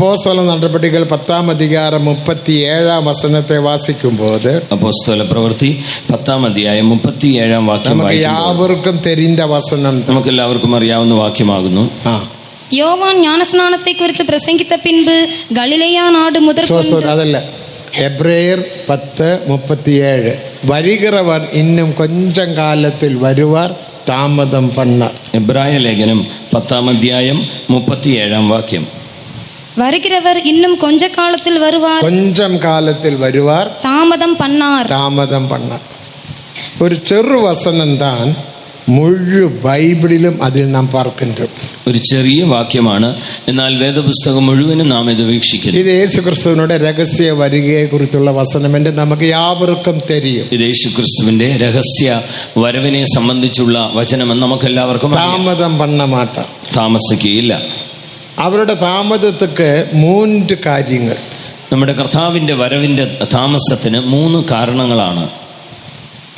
അപ്പോസ്തല നടപടികൾ 10-ാം അധികാരം 37-ാം വചനത്തെ വാസിക്കുമ്പോൾ അപ്പോസ്തല പ്രവൃത്തി 10-ാം അധ്യായം 37-ാം വാക്യം നമുക്ക് യാവർക്കും തെരിഞ്ഞ വചനം, നമുക്ക് എല്ലാവർക്കും അറിയാവുന്ന വാക്യമാകുന്നു. யோவான் ஞானஸ்நானத்தை குறித்து பிரசங்கித்த பின்பு கலிலேயா நாடு முதற்கொண்டு അതല്ല, എബ്രേയർ 10:37 വരുகிறവർ ഇന്നും കൊഞ്ചം കാലത്തിൽ വരുവാർ താമദം പണ്ണ. എബ്രായ ലേഖനം 10-ാം അധ്യായം 37-ാം വാക്യം. வருகிறவர் இன்னும் கொஞ்ச காலத்தில் வருவார், കൊഞ്ചം കാലത്തിൽ വരുവാർ தாமதம் பண்ணார். താമദം പണ്ണ. ഒരു ചെറു വസനം താൻ മുഴു ബൈബിളിലും അതിൽ നാം പാർക്കിன்றோം. ഒരു ചെറിയ വാക്യമാണ്, എന്നാൽ വേദപുസ്തകം മുഴുവനും നാം ഇത് വീക്ഷിക്കുന്നു. ഇത് യേശുക്രിസ്തുവിനുടെ രഹസ്യ വരികയെ കുറിച്ചുള്ള വസനമെന്ന് നമുക്ക് യാവർക്കും തെരിയും. ഇത് യേശുക്രിസ്തുവിന്റെ രഹസ്യ വരവിനെ സംബന്ധിച്ചുള്ള വചനമെന്ന് നമുക്ക് എല്ലാവർക്കും താമദം പണ്ണ മാട്ട, താമസിക്കുകയില്ല. അവരുടെ താമദത്തിക്ക് 3 കാര്യങ്ങൾ. നമ്മുടെ കർത്താവിന്റെ വരവിന്റെ താമസത്തിന് 3 കാരണങ്ങളാണ്.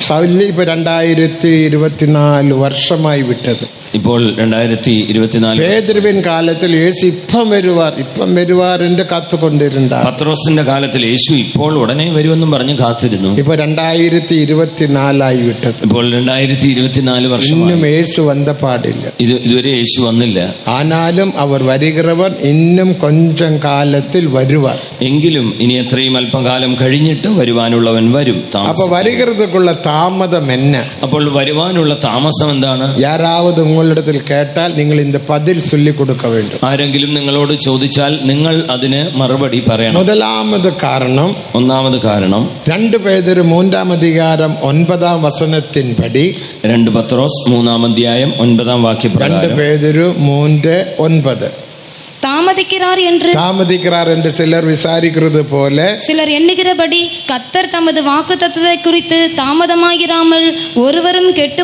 സൗലി ഇപ്പൊ 2024 വർഷമായി വിട്ടത്. ഇപ്പോൾ 2024 പേതുരുവിൻ കാലത്തിൽ യേശു ഇപ്പം വരുവാർ എന്ന് കാത്തുകൊണ്ടിരുന്ന. പത്രോസിന്റെ കാലത്തിൽ യേശു ഇപ്പോൾ ഉടനെ വരുമെന്നും പറഞ്ഞ് കാത്തിരുന്നു. ഇപ്പൊ 2024 വിട്ടത്. ഇപ്പോൾ 2024 വർഷം ഇന്നും യേശു വന്ന പാടില്ല. ഇതുവരെ യേശു വന്നില്ല. ആനാലും അവർ വരുகிறവർ ഇന്നും കൊഞ്ചം കാലത്തിൽ വരുവാർ. എങ്കിലും ഇനി എത്രയും അല്പകാലം കഴിഞ്ഞിട്ട് വരുവാനുള്ളവൻ വരും. അപ്പൊ വരുகிறதுக்குள்ள താമദം എന്ന? അപ്പോൾ വരുവാനുള്ള താമസം എന്താണ്? യാരാവത് ഉങ്ങളിടത്തിൽ കേട്ടാൽ നിങ്ങൾ இந்த பதில் சொல்லி கொடுக்க வேண்டும். ആരെങ്കിലും നിങ്ങളോട് ചോദിച്ചാൽ നിങ്ങൾ അതിന് മറുപടി പറയണം. ഒന്നാമത് കാരണം 2 പേതുരു 3-ാം അധികാരം 9-ാം വചനത്തിൻപടി, 2 പത്രോസ് 3-ാം അധ്യായം 9-ാം വാക്യപ്രകാരം, 2 പേതുരു 3:9 தாமதிக்கிறார் என்று சிலர் விசாரிக்கிறது போல சிலர் எண்ணுகிறபடி கர்த்தர் தமது வாக்குத்தத்தத்தை குறித்து தாமதமாகிராமல் ஒருவரும் கெட்டு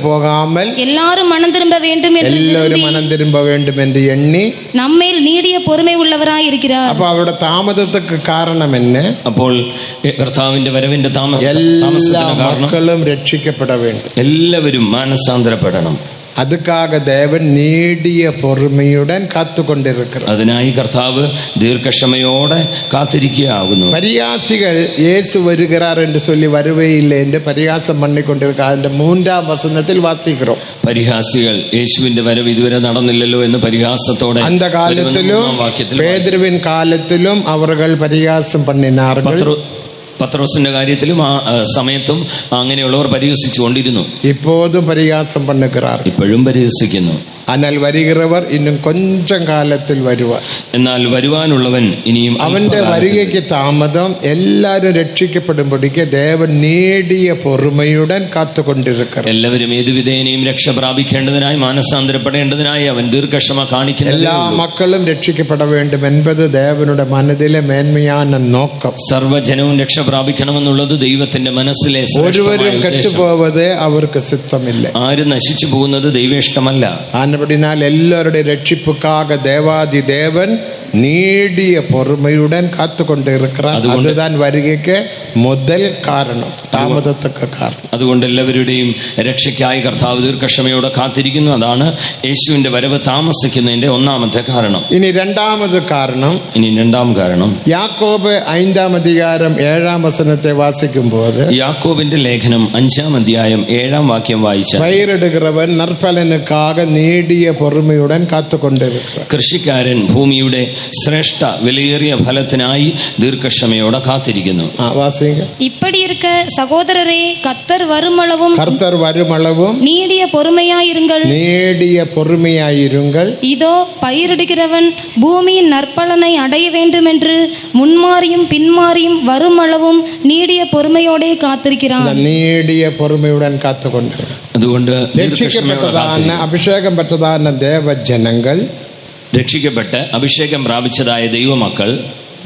போகாமல் எல்லாரும் மனம் திரும்ப வேண்டும் என்று எண்ணி நம்மேல் நீடிய பொறுமை உள்ளவராய் இருக்கிறார். അപ്പോൾ അവരുടെ താമസത്തിക്ക് കാരണം എന്നെ? അപ്പോൾ കർത്താവിന്റെ വരവിന്റെ എല്ലാ മക്കളും രക്ഷിക്കപ്പെട வேண்டும். എല്ലാവരും മാനസാന്തരപ്പെടണം. அதுக்காக தேவன் நீடிய பொறுமையுடன் காத்துக்கொண்டிருக்கிறார். അതിനായി കർത്താവ് ദീർഘക്ഷമയോടെ കാത്തിരിക്കുകയാകുന്നു. പരിഹാസികൾ യേശു വരുகிறார் என்று சொல்லி வரவே இல்லை என்று பரிகாசம் பண்ணிக்கொண்டிருக்கிறார். അതിന്റെ 3-ാം വചനത്തിൽ വാസിக்கிறோം. പരിഹാസികൾ യേശുവിന്റെ വരവ് ഇതുവരെ നടന്നില്ലല്ലോ എന്ന് പരിഹാസത്തോടെ அந்த காலத்திலும் പേതുരുവിൻ കാലത്തിലും അവர்கள் പരിഹാസം பண்ணினார்கள். പത്രോസിന്റെ കാര്യത്തിലും ആ സമയത്തും അങ്ങനെയുള്ളവർ പരിഹസിച്ചുകൊണ്ടിരുന്നു. ഇപ്പോഴും പരിഹാസം பண்ணுகிறார். ഇപ്പോഴും പരിഹസിക്കുന്നു. എന്നാൽ വരുகிறവർ ഇന്നും കൊഞ്ചം കാലത്തിൽ വരുവാൻ. എന്നാൽ വരുവാനുള്ളവൻ ഇനിയും അവന്റെ വരികയ്ക്ക് താമദം. എല്ലാവരും രക്ഷിക്കപ്പെടുമ്പോഴേക്ക് ദേവൻ നീടിയ പൊറുമയുടൻ കാത്തുകൊണ്ടിരിക്കണം. എല്ലാവരും ഏതുവിധേനയും രക്ഷ പ്രാപിക്കേണ്ടതിനായി മാനസാന്തരപ്പെടേണ്ടതിനായി അവൻ ദീർഘക്ഷമ കാണിക്കുന്നു. എല്ലാ മക്കളും രക്ഷിക്കപ്പെട വേണ്ടും എന്നത് ദേവനുടെ മനസ്സിലെ മേന്മയാണ് നോക്കം. സർവ്വജനവും രക്ഷ പ്രാപിക്കണമെന്നുള്ളത് ദൈവത്തിന്റെ മനസ്സിലെ ഒരുവരും കെട്ടുപോവത് അവർക്ക് സിദ്ധമില്ല. ആരും നശിച്ചു പോകുന്നത് ദൈവേഷ്ടമല്ല. ആനപടിനാൽ എല്ലാവരുടെ രക്ഷിപ്പുക്കാക ദേവാദി ദേവൻ നീടിയ പൊറുമയുടൻ കാത്തുകൊണ്ടിരിக்கிறார். അതുதான் വരികയ്ക്ക് മുതൽ കാരണം, താമസത്തിക്ക് കാരണം. അതുകൊണ്ട് എല്ലാവരുടെയും രക്ഷയ്ക്കായി കർത്താവ് ദീർഘക്ഷമയോടെ കാത്തിരിക്കുന്നു. അതാണ് യേശുവിന്റെ വരവ് താമസിക്കുന്നതിന്റെ 1-ാമത്തെ കാരണം. ഇനി 2-ാമത് കാരണം, യാക്കോബ് 5-ാം അധികാരം 7-ാം വചനത്തെ വാസിക്കുമ്പോൾ, യാക്കോബിന്റെ ലേഖനം 5-ാം അധ്യായം 7-ാം വാക്യം വായിച്ചാൽ, പയറിടുகிறവൻ നற்பലനുക്കാക നീടിയ പൊറുമയുടൻ കാത്തുകൊണ്ടിരിക്കുക. കൃഷിക്കാരൻ ഭൂമിയുടെ ശ്രേഷ്ഠ വിലയേറിയ ഫലത്തിനായി ദീർഘക്ഷമയോടെ കാത്തിരിക്കുന്നു. இப்படி இருக்க சகோதரரே, கர்த்தர் வருமளவும் நீடிய பொறுமையாயிருங்கள். இதோ பயிரிடுகிறவன் பூமியின் நற்பலனை அடைய வேண்டும் என்று முன்மாறியும் பின்மாறியும் வருமளவும் நீடிய பொறுமையோടെ കാത്തിരിக்கிறான். നീടിയ പൊറുമയുടൻ കാത്തുകൊണ്ടിരിക്കുന്നു. അതുകൊണ്ട് അഭിഷേകം പെട്ടതാന ദേവജനങ്ങൾ, രക്ഷിക്കപ്പെട്ട് അഭിഷേകം പ്രാപിച്ചതായ ദൈവമക്കൾ,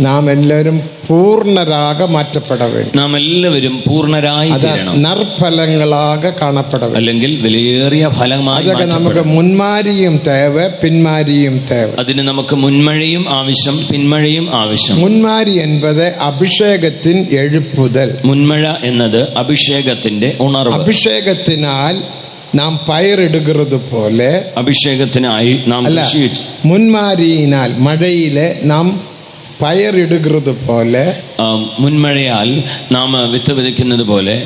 നാം എല്ലാവരും പൂർണ്ണരാക മാറ്റപ്പെട വേണം. നാം എല്ലാവരും പൂർണ്ണരായി തീരണം. നർഫലങ്ങളാക കാണപ്പെട വേണം. അല്ലെങ്കിൽ വിലയേറിയ ഫലമായി നമുക്ക് മുൻമാരിയും തേവ പിന്മാരിയും തേവ. അതിന് നമുക്ക് മുൻമഴയും ആവശ്യം, പിന്മഴയും ആവശ്യം. മുൻമാരി എന്നത് അഭിഷേകത്തിൻ എഴുപ്പുതൽ. മുൻമഴ എന്നത് അഭിഷേകത്തിന്റെ ഉണർവ്. അഭിഷേകത്തിനാൽ நாம் பயிரிடுகிறது போல, അഭിഷേകത്തിനായി നാം അല്ല, കൃഷി വെച്ചു. മുൻമാരിയിനാൽ മഴയിലെ നാം പയറിടുന്നത് പോലെ, മുൻമഴയാൽ നാം വിത്ത് വിതയ്ക്കുന്നത് പോലെ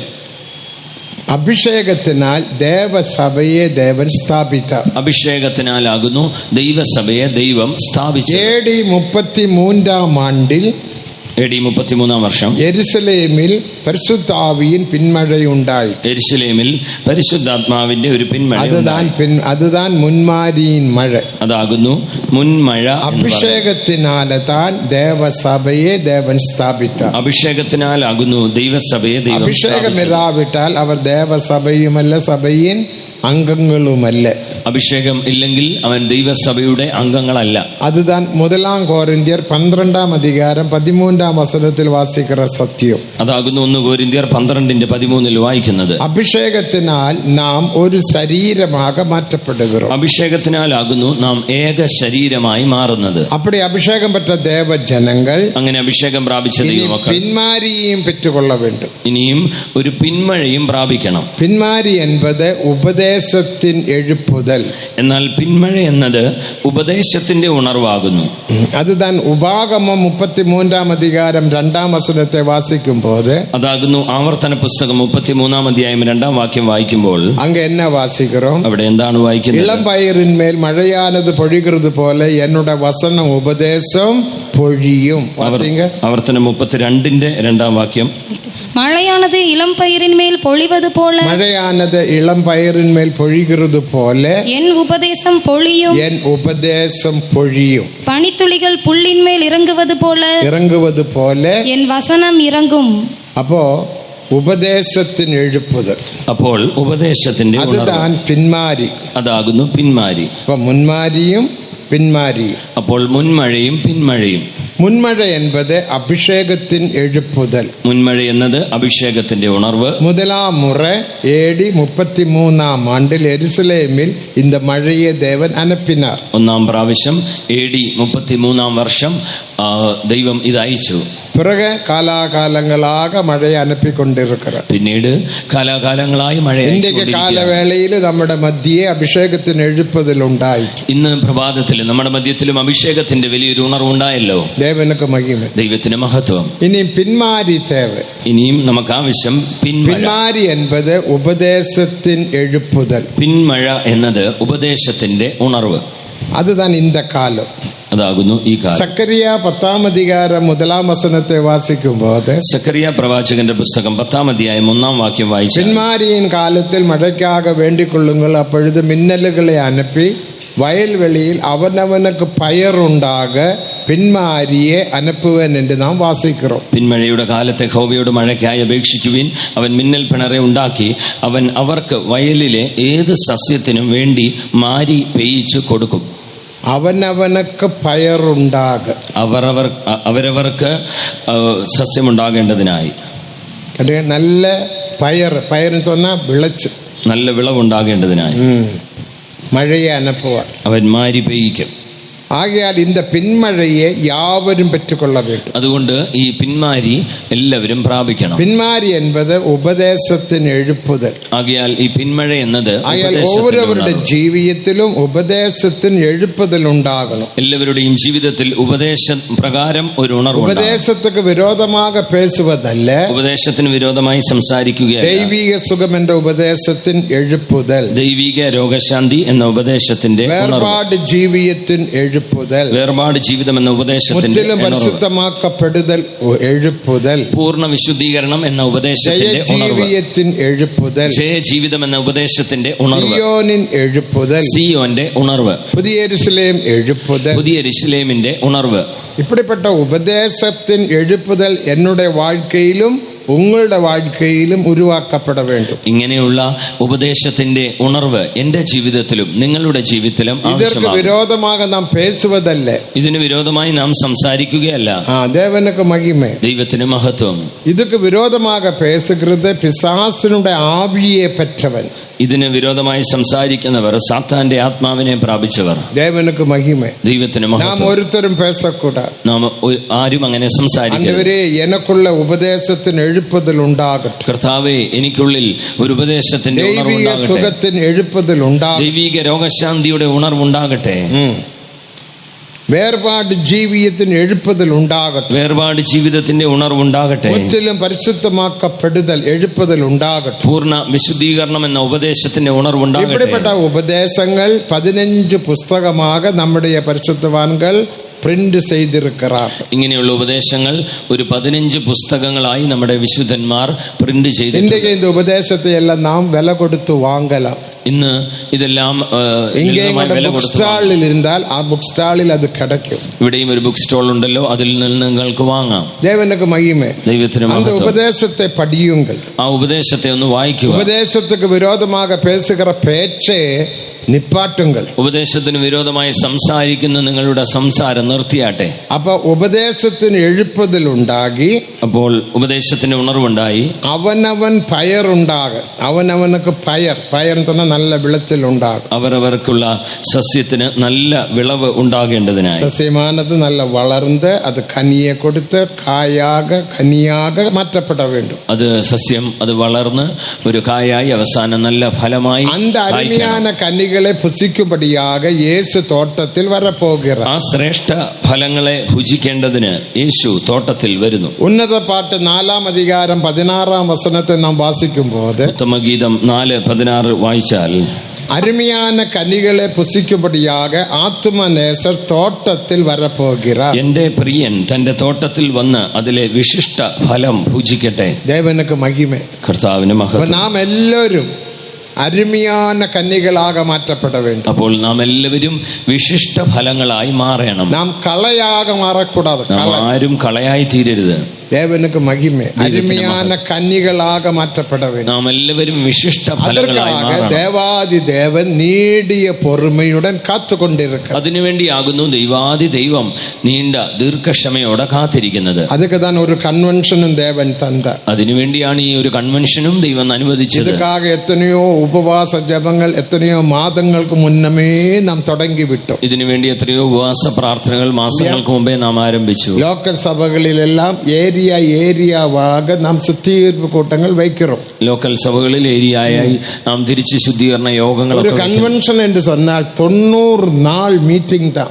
അഭിഷേകത്തിനാൽ ദേവസഭയെ ദേവൻ സ്ഥാപിച്ച. അഭിഷേകത്തിനാലാകുന്നു ദൈവസഭയെ ദൈവം സ്ഥാപിച്ചു. AD 33 ആണ്ടിൽ AD 33 വർഷം യെരുശലേമിൽ പരിശുദ്ധ ആവിயின் പിന്മഴയുണ്ടായി. യെരുശലേമിൽ പരിശുദ്ധാത്മാവിന്റെ ഒരു പിന്മഴ. അതുതാൻ മുൻമാരിയിൻ മഴ. അതാകുന്നു മുൻമഴ. അഭിഷേകത്തിനാല് താൻ ദേവസഭയെ ദേവൻ സ്ഥാപിച്ച. അഭിഷേകത്തിനാലാകുന്നു ദൈവസഭയെ ദൈവം. അഭിഷേകമില്ലാവിട്ടാൽ അവർ ദേവസഭയുമല്ല, സഭയിൻ അംഗങ്ങളുമല്ല. അഭിഷേകം ഇല്ലെങ്കിൽ അവൻ ദൈവസഭയുടെ അംഗങ്ങളല്ല. അതുതാൻ 1 കോരിന്ത്യർ 12 അധികാരം 13 വസനത്തിൽ വാസിക്കുന്ന സത്യം. അതാകുന്നു 1 കോരിന്ത്യർ 12:13 വായിക്കുന്നത്. അഭിഷേകത്തിനാൽ നാം ഒരു ശരീരമാക മാറ്റപ്പെടുകയും. അഭിഷേകത്തിനാലാകുന്നു നാം ഏക ശരീരമായി മാറുന്നത്. അപ്പടി അഭിഷേകം പെറ്റ ദേവജനങ്ങൾ, അങ്ങനെ അഭിഷേകം പ്രാപിച്ച ദൈവമക്കൾ പിന്മാരിയും പെറ്റുകൊള്ള വേണ്ടും. ഇനിയും ഒരു പിന്മഴയും പ്രാപിക്കണം. പിന്മാരി എന്നത് ഉപദേശത്തിൻ എഴുപ്പുതൽ. എന്നാൽ പിന്മഴ എന്നത് ഉപദേശത്തിന്റെ ഉണർവാകുന്നു. അത് താൻ ഉപാഗമം 33 അധികാരം 2 വസനത്തെ വാസിക്കുമ്പോൾ, അതാകുന്നു ആവർത്തന പുസ്തകം 33 അധ്യായം 2 വാക്യം വായിക്കുമ്പോൾ അങ്ങ് എന്നെ വാസിக்கிறோம். അവിടെ എന്താണ് വായിക്കുന്നത്? ഇളം പയറിന്മേൽ മഴയാനത് പൊഴിகிறது പോലെ എന്നുടെ വസനം ഉപദേശം പൊഴിയും. ആവർത്തനം 32 വാക്യം. മഴയാണത് ഇളം പയറിന്മേൽ പൊഴിവത് പോലെ, മഴയാനത് ഇളം പയറിന്മേൽ പൊഴിகிறது പോലെ എൻ ഉപദേശം പൊഴിയും. എൻ ഉപദേശം പൊഴിയും. പണിത്തുളികൾ പുള്ളിന്മേൽ ഇറങ്ങുവത് പോലെ എൻ വസനം ഇറങ്ങും. അപ്പോ ഉപദേശത്തിന് എഴുപ്പുതൽ. അപ്പോൾ ഉപദേശത്തിന്റെ അതുതാൻ പിന്മാരി. അതാകുന്നു പിന്മാരി. അപ്പൊ മുൻമാരിയും പിന്മാരി. അപ്പോൾ മുൻമഴയും പിന്മഴയും. മുൻമഴ എന്നത് അഭിഷേകത്തിൻ എഴുപ്പുതൽ. മുൻമഴ എന്നത് അഭിഷേകത്തിന്റെ ഉണർവ്. 1 മുறை AD 33 ആണ്ടിൽ യെരുശലേമിൽ இந்த മഴയെ ദേവൻ അനപ്പിനാർ. 1 പ്രാവശ്യം AD 33 വർഷം ദൈവം ഇത് അയച്ചു. പിറകെ കാലാകാലങ്ങളാക മഴയെ അനപ്പിക്കൊണ്ടിരിക്കുന്നത്. പിന്നീട് കാലാകാലങ്ങളായി മഴ. ഇന്ത്യക്ക് കാലവേളയിൽ നമ്മുടെ മധ്യേ അഭിഷേകത്തിന് എഴുപ്പതിലുണ്ടായി. ഇന്ന് പ്രഭാതത്തിൽ നമ്മുടെ മധ്യത്തിലും അഭിഷേകത്തിന്റെ വലിയൊരു ഉണർവുണ്ടായല്ലോ. ദേവനക്ക് മഹിമ, ദൈവത്തിന് മഹത്വം. ഇനി പിന്മാരി തേവ. ഇനിയും നമുക്ക് ആവശ്യം പിന്മാരി എന്നത് ഉപദേശത്തിൻ എഴുപ്പുതൽ. പിന്മഴ എന്നത് ഉപദേശത്തിന്റെ ഉണർവ്. അതുതാൻ ഇന്ത കാലം. അതാകുന്നു ഈ കാലം. സക്കറിയ 10 അധികാരം 1 വസനത്തെ വാസിക്കുമ്പോൾ, സക്കറിയ പ്രവാചകന്റെ പുസ്തകം 10 അധ്യായം 1 വാക്യം വായിച്ചു. പിന്മാരിയിൻ കാലത്തിൽ മഴയ്ക്കാക വേണ്ടിക്കൊള്ളുങ്ങൾ, അപ്പോഴത് മിന്നലുകളെ അനപ്പി വയൽവെളിയിൽ അവനവനക്ക് പയറുണ്ടാക പിന്മാരിയെ അനപ്പുവൻ എന്ന് നാം വാസിக்கிறோம். പിന്മഴയുടെ കാലത്തെ യഹോവയോട് മഴയ്ക്കായി അപേക്ഷിക്കുവിൻ, അവൻ മിന്നൽ പിണറെ ഉണ്ടാക്കി അവൻ അവർക്ക് വയലിലെ ഏത് സസ്യത്തിനും വേണ്ടി മാരി പെയ്യിച്ചു കൊടുക്കും. അവനവനക്ക് പയറുണ്ടാക, അവരവർക്ക് സസ്യമുണ്ടാകേണ്ടതിനായി. നല്ല പയറിന് சொன்னா വിളച്ച് നല്ല വിളവുണ്ടാകേണ്ടതിനായി മഴയെ അനപ്പുവാൻ അവൻ മാരി പെയ്യിക്കും. ആകയാൽ இந்த പിന്മഴയെ യാവരും പെറ്റുകൊള്ള வேண்டும். അതുകൊണ്ട് ഈ പിന്മാരി എല്ലാവരും പ്രാപിക്കണം. പിന്മാരി എന്നത് ഉപദേശത്തിന് എഴുപ്പുതൽ. ആകയാൽ ഈ പിന്മഴ എന്നത് ഓരോരുവരുടെ ജീവിതത്തിലും ഉപദേശത്തിന് എഴുപ്പുതൽ ഉണ്ടാകണം. എല്ലാവരുടെയും ജീവിതത്തിൽ ഉപദേശ പ്രകാരം ഒരു ഉണർവ്. ഉപദേശത്തിന് വിരോധமாக പേസുവതല്ല, ഉപദേശത്തിന് വിരോധമായി സംസാരിക്കുകയല്ല. ദൈവിക സുഖം എന്ന ഉപദേശത്തിന് എഴുപ്പുതൽ, ദൈവിക രോഗശാന്തി എന്ന ഉപദേശത്തിന്റെ വേർപാട് ജീവിതത്തിന് വേർപാട് ജീവിതം എന്ന ഉപദേശത്തിന്റെ പരിശുദ്ധമാക്കപ്പെടുതൽ എഴുപ്പുതൽ, പൂർണ്ണ വിശുദ്ധീകരണം എന്ന ഉപദേശത്തിന്റെ എഴുപ്പുതൽ, ജയജീവിതം എന്ന ഉപദേശത്തിന്റെ ഉണർവ്, സിയോനിൻ എഴുപ്പുതൽ, സിയോന്റെ ഉണർവ്, പുതിയ യെരുശലേം എഴുപ്പുതൽ, പുതിയ യെരുശലേമിന്റെ ഉണർവ്. இப்படிப்பட்ட ഉപദേശത്തിൻ എഴുപ്പുതൽ എന്നുടെ வாழ்க்கையிலும் ഉങ്ങളുടെ வாழ்க்கையிலும் ഉരുവാക്കപ്പെട வேண்டும். ഇങ്ങനെയുള്ള ഉപദേശത്തിന്റെ ഉണർവ് എന്റെ ജീവിതത്തിലും നിങ്ങളുടെ ജീവിതത്തിലും ആവശ്യമാണ്. വിരോധமாக നാം പേസുവതല്ല, ഇതിന് വിരോധമായി നാം സംസാരിക്കുകയല്ല. ദേവനുക്ക് മഹിമ, ദൈവത്തിന് മഹത്വം. ഇതൊക്കെ വിരോധமாக പേസുகிறது പിശാസിനുടെ ആവിയെ പെറ്റവൻ. ഇതിന് വിരോധമായി സംസാരിക്കുന്നവർ സാത്താന്റെ ആത്മാവിനെ പ്രാപിച്ചവർ. தேவனுக்கு மகிமை. ദൈവത്തിന് நாம் മഹത്വം. ஒருத்தரும் பேசக்கூடாது. നാം ആരും അങ്ങനെ സംസാരിക്കരുത്. ஆண்டவரே எனக்குள்ள உபதேசத்தின் எழுப்புதல் உண்டாகட்டும். കർത്താവേ, എനിക്കുള്ളിൽ ഒരു ഉപദേശത്തിന്റെ தெய்வீக ഉണർവുണ്ടാകട്ടെ. சுகத்தின் எழுப்புதல் உண்டாகட்டும். ദൈവിക രോഗശാന്തിയുടെ ഉണർവുണ്ടാകട്ടെ. വേർപാട് ജീവിതത്തിന് എഴുപ്പതൽ ഉണ്ടാകട്ടെ. വേർപാട് ജീവിതത്തിന്റെ ഉണർവുണ്ടാകട്ടെ. മുற்றிലും പരിശുദ്ധമാക്കപ്പെടുതൽ എഴുപ്പതൽ ഉണ്ടാകട്ടെ. പൂർണ്ണ വിശുദ്ധീകരണം എന്ന ഉപദേശത്തിന്റെ ഉണർവുണ്ടാകട്ടെ. ഇവിടെപ്പെട്ട ഉപദേശങ്ങൾ 15 പുസ്തകமாக நம்முடைய பரிசுத்தவான்கள் പ്രിന്റ് ചെയ്തിരിക്കാറ്. ഇങ്ങനെയുള്ള ഉപദേശങ്ങൾ ഒരു 15 പുസ്തകങ്ങളായി നമ്മുടെ വിശുദ്ധന്മാർ പ്രിന്റ് ചെയ്തിട്ടുണ്ട്. இந்த ഉപദേശത്തെ എല്ലാം നാം വില കൊടുത്തു വാങ്ങലാം. ഇന്ന് ഇതെല്ലാം ബുക്ക് സ്റ്റാളിൽ ഇരുന്നാൽ ആ ബുക്ക് സ്റ്റാളിൽ അത് കിടക്കും. ഇവിടെയും ഒരു ബുക്ക് സ്റ്റോൾ ഉണ്ടല്ലോ, അതിൽ നിന്ന് നിങ്ങൾക്ക് വാങ്ങാം. ദേവനുക്ക് മഹിമേ. ദൈവത്തിന് മഹത്വം. ഉപദേശത്തെ പഠിയുങ്ങൾ. ആ ഉപദേശത്തെ ഒന്ന് വായിക്കുക. ഉപദേശத்துக்கு விரோதமாக பேசுகிற பேச்சே നിപ്പാട്ടുങ്ങൾ. ഉപദേശത്തിന് വിരോധമായി സംസാരിക്കുന്ന നിങ്ങളുടെ സംസാരം നിർത്തിയാട്ടെ. അപ്പൊ ഉപദേശത്തിന് എഴുപ്പതിലുണ്ടാകി, അപ്പോൾ ഉപദേശത്തിന് ഉണർവുണ്ടായി. അവനവൻ പയറുണ്ടാകും. അവനവനക്ക് പയർ എന്ന് പറഞ്ഞാൽ നല്ല വിളച്ചിലുണ്ടാകും. അവരവർക്കുള്ള സസ്യത്തിന് നല്ല വിളവ് ഉണ്ടാകേണ്ടതിനായി സസ്യമാനത് നല്ല വളർന്ന് അത് കനിയെ കൊടുത്ത് കായാക കനിയാക മാറ്റപ്പെട വേണ്ടും. അത് സസ്യം അത് വളർന്ന് ഒരു കായായി അവസാനം നല്ല ഫലമായി அந்த அருமையான கனிகளை புசிக்கும்படியாக இயேசு தோட்டத்தில் வரப்போகிறார். ആ ശ്രേഷ്ഠ ഫലങ്ങളെ ഭുജിക്കേണ്ടതിന് യേശു തോട്ടത്തിൽ വരുന്നു. ഉന്നത പാട്ട് 4-ാം അധികാരം 16-ാം വചനത്തെ നാം വാസിക്കുമ്പോൾ, ഉത്തമഗീതം 4:16 വായിച്ചാൽ, അരുമயான കനികളെ പുസിക്കുമ്പടിയാക ആത്മനേസർ തോട്ടത്തിൽ വരപ്പോகிறாർ. എന്റെ പ്രിയൻ തന്റെ തോട്ടത്തിൽ വന്ന് അതിലെ വിശിഷ്ട ഫലം ഭുജിക്കട്ടെ. ദേവനുക്ക് മഹിമേ. കർത്താവിന് മഹത്വം. നാം എല്ലാവരും അരുമயான കന്നികളാക മാറ്റപ്പെട വേണ്ട. അപ്പോൾ നാം എല്ലാവരും വിശിഷ്ട ഫലങ്ങളായി മാറണം. നാം കളയാക മാറക്കൂടാതെ. ആരും കളയായി തീരരുത്. ദേവനുക്ക് മഹിമേ. അരുമயான കന്നികളാക മാറ്റപ്പെട വേണ്ട. നാം എല്ലാവരും വിശിഷ്ട ഫലങ്ങളായി മാറണം. ദേവാദി ദേവൻ നീടിയ പൊറുമയുടൻ കാത്തുകൊണ്ടിരിക്കുക. അതിനുവേണ്ടിയാകുന്നു ദൈവാദി ദൈവം നീണ്ട ദീർഘക്ഷമയോടെ കാത്തിരിക്കുന്നത്. അതൊക്കെ താൻ ഒരു കൺവെൻഷനും ദേവൻ തന്ന. അതിനുവേണ്ടിയാണ് ഈ ഒരു കൺവെൻഷനും ദൈവം അനുവദിച്ചത്. ഇതുക്കാക എത്രയോ ഉപവാസ ജപങ്ങൾ എത്രയോ മാസങ്ങൾക്ക് മുന്നമേ നാം തുടങ്ങി വിട്ടു. ഇതിനുവേണ്ടി എത്രയോ ഉപവാസ പ്രാർത്ഥനകൾ മാസങ്ങൾക്ക് മുമ്പേ നാം ആരംഭിച്ചു. ലോക്കൽ സഭകളിലെല്ലാം ഏരിയവാക നാം ശുദ്ധീകരണ കൂട്ടങ്ങൾ വയ്க்கிறோம். ലോക്കൽ സഭകളിൽ ഏരിയയായി നാം തിരിച്ച് ശുദ്ധീകരണ യോഗങ്ങൾ. ഒരു കൺവെൻഷൻ എന്ന് പറഞ്ഞാൽ 90 നാൾ മീറ്റിംഗ് താ.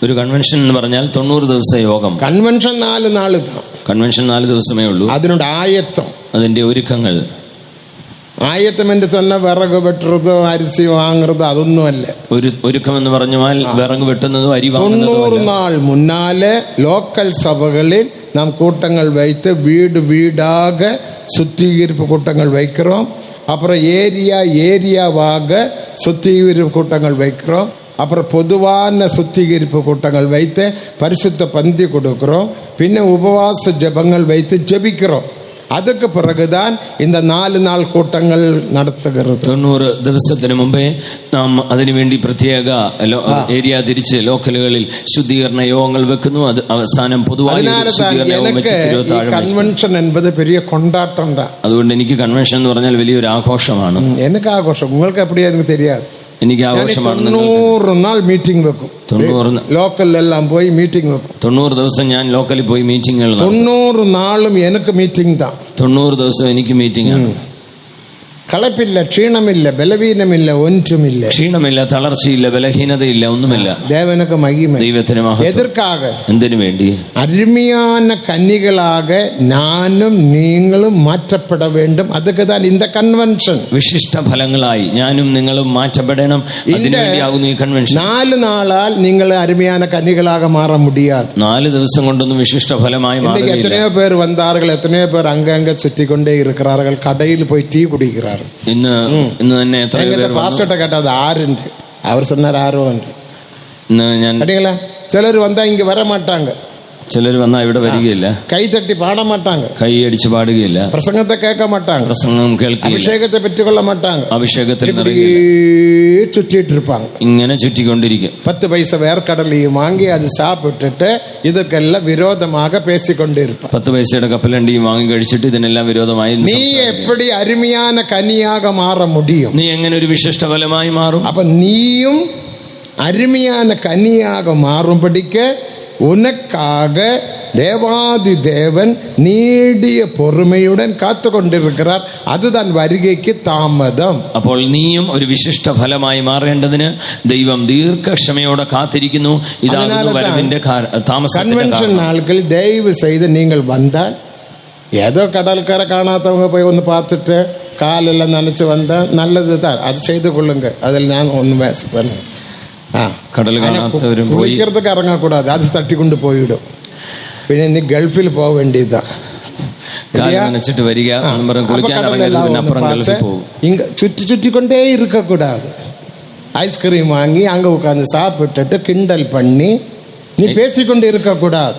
ഒരു കൺവെൻഷൻ എന്ന് പറഞ്ഞാൽ 90 ദിവസ യോഗം. കൺവെൻഷൻ 4 നാൾ താ. കൺവെൻഷൻ 4 ദിവസമേ ഉള്ളൂ. അതിനോട് ആയത്തം, അതിന്റെ ഒരുക്കങ്ങൾ. ആയത്തം എന്ന് சொன்னால் വിറക് വെട്ടുന്നതോ അരിസി വാങ്ങുന്നതോ അതൊന്നുമല്ല. ഒരുക്കം എന്ന് പറഞ്ഞാൽ വിറക് വെട്ടുന്നതോ അരി വാങ്ങുന്നതോ. 90 നാൾ മുന്നാലെ ലോക്കൽ സഭകളിൽ നാം കൂട്ടങ്ങൾ வைத்து வீடு வீடாக சுத்திகரிப்பு கூட்டங்கள் வைக்கிறோம். அப்புறம் ஏரியாவாக சுத்திகரிப்பு கூட்டங்கள் வைக்கிறோம். அப்புறம் பொதுவான சுத்திகரிப்பு கூட்டங்கள் வைத்து பரிசுத்த பந்தி கொடுக்கிறோம். பின்ன உபவாச ஜபங்கள் வைத்து ஜெபிக்கிறோம். அதுக்கு பிறகுதான் இந்த 4 നാൾ കൂട്ടങ്ങൾ നടത്തുகிறது. 90 ദിവസത്തിന് മുമ്പേ നാം അതിനുവേണ്ടി പ്രത്യേക ഏരിയ തിരിച്ച് ലോക്കലുകളിൽ ശുദ്ധീകരണ യോഗങ്ങൾ വെക്കുന്നു. അത് അവസാനം പൊതുവായി കൺവെൻഷൻ എന്നത് പെരിയ കൊണ്ടാട്ടം. അതുകൊണ്ട് എനിക്ക് കൺവെൻഷൻ എന്ന് പറഞ്ഞാൽ വലിയൊരു ആഘോഷമാണ്. എനിക്ക് ആഘോഷം, നിങ്ങൾക്ക് എപ്പടിയാ എനിക്ക് தெரியாது. എനിക്ക് ആഘോഷമാണ്. 90 നാൾ മീറ്റിംഗ് വെക്കും. 90 ലോക്കലിലെല്ലാം പോയി മീറ്റിംഗ് വെക്കും. 90 ദിവസം ഞാൻ ലോക്കലിൽ പോയി മീറ്റിംഗുകൾ. 90 നാളും എനിക്ക് മീറ്റിംഗ് താ. 90 ദിവസം എനിക്ക് മീറ്റിംഗ് ആണ്. കളപ്പില്ല, ക്ഷീണമില്ല, ബലഹീനമില്ല, ഒന്നുമില്ല. ക്ഷീണമില്ല, തളർച്ചയില്ല, ബലഹീനതയില്ല, ഒന്നുമില്ല. ദേവനുക്ക് മഹിമ. ദൈവത്തിന് മഹത്വം. എതിർക്കാക എന്തിനു വേണ്ടി? അരുമயான കന്നികളാക ഞാനും നിങ്ങളും മാറ്റപ്പെട വേണ്ടും. അതൊക്കെ താൻ இந்த കൺവെൻഷൻ. വിശിഷ്ട ഫലങ്ങളായി ഞാനും നിങ്ങളും മാറ്റപ്പെടണം. അതിനുവേണ്ടിയാകുന്നു ഈ കൺവെൻഷൻ. 4 നാളാൽ നിങ്ങൾ അരുമயான കന്നികളാക മാറ മുടിയാതെ. 4 ദിവസം കൊണ്ടൊന്നും വിശിഷ്ട ഫലമായി മാറുകയില്ല. എത്രയോ പേർ വന്നാറുകൾ, എത്രയോ പേർ അങ്കങ്ക ചുറ്റിക്കൊണ്ടേ ഇരിക്കാറുകൾ. കടയിൽ പോയി ടീ കുടിക്കാറ്. ഇന്ന് തന്നെ എത്രയോ പേർ പാസ്റ്റോട്ടെ കേട്ടത് ആരുണ്ട്, അവർ சொன்னார் ആരോ ഉണ്ട്. ഞാൻ ചിലർ വന്നാ ഇങ്ങ വര മാട്ടാങ്ക. ചിലർ വന്നാൽ ഇവിടെ വരികയില്ല, கை தட்டி பாட மாட்டாங்க, കൈയടിച്ച് പാടുകയില്ല, பிரசங்கத்தை கேட்க மாட்டாங்க, പ്രസംഗം കേൾക്കുകയില്ല, அபிஷேகத்தை பெற்றுக்கொள்ள மாட்டாங்க, അഭിഷേകത്തിൽ இப்படி നിറയുകയില്ല, சுற்றிட்டு இருப்பாங்க. ഇങ്ങനെ ചുറ്റിക്കൊണ്ടിരിക്കും. 10 പൈസ വേർക്കടലയും വാങ്ങി അത് സാപ്പിട്ടിട്ട് ഇതൊക്കെല്ലാം വിരോധமாக பேசிக்கொண்டு இருப்பான். 10 പൈസയുടെ കപ്പലണ്ടിയും വാങ്ങി കഴിച്ചിട്ട് ഇതിനെല്ലാം വിരോധമായി நீ எப்படி அருமையான கனியாக மாற முடியும்? നീ എങ്ങനെ ഒരു വിശിഷ്ട ഫലമായി മാറും? அப்ப நீயும் அருமையான கனியாக மாறும்படிக்க உனக்காக தேவாதி தேவன் நீடிய பொறுமையுடன் காத்து கொண்டிருக்கிறார். அதுதான் வருகைக்கு தாமதம். അപ്പോൾ നീയും ഒരു വിശിഷ്ട ഫലമായി മാറേണ്ടതിന് ദൈവം ദീർഘക്ഷമയോടെ കാത്തിരിക്കുന്നു. ഇതാണ് വരവിന്റെ താമസത്തിന്റെ கன்வென்ஷன் நாட்களில் தயவு செய்து நீங்கள் வந்தால் ஏதோ கடற்கரை காணாதவங்க போய் ஒன்று பார்த்துட்டு காலெல்லாம் நினைச்சு வந்தா நல்லது தான், அது செய்து கொள்ளுங்க. அதில் நான் ஒன்று കടൽ കാണാത്തവരും പോയി കുളിக்கிறதுக்கு ഇറങ്ങக்கூடாது, അത് തട്ടിക്കൊണ്ട് പോയിടും. പിന്നെ നീ ഗൾഫിൽ പോക വേണ്ടിയതാ, നനച്ചിട്ട് വരിക, കുളിക്കാൻ ഇറങ്ങരുത്, പിന്നെ അപ്പുറം ഗൾഫിൽ പോകും. ഇങ്ങ ചുറ്റിക്കൊണ്ടേ ഇരിക്കக்கூடாது. ஐஸ்கிரீம் வாங்கி அங்க உட்காந்து சாப்பிட்டுட்டு கிண்டல் பண்ணி நீ பேசிக்கொண்டு இருக்கக்கூடாது.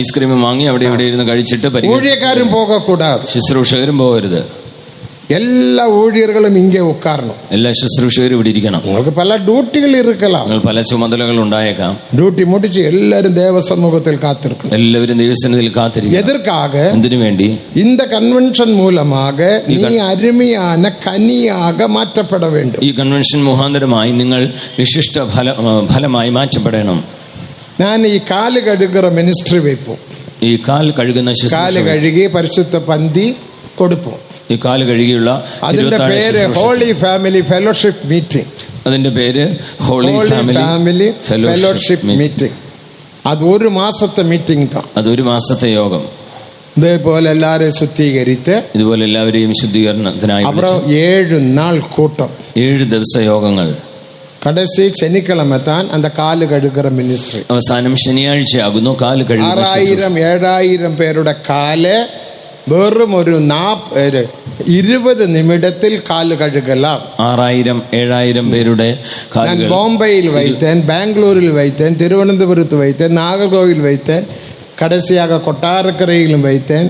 ഐസ്ക്രീം വാങ്ങി അവിടെ ഇവിടെ ഇരുന്ന് കഴിച്ചിട്ട് ஊழியக்காரும் போகக்கூடாது, ശുശ്രൂഷകരും പോകരുത്. எல்லா ஊழியர்களும் இங்கே உட்காரணும். എല്ലാ ശുശ്രൂഷകരും ഇവിടെ ഇരിക്കണം. உங்களுக்கு பல டியூட்டிகள் இருக்கலாம், നിങ്ങൾ പല ചുമതലകൾ ഉണ്ടായേക്കാം. டியூட்டி முடிச்சு எல்லாரும் தேவ சமூகத்தில் காத்திருக்கணும். എല്ലാവരും ദൈവസന്നിധിയിൽ കാത്തിരിക്കും. எதற்காக? എന്തിനു വേണ്ടി? இந்த கன்வென்ஷன் மூலமாக நீ அருமையான கனியாக மாற்றப்பட வேண்டும். ഈ കൺവെൻഷൻ മുഖാന്തരമായി നിങ്ങൾ വിശിഷ്ട ഫലമായി മാറ്റപ്പെടണം. ഞാൻ ഈ കാല് കഴുകുற മിനിസ്ട്രി വെപ്പും. ഈ കാൽ കഴുകുന്ന കാല് കഴുകി പരിശുദ്ധ പന്തി കൊടുപ്പും. ഈ കാല് കഴുകിയുള്ള അതിന്റെ പേര് ഹോളി ഫാമിലി ഫെലോഷിപ്പ് മീറ്റിംഗ്. അതിന്റെ പേര് ഹോളി ഫാമിലി ഫെലോഷിപ്പ് മീറ്റിംഗ്. അത് ഒരു മാസത്തെ മീറ്റിംഗ് தான். അതൊരു മാസത്തെ യോഗം. ഇതേപോലെ എല്ലാരെയും ശുദ്ധീകരിച്ച് ഇതുപോലെ എല്ലാവരെയും ശുദ്ധീകരണത്തിനായി അப்புறம் 7 നാൾ കൂട്ടം, 7 ദിവസ യോഗങ്ങൾ. കടസി ശനിക്കിഴമ താൻ அந்த കാല് കഴുകുற മിനിസ്ട്രി. അവസാനം ശനിയാഴ്ചയാകുന്നു കാല് കഴുകുക. 6000-7000 പേരുടെ കാല് വെറും ഒരു 20 നിമിഷത്തിൽ കാല് കഴുകലാം. 6000-7000 പേരുടെ ഞാൻ ബോംബെയിൽ വൈത്തേൻ, ബാംഗ്ലൂരിൽ വൈത്തേൻ, തിരുവനന്തപുരത്ത് വൈത്തേൻ, നാഗർകോവിൽ വൈത്തേൻ, കടസിയാക കൊട്ടാരക്കരയിലും വൈത്തേൻ,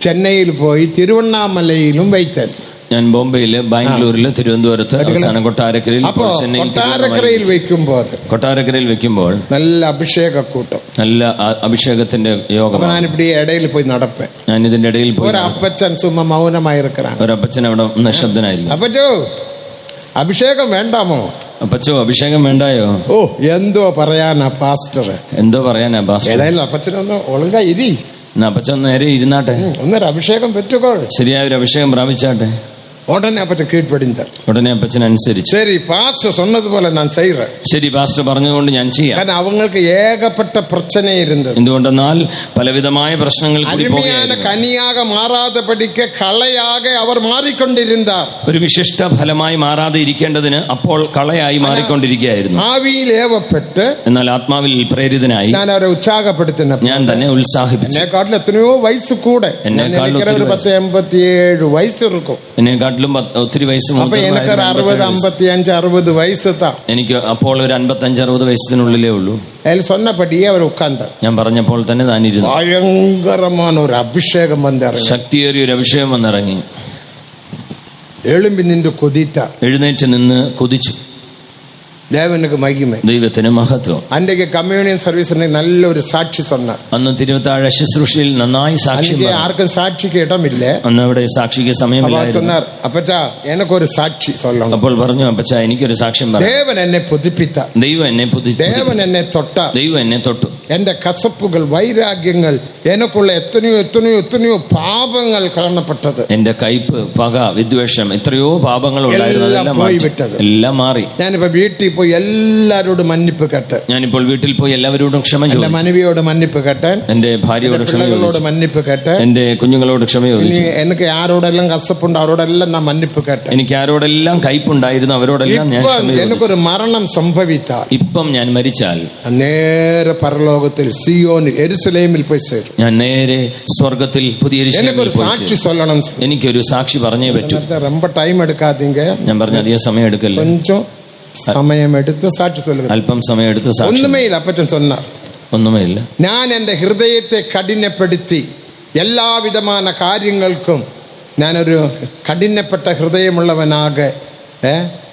ചെന്നൈയിൽ പോയി തിരുവണ്ണാമലയിലും വൈത്തേൻ. ഞാൻ ബോംബെയില്, ബാംഗ്ലൂരില്, തിരുവനന്തപുരത്ത്, അവസാനം കൊട്ടാരക്കരയിൽ വെക്കുമ്പോൾ നല്ല അഭിഷേക കൂട്ടം, നല്ല അഭിഷേകത്തിന്റെ യോഗം. ഞാനിപ്പോ ഇടയിൽ പോയി നടപ്പേ. ഞാൻ ഇതിന്റെ ഇടയിൽ പോയി. ഒരു അപ്പച്ചൻ ചുമ്മാ മൗനമായിരിക്കണം. ഒരു അപ്പച്ചൻ അവിടെ നിശബ്ദനായിരിക്കും. അപ്പച്ചോ അഭിഷേകം വേണ്ടാമോ? അപ്പച്ചോ അഭിഷേകം വേണ്ടായോ? ഓ എന്തോ പറയാനാ പാസ്റ്റർ, എന്തോ പറയാനാ പാസ്റ്റർ. ഏതായാലും അപ്പച്ചനൊന്ന് ഒളുങ്കാ ഇരി, അപ്പച്ചൻ നേരെ ഇരുന്നാട്ടെ, ഒന്നൊരു അഭിഷേകം പെറ്റുകോൾ, ശരിയായ ഒരു അഭിഷേകം പ്രാപിച്ചാട്ടെ. உடனே அப்பச்சன் கீழ்ப்படிந்தார். ഉടനെ അപ്പച്ചൻ അനുസരിച്ചു. சரி பாஸ்டர் சொன்னது போல நான் செய்றேன். ശരി പാസ്റ്റർ പറഞ്ഞുകൊണ്ട് ഞാൻ ചെയ്യാം. കാരണം അവങ്ങൾക്ക് ഏകപ്പെട്ട പ്രശ്നം ഇരുന്നത്. എന്തുകൊണ്ടെന്നാൽ പലവിധമായ പ്രശ്നങ്ങൾ കൂടി പോകുകയാണ്. കനിയാക മാറാതെ പഠിക്ക കളയാക അവർ മാറിക്കൊണ്ടിരുന്നാർ. ഒരു വിശിഷ്ട ഫലമായി മാറാതെ ഇരിക്കേണ്ടതിന് അപ്പോൾ കളയായി മാറിക്കൊണ്ടിരിക്കുകയായിരുന്നു. ആവിയിൽ ഏവപ്പെട്ട്, എന്നാൽ ആത്മാവിൽ പ്രേരിതനായി ഞാൻ അവരെ ഉത്സാഹപ്പെടുത്തുന്ന, ഞാൻ തന്നെ ഉത്സാഹിപ്പിച്ചു. എന്നെക്കാട്ടിൽ എത്രയോ വയസ്സ് കൂടെ, എന്നെക്കാട്ടിലും 87 വയസ്സ് ഇരിക്കും. എന്നെക്കാട്ടിലും ഒത്തിരി വയസ്സ്. എനിക്ക് അപ്പോൾ ഒരു 55-60 വയസ്സിനുള്ളിലേ ഉള്ളൂ. சொன்னபடியே அவர் உட்கார்ந்தார். ഞാൻ പറഞ്ഞപ്പോൾ തന്നെ താനിരുന്നു. ഭയങ്കരமான ഒരു അഭിഷേകം വന്നിറങ്ങി, ശക്തിയേറിയ ഒരു അഭിഷേകം വന്നിറങ്ങി. എഴുമ്പി നിന്ന് കൊതിത്ത, എഴുന്നേറ്റ് നിന്ന് കൊതിച്ചു. ദേവനുക്ക് മഹിമ, ദൈവത്തിന് മഹത്വം. അന്റെക്ക് കമ്മ്യൂണിയൻ സർവീസിന് നല്ലൊരു സാക്ഷി சொன்னார். അന്ന് തിരുവത്താഴ ശുശ്രൂഷയിൽ നന്നായി സാക്ഷി. ആർക്കും സാക്ഷിക്ക് ഇടമില്ല. അന്ന് അവിടെ സാക്ഷിക്ക് സമയമില്ലായിരുന്നു. അപ്പച്ചാ എനിക്കൊരു സാക്ഷി சொல்லணும். അപ്പോൾ പറഞ്ഞു, അപ്പച്ചാ എനിക്കൊരു സാക്ഷ്യം പറ. ദേവൻ എന്നെ പുതുപ്പിത്ത, ദൈവം എന്നെ പുതുപ്പിച്ചു, ദേവൻ എന്നെ തൊട്ട, ദൈവം എന്നെ തൊട്ടു. എന്റെ കസപ്പുകൾ, വൈരാഗ്യങ്ങൾ, എനിക്കുള്ള എത്രയോ പാപങ്ങൾ കാണപ്പെട്ടത്, എന്റെ കയ്പ്, പക, വിദ്വേഷം, എത്രയോ പാപങ്ങൾ ഉണ്ടായിരുന്നു, എല്ലാം മാറി. ഞാനിപ്പോ വീട്ടിൽ പോയി എല്ലാരോടും മன்னிப்பு കേട്ടൻ. ഞാനിപ്പോൾ വീട്ടിൽ പോയി എല്ലാവരോടും ക്ഷമ ചോദിച്ചു. എന്റെ മനവിയോട് മன்னிப்பு കേട്ടൻ, എന്റെ ഭാര്യയോട് ക്ഷമ ചോദിച്ചു, മன்னிப்பு കേട്ടൻ, എന്റെ കുഞ്ഞുങ്ങളോട് ക്ഷമ ചോദിച്ചു. എനിക്ക് ആരോടെല്ലാം കസപ്പുണ്ട് അവരോടെല്ലാം ഞാൻ മன்னிப்பு കേട്ടൻ. എനിക്ക് ആരോടെല്ലാം കയ്പുണ്ടായിരുന്നു അവരോടെല്ലാം ഞാൻ ക്ഷമ ചോദിച്ചു. എനിക്കൊരു മരണം സംഭവിച്ചാൽ, ഇപ്പം ഞാൻ മരിച്ചാൽ, നേരെ പരലോകത്തിൽ സിയോനിൽ യെരുശലേമിൽ പോയി ചേരും. ഞാൻ നേരെ സ്വർഗത്തിൽ പുതിയ യെരുശലേമിൽ പോയി സാക്ഷി சொல்லണം. എനിക്കൊരു സാക്ഷി പറഞ്ഞേ പറ്റൂ. ரொம்ப ടൈം എടുക്കാതീങ്ക. ഞാൻ പറഞ്ഞു, അധികം സമയം എടുക്കല്ലേ, கொஞ்சம் സമയം എടുത്ത് സാക്ഷി சொல்லுங்க. അല്പം സമയം എടുത്ത് സാക്ഷി. ഒന്നുമേ ഇല്ല. അപ്പച്ചൻ சொன்னார், ഒന്നുമേ ഇല്ല. ഞാൻ എൻ്റെ ഹൃദയത്തെ കഠിനപ്പെടുത്തി എല്ലാവിധமான കാര്യങ്ങൾക്കും ഞാനൊരു കഠിനപ്പെട്ട ഹൃദയമുള്ളവനാകെ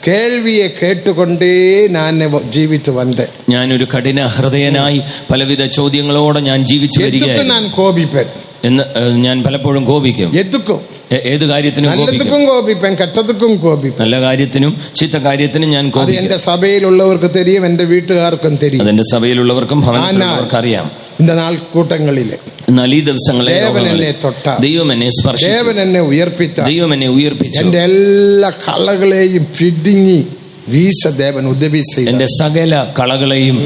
കേൾവിയെ കേട്ടുകൊണ്ടേ ഞാൻ ജീവിച്ചു വന്നേ. ഞാനൊരു കഠിന ഹൃദയനായി പലവിധ ചോദ്യങ്ങളോടെ ഞാൻ ജീവിച്ചു വരികയായിരുന്നു. ഞാൻ കോപിപ്പൻ എന്ന് ഞാൻ പലപ്പോഴും കോപിക്കും. ഏത് കാര്യത്തിനും കോപിപ്പൻ, കെട്ടതുക്കും കോപിപ്പൻ. നല്ല കാര്യത്തിനും ചീത്ത കാര്യത്തിനും ഞാൻ കോപിക്കും. എന്റെ സഭയിലുള്ളവർക്ക് തെരിയും, എന്റെ വീട്ടുകാർക്കും തെരിയും, അതെന്റെ സഭയിലുള്ളവർക്കും ഭവനത്തിലുള്ളവർക്കും അറിയാം. இந்த നാൾ കൂട്ടങ്ങളിലെ എന്നാൽ ഈ ദിവസങ്ങളെ ദൈവം എന്നെ സ്പർശിച്ചു, ദേവൻ എന്നെ ഉയർപ്പിച്ചു, ദൈവം എന്നെ ഉയർപ്പിച്ചു. എന്റെ എല്ലാ കളകളെയും പിടുങ്ങി വീശ ദേവൻ ഉദവി ചെയ്തു. എന്റെ സകല കളകളെയും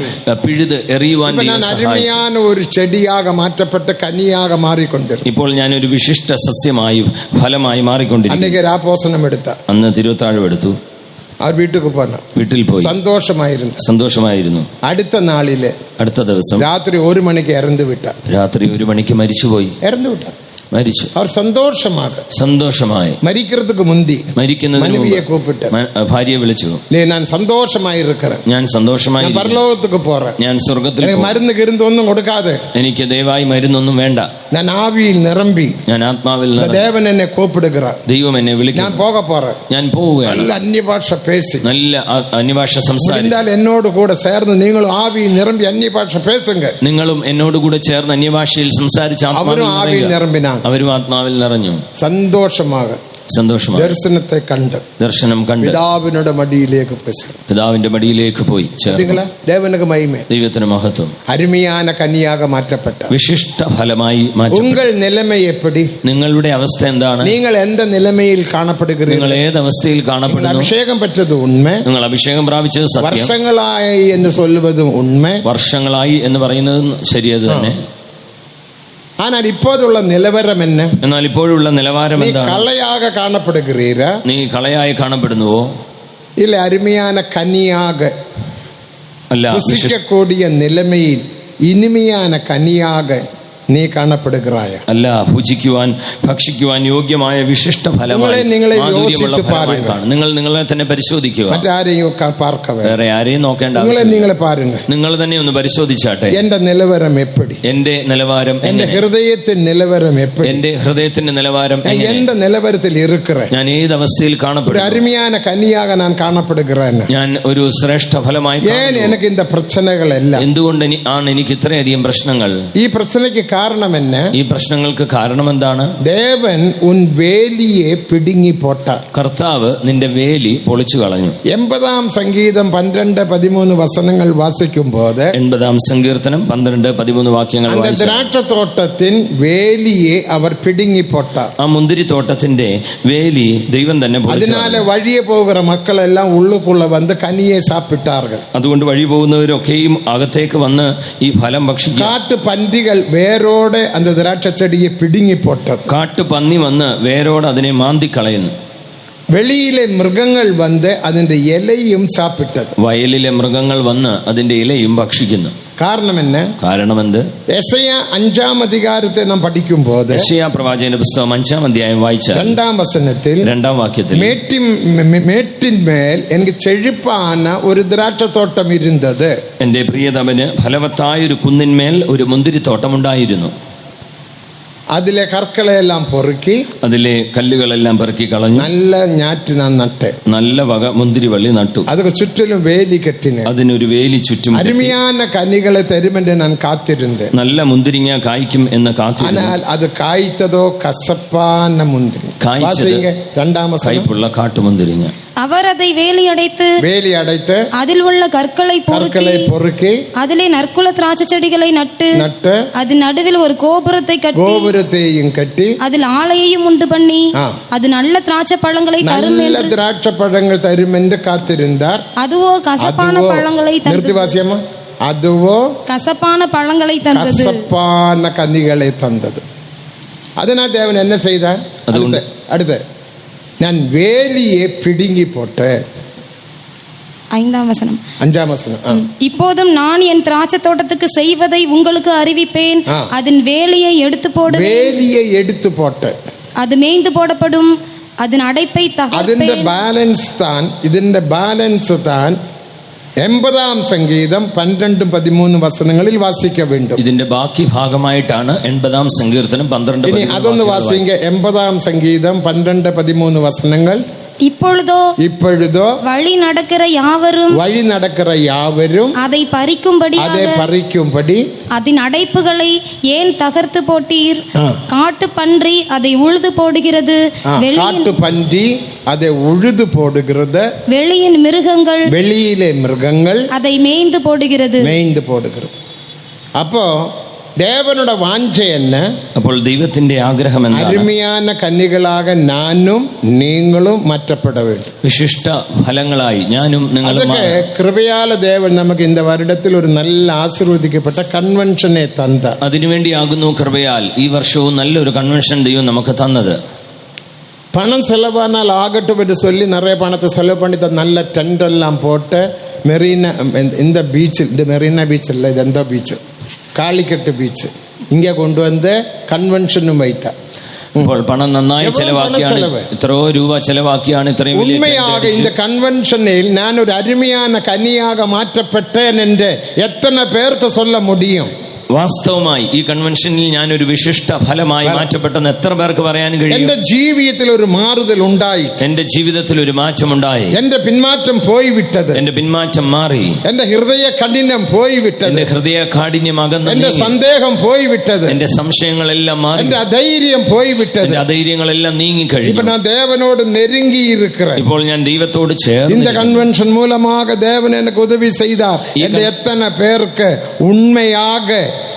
പിഴുത് എറിയുവാൻ അരുമയാണ് ഒരു ചെടിയാകെ മാറ്റപ്പെട്ട് കനിയാകെ മാറിക്കൊണ്ടിരുന്നു. ഇപ്പോൾ ഞാനൊരു വിശിഷ്ട സസ്യമായി ഫലമായി മാറിക്കൊണ്ടിരിക്കുന്നു. അന്നേക്ക് രാപോസനം എടുത്ത അന്ന് തിരുവത്താഴം എടുത്തു. അവർ വീട്ടിൽ പോയി സന്തോഷമായിരുന്നു. അടുത്ത ദിവസം രാത്രി 1 മണിക്ക് രാത്രി 1 മണിക്ക് മരിച്ചുപോയി. മരിച്ചു. അവർ സന്തോഷമായി മരിക്കുന്നതിന് ഭാര്യയെ വിളിച്ചു. ഞാൻ സന്തോഷമായി പരലോകത്തേക്ക് പോറേൻ, ഞാൻ സ്വർഗത്തിൽ മരുന്ന് കിരുന്നൊന്നും കൊടുക്കാതെ എനിക്ക് ദയവായി മരുന്നൊന്നും വേണ്ട, ഞാൻ ആവിയിൽ നിറമ്പി, ഞാൻ ആത്മാവിൽ ദേവൻ എന്നെ കൂപ്പിടുക, ദൈവം എന്നെ വിളിക്കും, ഞാൻ പോവുകയാണ്. നല്ല അന്യഭാഷ പേശി, നല്ല അന്യഭാഷ സംസാരിച്ചാൽ എന്നോട് കൂടെ ചേർന്ന് നിങ്ങൾ ആവിയിൽ നിറമ്പി അന്യഭാഷ പേസുങ്ക, നിങ്ങളും എന്നോട് കൂടെ ചേർന്ന് അന്യഭാഷയിൽ സംസാരിച്ച ആവിയിൽ നിറമ്പിനാ, അവരും ആത്മാവിൽ നിറഞ്ഞു. സന്തോഷമായി ദർശനം കണ്ട് പിതാവിന്റെ മടിയിലേക്ക് പോയി ചേർന്നു. ദൈവത്തിന് മഹത്വം. അരുമയാന കനിയാക മാറ്റപ്പെട്ട വിശിഷ്ട ഫലമായി നിങ്ങളുടെ അവസ്ഥ എന്താണ്? നിങ്ങൾ എന്ത് നിലമയിൽ കാണപ്പെടുകയും, നിങ്ങൾ ഏത് അവസ്ഥയിൽ കാണപ്പെടുന്നു? അഭിഷേകം പറ്റത് ഉണ്മ, നിങ്ങൾ അഭിഷേകം പ്രാപിച്ചത് സത്യം, വർഷങ്ങളായി എന്ന് ചൊല്ലുവതും ഉണ്മ, വർഷങ്ങളായി എന്ന് പറയുന്നത് ശരിയത് തന്നെ. ஆனால் இப்போதுள்ள நிலவரம் என்ன? എന്നാൽ ഇപ്പോഴുള്ള നിലവാരം എന്താണ്? കളയാക കാണപ്പെടുகிறீரா? നീ കളയായി കാണപ്പെടുന്നുവോ? ഇല്ല, അരുമയാന കനിയാക അല്ല, പുസിക്കக்கூடிய നിലമയിൽ ഇനിമയാന കനിയാക നീ കാണപ്പെടുകയായ അല്ല, ഭുജിക്കുവാൻ ഭക്ഷിക്കുവാൻ യോഗ്യമായ വിശിഷ്ട ഫലമായി നിങ്ങൾ നിങ്ങളെ തന്നെ പരിശോധിക്കുക. മറ്റാരെയും വേറെ ആരെയും നോക്കേണ്ട നിങ്ങൾ തന്നെ ഒന്ന് പരിശോധിച്ചാട്ടെ. എന്റെ നിലവാരം എപ്പടി, എന്റെ നിലവാരം, എന്റെ ഹൃദയത്തിന്റെ നിലവാരം എപ്പടി, എന്റെ ഹൃദയത്തിന്റെ നിലവാരം എന്റെ നിലവാരത്തിൽ ഇരിക്കുക, ഞാൻ ഏത് അവസ്ഥയിൽ കാണപ്പെടും? അരുമയാന കനിയാക ഞാൻ കാണപ്പെടുകയാണ്, ഞാൻ ഒരു ശ്രേഷ്ഠ ഫലമായി. എനിക്ക് இந்த പ്രശ്നങ്ങളെല്ലാം എന്തുകൊണ്ട് ആണ് എനിക്ക് ഇത്രയധികം പ്രശ്നങ്ങൾ? ഈ പ്രശ്നയ്ക്ക് കാരണം என்ன? ഈ പ്രശ്നങ്ങൾക്ക് കാരണം എന്താണ്? ദേവൻ ഉൻ വേലിയെ പിടുങ്ങി പോട്ട, കർത്താവ് നിന്റെ വേലി പൊളിച്ചു കളഞ്ഞു. 80-ാം സംഗീതം 12-13 വസനങ്ങൾ വാസിക്കുമ്പോൾ 80-ാം സങ്കീർത്തനം 12-13 വാക്യങ്ങൾ ദ്രാക്ഷത്തോട്ടത്തിൻ വേലിയെ അവർ പിടുങ്ങി പോട്ട, ആ മുന്തിരിത്തോട്ടത്തിന്റെ വേലി ദൈവം തന്നെ പൊളിച്ചു. അതിനാൽ വഴിയെ പോകുന്ന മക്കളെല്ലാം ഉള്ളുക്കുള്ള വന്ന് കനിയെ സാപ്പിട്ടാർകൾ, അതുകൊണ്ട് വഴി പോകുന്നവരൊക്കെയും അകത്തേക്ക് വന്ന് ഈ ഫലം ഭക്ഷിക്കും. കാട്ടുപന്നികൾ വേരോടെ அந்த திராட்சை செடியை பிடுங்கி போட்டது, കാട്ടുപന്നി വന്ന് വേരോടെ അതിനെ മാന്തിക്കളയുന്നു. വെളിയിലെ മൃഗങ്ങൾ വന്ന് അതിന്റെ ഇലയും സാപ്പിട്ടത്, വയലിലെ മൃഗങ്ങൾ വന്ന് അതിന്റെ ഇലയും ഭക്ഷിക്കുന്നു. കാരണം എന്ത്? യെശയ്യാ 5-ാം അധികാരത്തെ നാം പഠിക്കുമ്പോൾ യെശയ്യാ പ്രവാചകന്റെ പുസ്തകം 5-ാം അധ്യായം വായിച്ചാൽ 2-ാം വസനത്തിൽ 2-ാം വാക്യത്തിൽ മേട്ടിന്മേൽ എനിക്ക് ചെഴുപ്പാന ഒരു ദ്രാക്ഷത്തോട്ടം ഇരുന്നത്, എന്റെ പ്രിയതമന് ഫലവത്തായൊരു കുന്നിന്മേൽ ഒരു മുന്തിരിത്തോട്ടം ഉണ്ടായിരുന്നു. അതിലെ കற்കളെല്ലാം പൊറുക്കി, അതിലെ കല്ലുകളെല്ലാം പെറുക്കി കളഞ്ഞു. നല്ല ഞാറ്റ് ഞാൻ നട്ട്, നല്ല വക മുന്തിരിവള്ളി നട്ടു. അതൊക്കെ ചുറ്റിലും വേലി കെട്ടിന്, അതിനൊരു വേലി ചുറ്റും. അരുമയാന കനികളെ തരുമെന്ന് ഞാൻ കാത്തിരുന്നത്, നല്ല മുന്തിരിങ്ങ കായ്ക്കും എന്ന് കാത്തിരുന്നു. എന്നാൽ അത് കായ്ത്തതോ കസപ്പാന മുന്തിരി, കയ്പുള്ള കാട്ടുമുന്തിരിങ്ങ. அவர் அதை வேலி அடைத்து அதில் உள்ள கற்களை பொறுக்கி அதிலே நற்குல திராட்சை செடிகளை நட்டு அது நடுவில் ஒரு கோபுரத்தையும் கட்டி அதில் ஆலையையும் உண்டு பண்ணி அது நல்ல திராட்சை பழங்களை தரும் என்று காத்திருந்தார். அதுவோ கசப்பான பழங்களை தந்தது, அதுவோ கசப்பான பழங்களை தந்தது, கசப்பான கனிகளை தந்தது. அதனால் தேவன் என்ன செய்தார்? அடுத்து நான் வேலியை பிடுங்கி போட்டேன். 5-ாம் வசனம். இப்போதும் நான் என் திராட்சை தோட்டத்துக்கு செய்வதை உங்களுக்கு அறிவிப்பேன், அதன் வேலியை எடுத்து போட்டேன், அது மேய்ந்து போடப்படும், அதன் அடைப்பை അതിന്റെ ബാലൻസ് താൻ 80-ാം സംഗീതം 12-13 വസനങ്ങളിൽ വാസിക്ക വേണ്ടും. ഇതിന്റെ ബാക്കി ഭാഗമായിട്ടാണ് 80-ാം സങ്കീർത്തനം 12. ഇനി അതൊന്ന് വാസിക്ക. 80-ാം സംഗീതം 12-13 വസനങ്ങൾ. இப்பொழுதோ வழி நடக்கிற யாவரும் அதை பறிக்கும்படி அதன் அடைப்புகளை ஏன் தகர்த்து போட்டீர்? காட்டு பன்றி அதை உழுது போடுகிறது, வெளியின் மிருகங்கள் அதை மேய்ந்து போடுகிறது. அப்போ ദേവനുട വാഞ്ച എന്ന അപ്പോൾ ദൈവത്തിന്റെ ആഗ്രഹം എന്താണ്? അരുമയാന കന്യകളാക നാനും നീങ്ങളും മാറ്റപ്പെട വേണ്ടും. വിശിഷ്ട ഫലങ്ങളായി ഞാനും നിങ്ങളും. കൃപയാല ദേവൻ നമുക്ക് இந்த வருடത്തിൽ ഒരു നല്ല ആശീർവദിക്കപ്പെട്ട കൺവെൻഷനെ തന്ന. അതിനുവേണ്ടിയാകുന്നു കൃപയാൽ ഈ വർഷവും നല്ലൊരു കൺവെൻഷൻ ദൈവം നമുക്ക് തന്നത്. பணம் செலவானால் ஆகட்டும் என்று சொல்லி நிறைய பணத்தை செலவு பண்ணி நல்ல டென்ட் எல்லாம் போட்டு மெரினா, இந்த பீச், இந்த மெரினா பீச் இல்லை, இது எந்த பீச், കാലിക്കട്ട് ബീച്ച് ഇങ്ങ കൊണ്ടുവന്ന് കൺവെൻഷനും വൈത്ത. ഇപ്പോൾ പണം നന്നായി ചെലവാക്കിയാണ്, എത്രയോ രൂപ ചെലവാക്കിയാണ് ഇത്രയും വലിയ. ഉണ്മയാക இந்த കൺവെൻഷനിൽ ഞാൻ ഒരു അരുമയാന കനിയാക മാറ്റപ്പെട്ടேன் என்று എത്ര പേർക്ക് சொல்ல முடியும்? വാസ്തവമായി ഈ കൺവെൻഷനിൽ ഞാൻ ഒരു വിശിഷ്ട ഫലമായി മാറ്റപ്പെട്ടെന്ന് എത്ര പേർക്ക് പറയാൻ കഴിയും? എന്റെ ജീവിതത്തിൽ ഒരു മാറുതൽ ഉണ്ടായി, എന്റെ ജീവിതത്തിൽ ഒരു മാറ്റമുണ്ടായി. എന്റെ പിന്മാറ്റം പോയി വിട്ടത്, എന്റെ പിന്മാറ്റം മാറി. എന്റെ ഹൃദയ കഠിനം പോയി വിട്ടത്, എന്റെ ഹൃദയ കാഠിന്യം അകന്നു. എന്റെ സന്ദേഹം പോയി വിട്ടത്, എന്റെ സംശയങ്ങളെല്ലാം മാറി. എന്റെ അധൈര്യം പോയി വിട്ടത്, എന്റെ അധൈര്യങ്ങളെല്ലാം നീങ്ങി കഴിഞ്ഞു. ഇപ്പൊ ഞാൻ ദേവനോട് നെരുങ്ങി ഇരിக்கிறேன். ഇപ്പോൾ ഞാൻ ദൈവത്തോട് ചേർന്ന്. இந்த கன்வென்ஷன் மூலமாக தேவன் எனக்கு உதவி செய்தார் என்று எத்தனை பேருக்கு உண்மையாக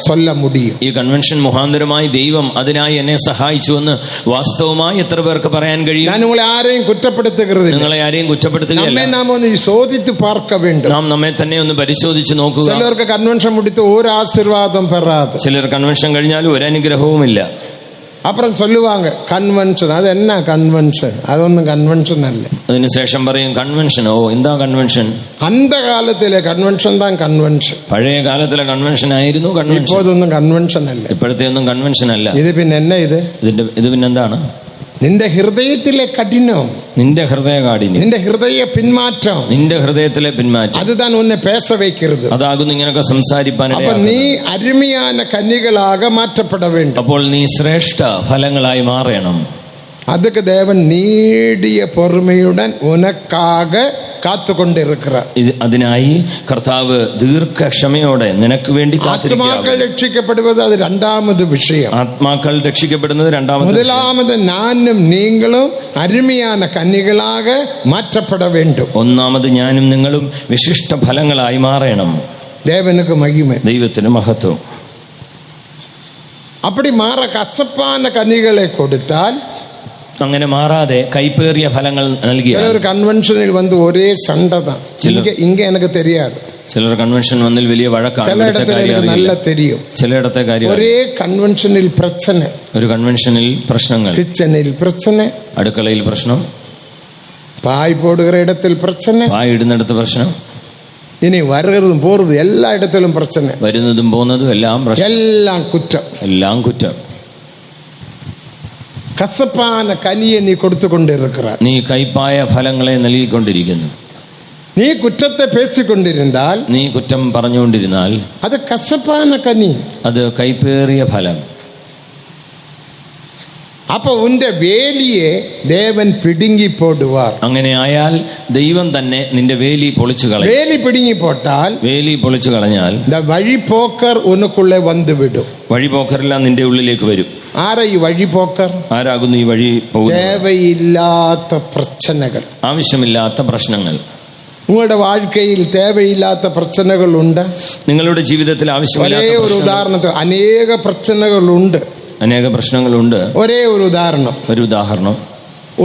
சொல்ல முடியும்? ഈ കൺവെൻഷൻ മുഖാന്തരമായി ദൈവം അതിനായി എന്നെ സഹായിച്ചുവെന്ന് വാസ്തവമായി എത്ര പേർക്ക് പറയാൻ കഴിയും? ഞാൻ നിങ്ങളെ ആരെയും കുറ്റപ്പെടുത്തുകയില്ല, നിങ്ങളെ ആരെയും കുറ്റപ്പെടുത്തുകയല്ല. നാം ഒന്ന് ശോധിച്ച് പാർക്ക വേണ്ടും. നാം നമ്മെ തന്നെ ഒന്ന് പരിശോധിച്ച് നോക്കുക. ചിലർക്ക് കൺവെൻഷൻ മുടിത്ത് ഒരു ആശീർവാദം പെറാതെ, ചിലർ കൺവെൻഷൻ കഴിഞ്ഞാലും ഒരു അനുഗ്രഹവുമില്ല. അപ്പുറം ചൊല്ലുവാങ്ക കൺവെൻഷൻ, അത് എന്നാ കൺവെൻഷൻ? അതൊന്നും കൺവെൻഷൻ അല്ല. അതിനുശേഷം പറയും കൺവെൻഷൻ. ഓ, എന്താ കൺവെൻഷൻ? അന്തകാലത്തിലെ കൺവെൻഷൻ താൻ കൺവെൻഷൻ. പഴയ കാലത്തിലെ കൺവെൻഷൻ ആയിരുന്നു കൺവെൻഷൻ. ഇപ്പോഴൊന്നും കൺവെൻഷൻ അല്ല, ഇപ്പോഴത്തെ ഒന്നും കൺവെൻഷൻ അല്ല. ഇത് പിന്നെ എന്നാ? ഇത് പിന്നെന്താണ്? നിന്റെ ഹൃദയത്തിലെ കഠിനം, നിന്റെ ഹൃദയ കാഠിന്യം, നിന്റെ ഹൃദയ പിന്മാറ്റം, നിന്റെ ഹൃദയത്തിലെ പിന്മാറ്റം, അതുതാൻ ഒന്നെ പേസ വയ്ക്കരുത്. അതാകുന്നു ഇങ്ങനെയൊക്കെ സംസാരിപ്പാൻ. അപ്പൊ നീ അരുമയാന കന്യകളാക മാറ്റപ്പെട വേണ്ടും. അപ്പോൾ നീ ശ്രേഷ്ഠ ഫലങ്ങളായി മാറണം. அதுக்கு தேவன் நீடிய பொறுமையுடன் உனக்காக കാത്തുകൊണ്ടിരിക്കുക. അതിനായി കർത്താവ് ദീർഘക്ഷമയോടെ നിനക്ക് വേണ്ടി കാത്തിരിക്കുകയാണ്. ആത്മാക്കൾ രക്ഷിക്കപ്പെടുന്നത് അത് രണ്ടാമത് വിഷയം. ആത്മാക്കൾ രക്ഷിക്കപ്പെടുന്നത് രണ്ടാമത്. മുതലാമത് ഞാനും നീങ്ങളും അരുമയാന കന്യകളാക മാറ്റപ്പെട വേണ്ടും. ഒന്നാമത് ഞാനും നിങ്ങളും വിശിഷ്ട ഫലങ്ങളായി മാറണം. ദേവനുക്ക് മഹിമ, ദൈവത്തിന് മഹത്വം. അപ്പടി മാറ കസപ്പാന കന്യകളെ കൊടുത്താൽ, അങ്ങനെ മാറാതെ കൈപ്പേറിയ ഫലങ്ങൾ നൽകിയ ഒരു കൺവെൻഷനിൽ വന്ന് ഒരേ സണ്ടതാ. ഇങ്ങ എനിക്ക് തെരിയാതെ. ചിലർ കൺവെൻഷൻ വന്നിൽ വലിയ വഴക്കാണ്. നല്ല തെരിയും. ചിലയിടത്തെ കാര്യം ഒരേ കൺവെൻഷനിൽ പ്രശ്ന, ഒരു കൺവെൻഷനിൽ പ്രശ്നങ്ങൾ, കിച്ചണിൽ പ്രശ്ന, അടുക്കളയിൽ പ്രശ്നം, പായ് പോടുകിற ഇടത്തിൽ പ്രശ്ന, പായ് ഇടുന്നിടത്ത് പ്രശ്നം, ഇനി വരുന്നതും പോറതും എല്ലായിടത്തിലും പ്രശ്ന, വരുന്നതും പോകുന്നതും എല്ലാം പ്രശ്നം, എല്ലാം കുറ്റം, എല്ലാം കുറ്റം. കസപ്പാന കനിയെ നീ കൊടുത്തുകൊണ്ടിരിക്കുക. നീ കൈപ്പായ ഫലങ്ങളെ നൽകിക്കൊണ്ടിരിക്കുന്നു. നീ കുറ്റത്തെ പേശിക്കൊണ്ടിരുന്നാൽ, നീ കുറ്റം പറഞ്ഞുകൊണ്ടിരുന്നാൽ അത് കസപ്പാന കനി, അത് കൈപ്പേറിയ ഫലം. അപ്പൊ ഉന്റെ വേലിയെ ദേവൻ പിടുങ്ങി പോടുവാർ. അങ്ങനെ ആയാൽ ദൈവം തന്നെ നിന്റെ വേലി പൊളിച്ചു കളയും. വേലി പിടുങ്ങി പോട്ടാൽ, വേലി പൊളിച്ചു കളഞ്ഞാൽ വഴിപോക്കർ ഉനക്കുള്ളേ വന്നു വിടും. വഴിപോക്കരെല്ലാം നിന്റെ ഉള്ളിലേക്ക് വരും. ആരാ ഈ വഴിപോക്കർ? ആരാകുന്നു ഈ വഴി പോകുന്നത്? തേവയില്ലാത്ത പ്രശ്നങ്ങൾ, ആവശ്യമില്ലാത്ത പ്രശ്നങ്ങൾ. നിങ്ങളുടെ വാഴ്ക്കയിൽ തേവയില്ലാത്ത പ്രശ്നങ്ങളുണ്ട്. നിങ്ങളുടെ ജീവിതത്തിൽ ആവശ്യമില്ലാത്ത ഒരേ ഒരു ഉദാഹരണത്തിൽ അനേക പ്രശ്നങ്ങളുണ്ട്. അനേക പ്രശ്നങ്ങളുണ്ട്. ഒരേ ഒരു ഉദാഹരണം. ഒരു ഉദാഹരണം.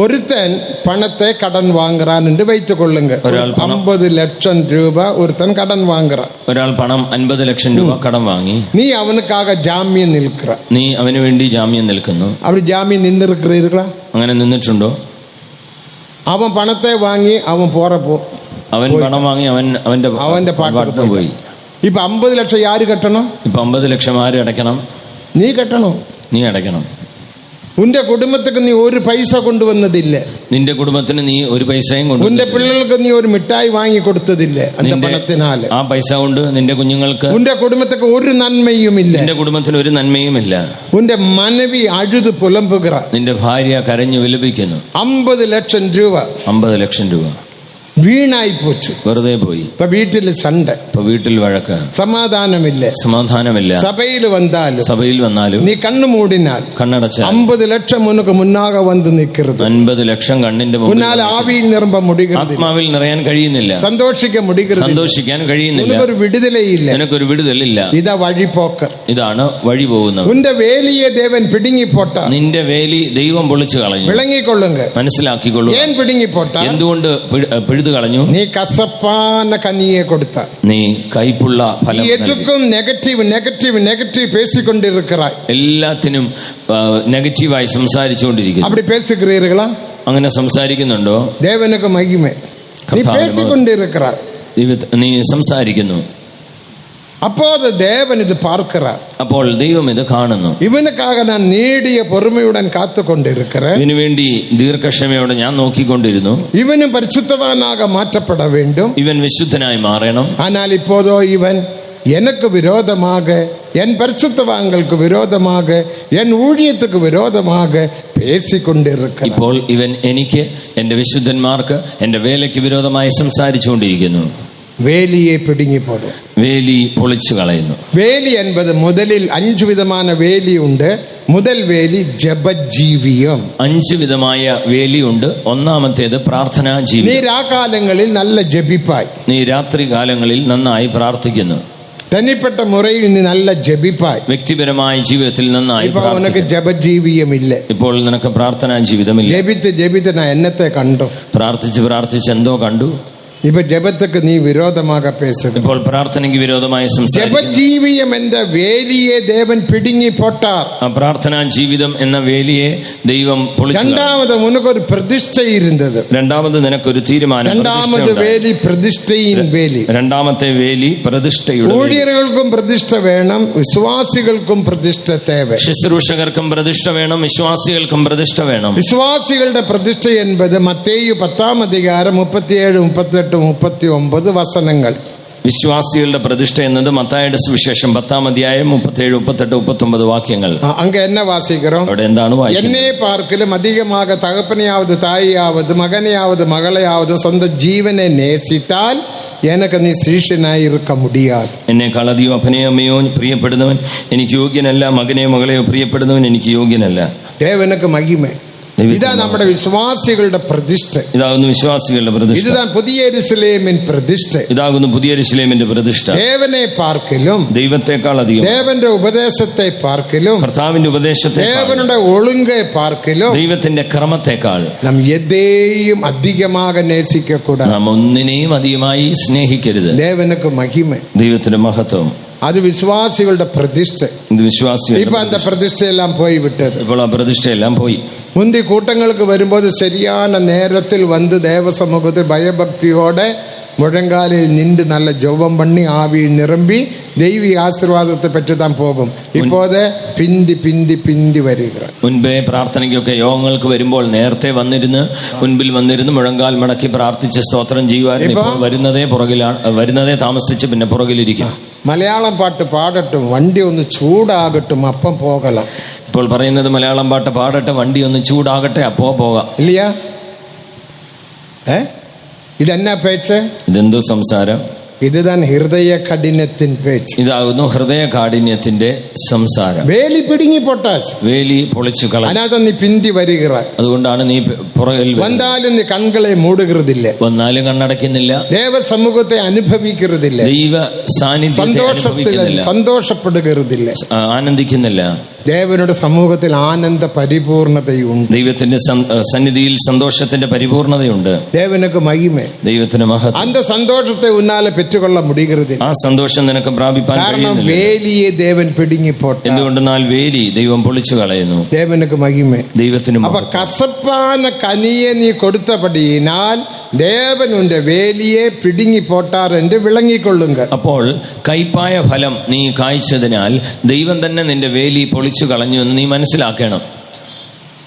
ഒരുത്തൻ പണത്തെ കടൻ വാങ്ങാൻ വൈത്തുകൊള്ളുങ്ക. 50 ലക്ഷം രൂപ ഒരുത്തൻ കടൻ വാങ്ങുക. ഒരാൾ പണം 50 ലക്ഷം രൂപ കടം വാങ്ങി. നീ അവനുക്കാക ജാമ്യം നിൽക്കുക. നീ അവന് വേണ്ടി ജാമ്യം നിൽക്കുന്നു. അവർ ജാമ്യം നിന്നിരിക്കുക. അങ്ങനെ നിന്നിട്ടുണ്ടോ? അവൻ പണത്തെ വാങ്ങി അവൻ പോറപ്പോ, അവൻ പണം വാങ്ങി അവന്റെ പാട്ടിന് പോയി. ഇപ്പൊ 50 ലക്ഷം ആര് കെട്ടണം? ഇപ്പൊ 50 ലക്ഷം ആര് അടയ്ക്കണം? നീ കെട്ടണോ? നീ അടയ്ക്കണം. ഉന്റെ കുടുംബത്തിക്ക് നീ ഒരു പൈസ കൊണ്ടുവന്നതില്ല. നിന്റെ കുടുംബത്തിന് നീ ഒരു പൈസയും ഉന്റെ കൊണ്ടുവന്നിട്ടില്ല. പിള്ളേർക്ക് നീ ഒരു മിഠായി വാങ്ങി കൊടുത്തതില്ല. അന്റെ പണത്തിനാല് ആ പൈസ കൊണ്ട് നിന്റെ കുഞ്ഞുങ്ങൾക്ക് ഉന്റെ കുടുംബത്തിക്ക് ഒരു നന്മയുമില്ല. നിന്റെ കുടുംബത്തിന് ഒരു നന്മയുമില്ല. ഉന്റെ മനവി അഴുത് പുലമ്പുകിറ. നിന്റെ ഭാര്യ കരഞ്ഞു വിലപിക്കുന്നു. 50 ലക്ഷം രൂപ 50 ലക്ഷം രൂപ വീണായി പോച്ചു. വെറുതെ പോയി. ഇപ്പൊ വീട്ടില് സണ്ട, ഇപ്പൊ വീട്ടിൽ വഴക്ക്, സമാധാനമില്ല. സഭയിൽ വന്നാലും നീ കണ്ണു മൂടിനാൽ കണ്ണടച്ച 50 ലക്ഷം ഉനക്ക് മുന്നാകെ വന്ന് നിൽക്കരുത്. 50 ലക്ഷം കണ്ണിന്റെ മുന്നാൽ ആവിയിൽ നിറമ്പ മുടികരുത്. ആത്മാവിൽ നിറയാൻ കഴിയുന്നില്ല. സന്തോഷിക്കാൻ കഴിയുന്നില്ല. ഒരു വിടുതലയില്ല. നിനക്കൊരു വിടുതലില്ല. ഇതാ വഴിപോക്ക്. ഇതാണ് വഴി പോകുന്നത്. ഉന്റെ വേലിയെ ദേവൻ പിടുങ്ങിപ്പോട്ട. നിന്റെ വേലി ദൈവം പൊളിച്ചു കളഞ്ഞു. വിളങ്ങിക്കൊള്ളുങ്ക, മനസ്സിലാക്കിക്കൊള്ളുക. ഏൻ പിടുങ്ങിപ്പോട്ട? എന്തുകൊണ്ട് പിഴുതു കളഞ്ഞു? നീ കസപ്പാന കനിയെ കൊടുത്ത. നീ കൈപ്പുള്ള ഫലം. എതുക്കും നെഗറ്റീവ് പേസിക്കൊണ്ടിരിക്கிறாய். എല്ലാത്തിനും നെഗറ്റീവായി സംസാരിച്ചുകൊണ്ടിരിക്കുന്നു. அப்படி பேசுகிறீர்களா? അങ്ങനെ സംസാരിക്കുന്നുണ്ടോ? ദേവനുക്ക് മഹിമേ. നീ പേസിക്കൊണ്ടിരിக்கிறாய். നീ സംസാരിക്കുന്നു. அப்போது தேவன் இது பார்க்கிறார். അപ്പോൾ ദൈവം ഇത് കാണുന്നു. ഇവനുക്കാக ഞാൻ നീടിയ പൊറുമയുടൻ കാത്തുകൊണ്ടിരിக்கிறேன். ഇതിനു വേണ്ടി ദീർഘക്ഷമയോടെ ഞാൻ നോക്കിക്കൊണ്ടിരുന്നു. ഇവന് പരിശുദ്ധവാനാக മാറ്റപ്പെட வேண்டும். ഇവൻ വിശുദ്ധനായി മാറണം. ஆனால் இப்போதோ இவன் எனக்கு விரோதமாக, என் பரிசுத்தவான்களுக்கு விரோதமாக, என் ஊழியத்துக்கு விரோதமாக பேசிக்கொண்டிருக்கிறான். ഇപ്പോൾ ഇവൻ എനിക്ക്, എന്റെ വിശുദ്ധന്മാർക്ക്, എന്റെ വേലയ്ക്ക് വിരോധമായി സംസാരിച്ചുകൊണ്ടിരിക്കുന്നു. വേലിയെ പിടുങ്ങി പോടും. വേലി പൊളിച്ചു കളയുന്നു. വേലി എന്നത് മുതലിൽ 5 വിധமான വേലിയുണ്ട്. മുതൽ വേലി ജപജീവിയം. 5 വിധമായ വേലിയുണ്ട്. ഒന്നാമത്തേത് പ്രാർത്ഥനാ ജീവിതം. നീ രാകാലങ്ങളിൽ നല്ല ജപിപ്പായി. നീ രാത്രി കാലങ്ങളിൽ നന്നായി പ്രാർത്ഥിക്കുന്നു. തനിപ്പെട്ട മുറയിൽ നീ നല്ല ജപിപ്പായി. വ്യക്തിപരമായ ജീവിതത്തിൽ നന്നായി നിനക്ക് ജപജീവിയമില്ല. ഇപ്പോൾ നിനക്ക് പ്രാർത്ഥനാ ജീവിതമില്ല. ജപിത്ത് ഞാൻ എന്നത്തെ കണ്ടു. പ്രാർത്ഥിച്ച് എന്തോ കണ്ടു. ഇപ്പൊ ജപത്തുക്ക് നീ വിരോധமாக പേസുക. ഇപ്പോൾ പ്രാർത്ഥനയ്ക്ക് വിരോധമായി സംസാരിക്കുന്നു. ജപജീവിയം എന്ന വേലിയെ ദേവൻ പിടുങ്ങി പോട്ടാർ. ആ പ്രാർത്ഥനാ ജീവിതം എന്ന വേലിയെ ദൈവം പൊളിച്ചു. രണ്ടാമത് നിനക്കൊരു പ്രതിഷ്ഠ ഇരുന്നത്. രണ്ടാമത് നിനക്കൊരു തീരുമാനം. രണ്ടാമത് വേലി പ്രതിഷ്ഠയിൻ വേലി. രണ്ടാമത്തെ വേലി പ്രതിഷ്ഠയുടെ. ഊഴിയർക്കും പ്രതിഷ്ഠ വേണം, വിശ്വാസികൾക്കും പ്രതിഷ്ഠ തേവ. ശുശ്രൂഷകർക്കും പ്രതിഷ്ഠ വേണം, വിശ്വാസികൾക്കും പ്രതിഷ്ഠ വേണം. വിശ്വാസികളുടെ പ്രതിഷ്ഠ എന്നത് മത്തേയു 10-ാം അധികാരം 37, 38, 39 വസനങ്ങൾ. വിശ്വാസികളുടെ പ്രതിഷ്ഠ എന്നത് മത്തായിയുടെ സുവിശേഷം 10-ാം അധ്യായം 37, 38, 39 വാക്യങ്ങൾ. അങ്ക എന്നെ വാസിக்கிறோம். അവിടെ എന്താണ് വായിക്കുന്നത്? എന്നെ പാർക്കിലും അധികமாக തകപ്പനെയാവത് തായിയാവത് മകനെയാവത് മകളെയാവത് സ്വന്തം ജീവനെ നേസിത്താൽ எனக்கு നീ ശിഷ്യനായി இருக்க முடியாது. എന്നേക്കാൾ അധികം അപ്പനെയോ അമ്മയോ പ്രിയപ്പെടുന്നവൻ എനിക്ക് യോഗ്യനല്ല, മകനെയോ മകളെയോ പ്രിയപ്പെടുന്നവൻ എനിക്ക് യോഗ്യനല്ല. ദേവനുക്ക് മഹിമേ. ഇതാ നമ്മുടെ വിശ്വാസികളുടെ പ്രതിഷ്ഠ. ഇതാകുന്നു വിശ്വാസികളുടെ പ്രതിഷ്ഠ. ഇതാ പുതിയ യെരൂശലേമിൻ പ്രതിഷ്ഠ. ഇതാകുന്നു പുതിയ യെരൂശലേമിന്റെ പ്രതിഷ്ഠ. ദേവനെ പാർക്കിലും, ദൈവത്തെക്കാൾ അധികം, ദേവന്റെ ഉപദേശത്തെ പാർക്കിലും, കർത്താവിന്റെ ഉപദേശത്തെ, ദേവനുടെ ഒഴുങ്കെ പാർക്കിലും, ദൈവത്തിന്റെ ക്രമത്തെക്കാൾ നാം എതേയും അധികமாக നേസിക്കക്കൂടാ. നാം ഒന്നിനെയും അധികമായി സ്നേഹിക്കരുത്. ദേവനുക്ക് മഹിമ. ദൈവത്തിന്റെ മഹത്വം. അത് വിശ്വാസികളുടെ പ്രതിഷ്ഠ. ഇത് വിശ്വാസികൾ. ഇപ്പൊ അന്ത പ്രതിഷ്ഠയെല്ലാം പോയി വിട്ടത്. ഇപ്പോൾ ആ പ്രതിഷ്ഠയെല്ലാം പോയി. മുന്തി കൂട്ടങ്ങൾക്ക് വരുമ്പോൾ ശരിயான നേരത്തിൽ വന്ന് ദേവസമൂഹത്തിൽ ഭയഭക്തിയോടെ മുഴങ്കാലിൽ നിன்று നല്ല ജപം പണി ആവിയിൽ നിറമ്പി ദൈവീ ആശീർവാദത്തെ പറ്റി താൻ പോകും. ഇപ്പോഴേ പിന്തി വരിക. മുൻപേ പ്രാർത്ഥനയ്ക്കൊക്കെ യോഗങ്ങൾക്ക് വരുമ്പോൾ നേരത്തെ മുൻപിൽ വന്നിരുന്ന് മുഴങ്കാൽ മടക്കി പ്രാർത്ഥിച്ച് സ്തോത്രം ചെയ്യുവാനും ഇപ്പോൾ വരുന്നതേ താമസിച്ച് പിന്നെ പുറകിലിരിക്കും. മലയാളം പാട്ട് പാടട്ടും, വണ്ടി ഒന്ന് ചൂടാകട്ടും, അപ്പം പോകലാം. ഇപ്പോൾ പറയുന്നത് മലയാളം പാട്ട് പാടട്ടെ, വണ്ടി ഒന്ന് ചൂടാകട്ടെ, അപ്പോ പോകാം. ഇല്ലയാ? ഇതെന്നാ പേച്ച്? ഇതെന്തോ സംസാരം? ഇതാണ് ഹൃദയ കഠിനത്തിൻ പേച്ച്. ഇതാകുന്നു ഹൃദയ കാഠിന്യത്തിന്റെ സംസാരം. വേലി പിടുങ്ങി പൊട്ടാച്ച്. വേലി പൊളിച്ചു കളഞ്ഞു. അതിനകത്ത് നീ പിന്തി വരിക. അതുകൊണ്ടാണ് നീ പുറകിൽ വന്നാലും നീ കണ്ണുകളെ മൂടുകരുതില്ല. വന്നാലും കണ്ണടയ്ക്കുന്നില്ല. ദേവസമൂഹത്തെ അനുഭവിക്കരുതില്ല. ദൈവ സാന്നിധ്യത്തിൽ സന്തോഷപ്പെടുകരുതില്ല. ആനന്ദിക്കുന്നില്ല. ദേവനുടെ സമൂഹത്തിൽ ആനന്ദ പരിപൂർണതയുണ്ട്. ദൈവത്തിന്റെ സന്നിധിയിൽ സന്തോഷത്തിന്റെ പരിപൂർണതയുണ്ട്. ദേവനുക്ക് മഹിമേ. ദൈവത്തിന് മഹത്വം. അന്ത സന്തോഷത്തെ ഉന്നാലെ പെറ്റുകൊള്ള മുടികരുതില്ല. ആ സന്തോഷം നിനക്ക് പ്രാപിപ്പാൻ കഴിയുന്നില്ല. വേലിയെ ദേവൻ പിടുങ്ങിപ്പോട്ടെ. എന്തുകൊണ്ടെന്നാൽ വേലി ദൈവം പൊളിച്ചു കളയുന്നു. ദേവനുക്ക് മഹിമേ. ദൈവത്തിന്. അപ്പൊ കസപ്പാന കനിയെ നീ കൊടുത്തപടിയിനാൽ ദേവൻ ഉന്റെ വേലിയെ പിടുങ്ങി പോട്ടാർ എന്ന് വിളങ്ങിക്കൊള്ളുക. അപ്പോൾ കൈപ്പായ ഫലം നീ കായ്ച്ചതിനാൽ ദൈവം തന്നെ നിന്റെ വേലി പൊളിച്ചു കളഞ്ഞു എന്ന് നീ മനസ്സിലാക്കണം.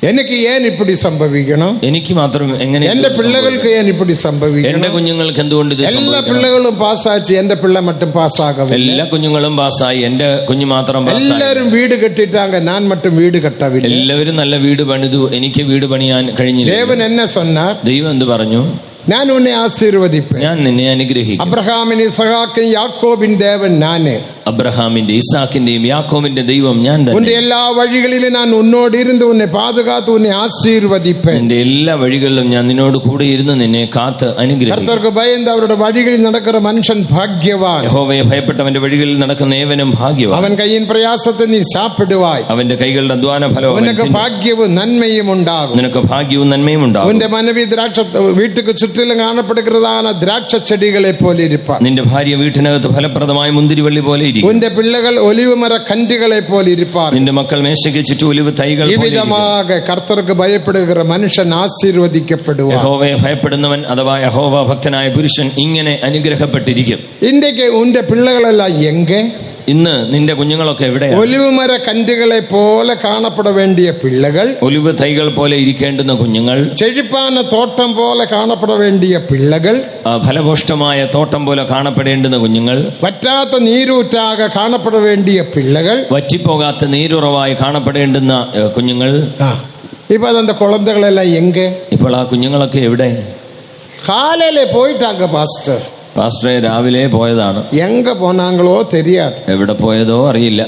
എനിക്ക് ഏൻ ഇപ്പടി സംഭവിക്കണം? എനിക്ക് മാത്രം എങ്ങനെ? എന്റെ പിള്ളകൾക്ക് ഏൻ ഇപ്പടി സംഭവിക്കണം? എന്റെ കുഞ്ഞുങ്ങൾക്ക് എന്തുകൊണ്ട് ഇത്? എല്ലാ പിള്ളകളും പാസ്സാച്ച് എന്റെ പിള്ള മറ്റും പാസ്സാകവില്ല. എല്ലാ കുഞ്ഞുങ്ങളും പാസ്സായി, എന്റെ കുഞ്ഞു മാത്രം പാസ്സായി. എല്ലാരും വീട് കെട്ടിട്ടാങ്ക ഞാൻ മറ്റും വീട് കെട്ടവില്ല. എല്ലാവരും നല്ല വീട് പണിതു, എനിക്ക് വീട് പണിയാൻ കഴിഞ്ഞില്ല. ദേവൻ എന്നെ சொன்னார், ദൈവം എന്ത് പറഞ്ഞു? ഞാൻ ഉന്നെ ആശീർവദിപ്പേൻ, ഞാൻ നിന്നെ അനുഗ്രഹിക്കും. അബ്രഹാമിന് ഇസഹാക്കിന് യാക്കോബിൻ ദേവൻ നാനേ. അബ്രഹാമിന്റെ ഇസാക്കിന്റെയും യാക്കോബിന്റെ ദൈവം ഞാൻ ഉന്റെ തന്നെ. എല്ലാ വഴികളിലും ഞാൻ ഉന്നോട് ഇരുന്ന് ഉന്നെ പാതുകാത്ത് ഉന്നെ ആശീർവദിപ്പേൻ. എന്റെ എല്ലാ വഴികളിലും ഞാൻ നിന്നോട് കൂടെ ഇരുന്ന് നിന്നെ കാത്ത് അനുഗ്രഹിക്കും. കർത്തർക്ക് ഭയന്ന് അവരുടെ വഴികളിൽ നടക്കുന്ന മനുഷ്യൻ ഭാഗ്യവാൻ. യഹോവയെ ഭയപ്പെട്ടവന്റെ വഴികളിൽ നടക്കുന്ന ഏവനും ഭാഗ്യവാൻ. അവൻ കയ്യിൻ പ്രയാസത്തെ നീ സാപ്പിടുവായി. അവന്റെ കൈകളുടെ അധ്വാന ഫലവും നിനക്ക് ഭാഗ്യവും നന്മയും ഉണ്ടാകും. നിനക്ക് ഭാഗ്യവും നന്മയും ഉണ്ടാകും. ഉന്റെ മനവി ദ്രാക്ഷ വീട്ടുക്ക് ചുറ്റിലും കാണപ്പെടുന്നതാണ് ദ്രാക്ഷ ചെടികളെ പോലെ ഇരിപ്പാൻ. നിന്റെ ഭാര്യ വീട്ടിനകത്ത് ഫലപ്രദമായ മുന്തിരിവള്ളി പോലെ ഇരിക്കും. ഉന്റെ പിള്ളകൾ ഒലിവ് മര കന്റുകളെ പോലെ ഇരിപ്പാൻ. നിന്റെ മക്കൾ മേശയ്ക്ക് ചുറ്റും ഒലിവ് തൈകൾ. ഈ വിധமாக കർത്തർക്ക് ഭയപ്പെടുകിற മനുഷ്യൻ ആശീർവദിക്കപ്പെടുവാൻ. യഹോവയെ ഭയപ്പെടുന്നവൻ അഥവാ യഹോവ ഭക്തനായ പുരുഷൻ ഇങ്ങനെ അനുഗ്രഹപ്പെട്ടിരിക്കും. ഇന്ത്യക്ക് ഉന്റെ പിള്ളകളെല്ലാം എങ്കെ? ഇന്ന് നിന്റെ കുഞ്ഞുങ്ങളൊക്കെ എവിടെയാണ്? ഒലിവ് മര കന്റുകളെ പോലെ കാണപ്പെട വേണ്ടിയ പിള്ളകൾ, ഒലിവ് തൈകൾ പോലെ ഇരിക്കേണ്ടുന്ന കുഞ്ഞുങ്ങൾ, ചെഴിപ്പാന തോട്ടം പോലെ കാണപ്പെട വേണ്ടിയ പിള്ളകൾ, ഫലഭൂഷ്ടമായ തോട്ടം പോലെ കാണപ്പെടേണ്ടുന്ന കുഞ്ഞുങ്ങൾ, വറ്റാത്ത നീരൂറ്റാകെ കാണപ്പെട വേണ്ടിയ പിള്ളകൾ, വറ്റിപ്പോകാത്ത നീരുറവായി കാണപ്പെടേണ്ടുന്ന കുഞ്ഞുങ്ങൾ. ഇപ്പൊ അതെന്റെ കുളന്തകളെല്ലാം എങ്കെ? ഇപ്പോൾ ആ കുഞ്ഞുങ്ങളൊക്കെ എവിടെ? കാലയിലെ പോയിട്ടാങ്ക പാസ്റ്റർ. പാസ്റ്ററെ രാവിലെ പോയതാണ്. എങ്ക പോനാങ്കളോ തെരിയാതെ. എവിടെ പോയതോ അറിയില്ല.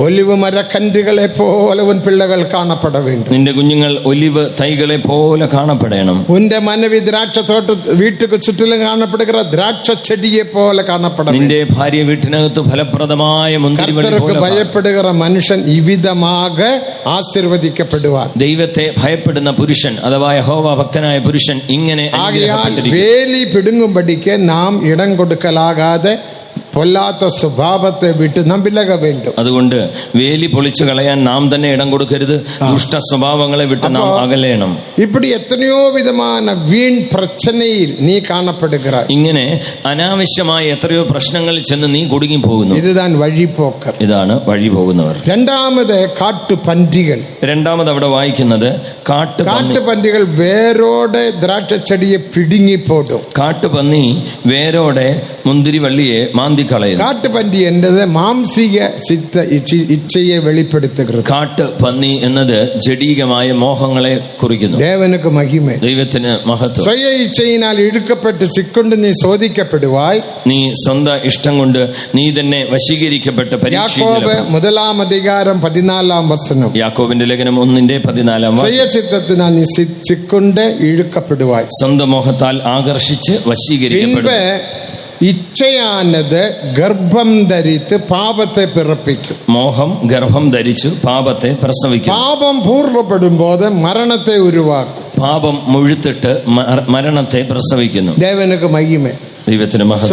ഒലിവ് മരക്കന്റുകളെ പോലെ ഉൻ പിള്ളകൾ കാണപ്പെട വേണ്ടും. നിന്റെ കുഞ്ഞുങ്ങൾ ഒലിവ് തൈകളെ പോലെ കാണപ്പെടണം. ഉന്റെ മനവി ദ്രാക്ഷ തോട്ട വീട്ടുക്ക് ചുറ്റിലും കാണപ്പെടുകിற ദ്രാക്ഷ ചെടിയെ പോലെ കാണപ്പെടണം. നിന്റെ ഭാര്യ വീട്ടിനകത്ത് ഫലപ്രദമായ മുന്തിരിവള്ളി പോലെ. ഭയപ്പെടുകിற മനുഷ്യൻ ഇവിധமாக ആശീർവദിക്കപ്പെടുവാൻ. ദൈവത്തെ ഭയപ്പെടുന്ന പുരുഷൻ അഥവാ യഹോവ ഭക്തനായ പുരുഷൻ ഇങ്ങനെ വേലി പിടുങ്ങുമ്പടിക്ക് നാം ഇടം കൊടുക്കലാകാതെ പൊല്ലാത്ത സ്വഭാവത്തെ വിട്ട് നാം വിലക വേണ്ടും. അതുകൊണ്ട് വേലി പൊളിച്ചു കളയാൻ നാം തന്നെ ഇടം കൊടുക്കരുത്. ദുഷ്ട സ്വഭാവങ്ങളെ വിട്ട് നാം അകലേണം. ഇപ്പടി എത്രയോ വിധமான വീൺ പ്രശ്നയിൽ നീ കാണപ്പെടുகிறாய். ഇങ്ങനെ അനാവശ്യമായ എത്രയോ പ്രശ്നങ്ങളിൽ ചെന്ന് നീ കുടുങ്ങി പോകുന്നു. ഇതാണ് വഴിപോക്കർ. ഇതാണ് വഴി പോകുന്നവർ. രണ്ടാമത് കാട്ടുപന്നികൾ. രണ്ടാമത് അവിടെ വായിക്കുന്നത് കാട്ടുപന്നികൾ വേരോടെ ദ്രാക്ഷ ചെടിയെ പിടുങ്ങിപ്പോടും. കാട്ടുപന്നി വേരോടെ മുന്തിരിവള്ളിയെ മാന്തി കളയുന്നു. കാട്ടുപന്നി എന്നത് മാംസിക ഇച്ഛയെ വെളിപ്പെടുത്തുന്നത്. കാട്ടുപന്നി എന്നത് ജഡീകമായ മോഹങ്ങളെ കുറിക്കുന്നു. ദേവനുക്ക് മഹിമ, ദൈവത്തിന് മഹത്വം. സ്വയ ഇച്ഛയിനാൽ ഇഴുക്കപ്പെട്ട് സിക്കൊണ്ട് നീ ശോധിക്കപ്പെടുവായി. നീ സ്വന്തം ഇഷ്ടം കൊണ്ട് നീ തന്നെ വശീകരിക്കപ്പെട്ട് യാക്കോബ് 1:14 യാക്കോബിന്റെ ലേഖനം 1:14 സ്വയ ചിത്തത്തിനാൽ നീ സിക്കൊണ്ട് ഇഴുക്കപ്പെടുവായി. സ്വന്തം മോഹത്താൽ ആകർഷിച്ച് വശീകരിക്കപ്പെടും. ഇച്ഛയാനത് ഗർഭം ധരിത്ത് പാപത്തെ പിറപ്പിക്കും. മോഹം ഗർഭം ധരിച്ചു പാപത്തെ പ്രസവിക്കും. പാപം പൂർവ്വപ്പെടുമ്പോൾ മരണത്തെ ഉരുവാക്കും. പാപം മുഴുത്തിട്ട് മരണത്തെ പ്രസവിക്കുന്നു. ദേവനുക്ക് മഹിമ, ദൈവത്തിന് മഹത്വം.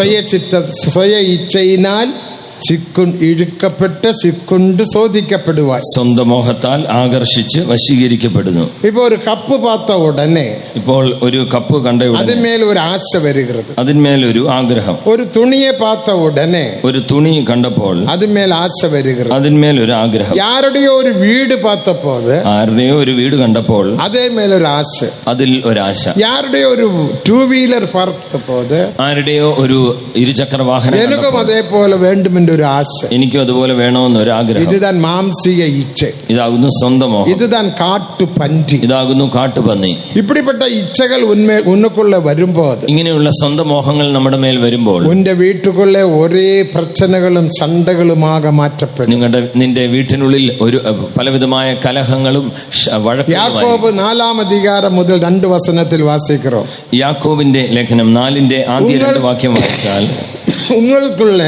സ്വയ ഇച്ഛയിനാൽ ഇഴുക്കപ്പെട്ട് സിക്കൊണ്ട് ശോധിക്കപ്പെടുവാൻ. സ്വന്തം മോഹത്താൽ ആകർഷിച്ച് വശീകരിക്കപ്പെടുന്നു. ഇപ്പൊ ഒരു കപ്പ് പാത്ത ഉടനെ, ഇപ്പോൾ ഒരു കപ്പ് കണ്ട ഉടനെ അതിന്മേൽ ഒരു ആശ വരുகிறது. അതിന്മേലൊരു ആഗ്രഹം. ഒരു തുണിയെ പാത്ത ഉടനെ, ഒരു തുണി കണ്ടപ്പോൾ അതിന്മേൽ ആശ വരുகிறது. അതിന്മേലൊരു ആഗ്രഹം. ആരുടെയോ ഒരു വീട് പാത്തപ്പോൾ, ആരുടെയോ ഒരു വീട് കണ്ടപ്പോൾ അതേമേലൊരു ആശ, അതിൽ ഒരാശ. ആരുടെയോ ഒരു 2 വീലർ പാർത്തപ്പോൾ, ആരുടെയോ ഒരു ഇരുചക്ര വാഹനം, എനിക്കും അതേപോലെ വേണ്ടുമെന്ന് ഒരു ആശ, എനിക്കും അതുപോലെ വേണമെന്ന് ഒരു ആഗ്രഹം. ഇതാണ് മാംസിക ഇച്ഛ. ഇതാകുന്നു സ്വന്തം മോഹം. ഇതാണ് കാട്ടുപന്നി. ഇതാകുന്നു കാട്ടുപന്നി. ഇപ്പിടിപ്പെട്ട ഇച്ഛകൾ ഉന്നക്കുള്ള വരുമ്പോൾ, ഇങ്ങനെയുള്ള സ്വന്തം മോഹങ്ങൾ നമ്മുടെ മേൽ വരുമ്പോൾ, ഉന്റെ വീട്ടുക്കുള്ള ഒരേ പ്രശ്നങ്ങളും ചണ്ടകളുമാകെ മാറ്റപ്പെടും. നിന്റെ വീട്ടിനുള്ളിൽ ഒരു പലവിധമായ കലഹങ്ങളും വഴക്കും. യാക്കോബ് 4 മുതൽ 2 വചനത്തിൽ വാസിக்கிறோம். യാക്കോബിന്റെ ലേഖനം 4 ആദ്യ 2 വാക്യം വായിച്ചാൽ, ഉങ്ങൾക്കുള്ള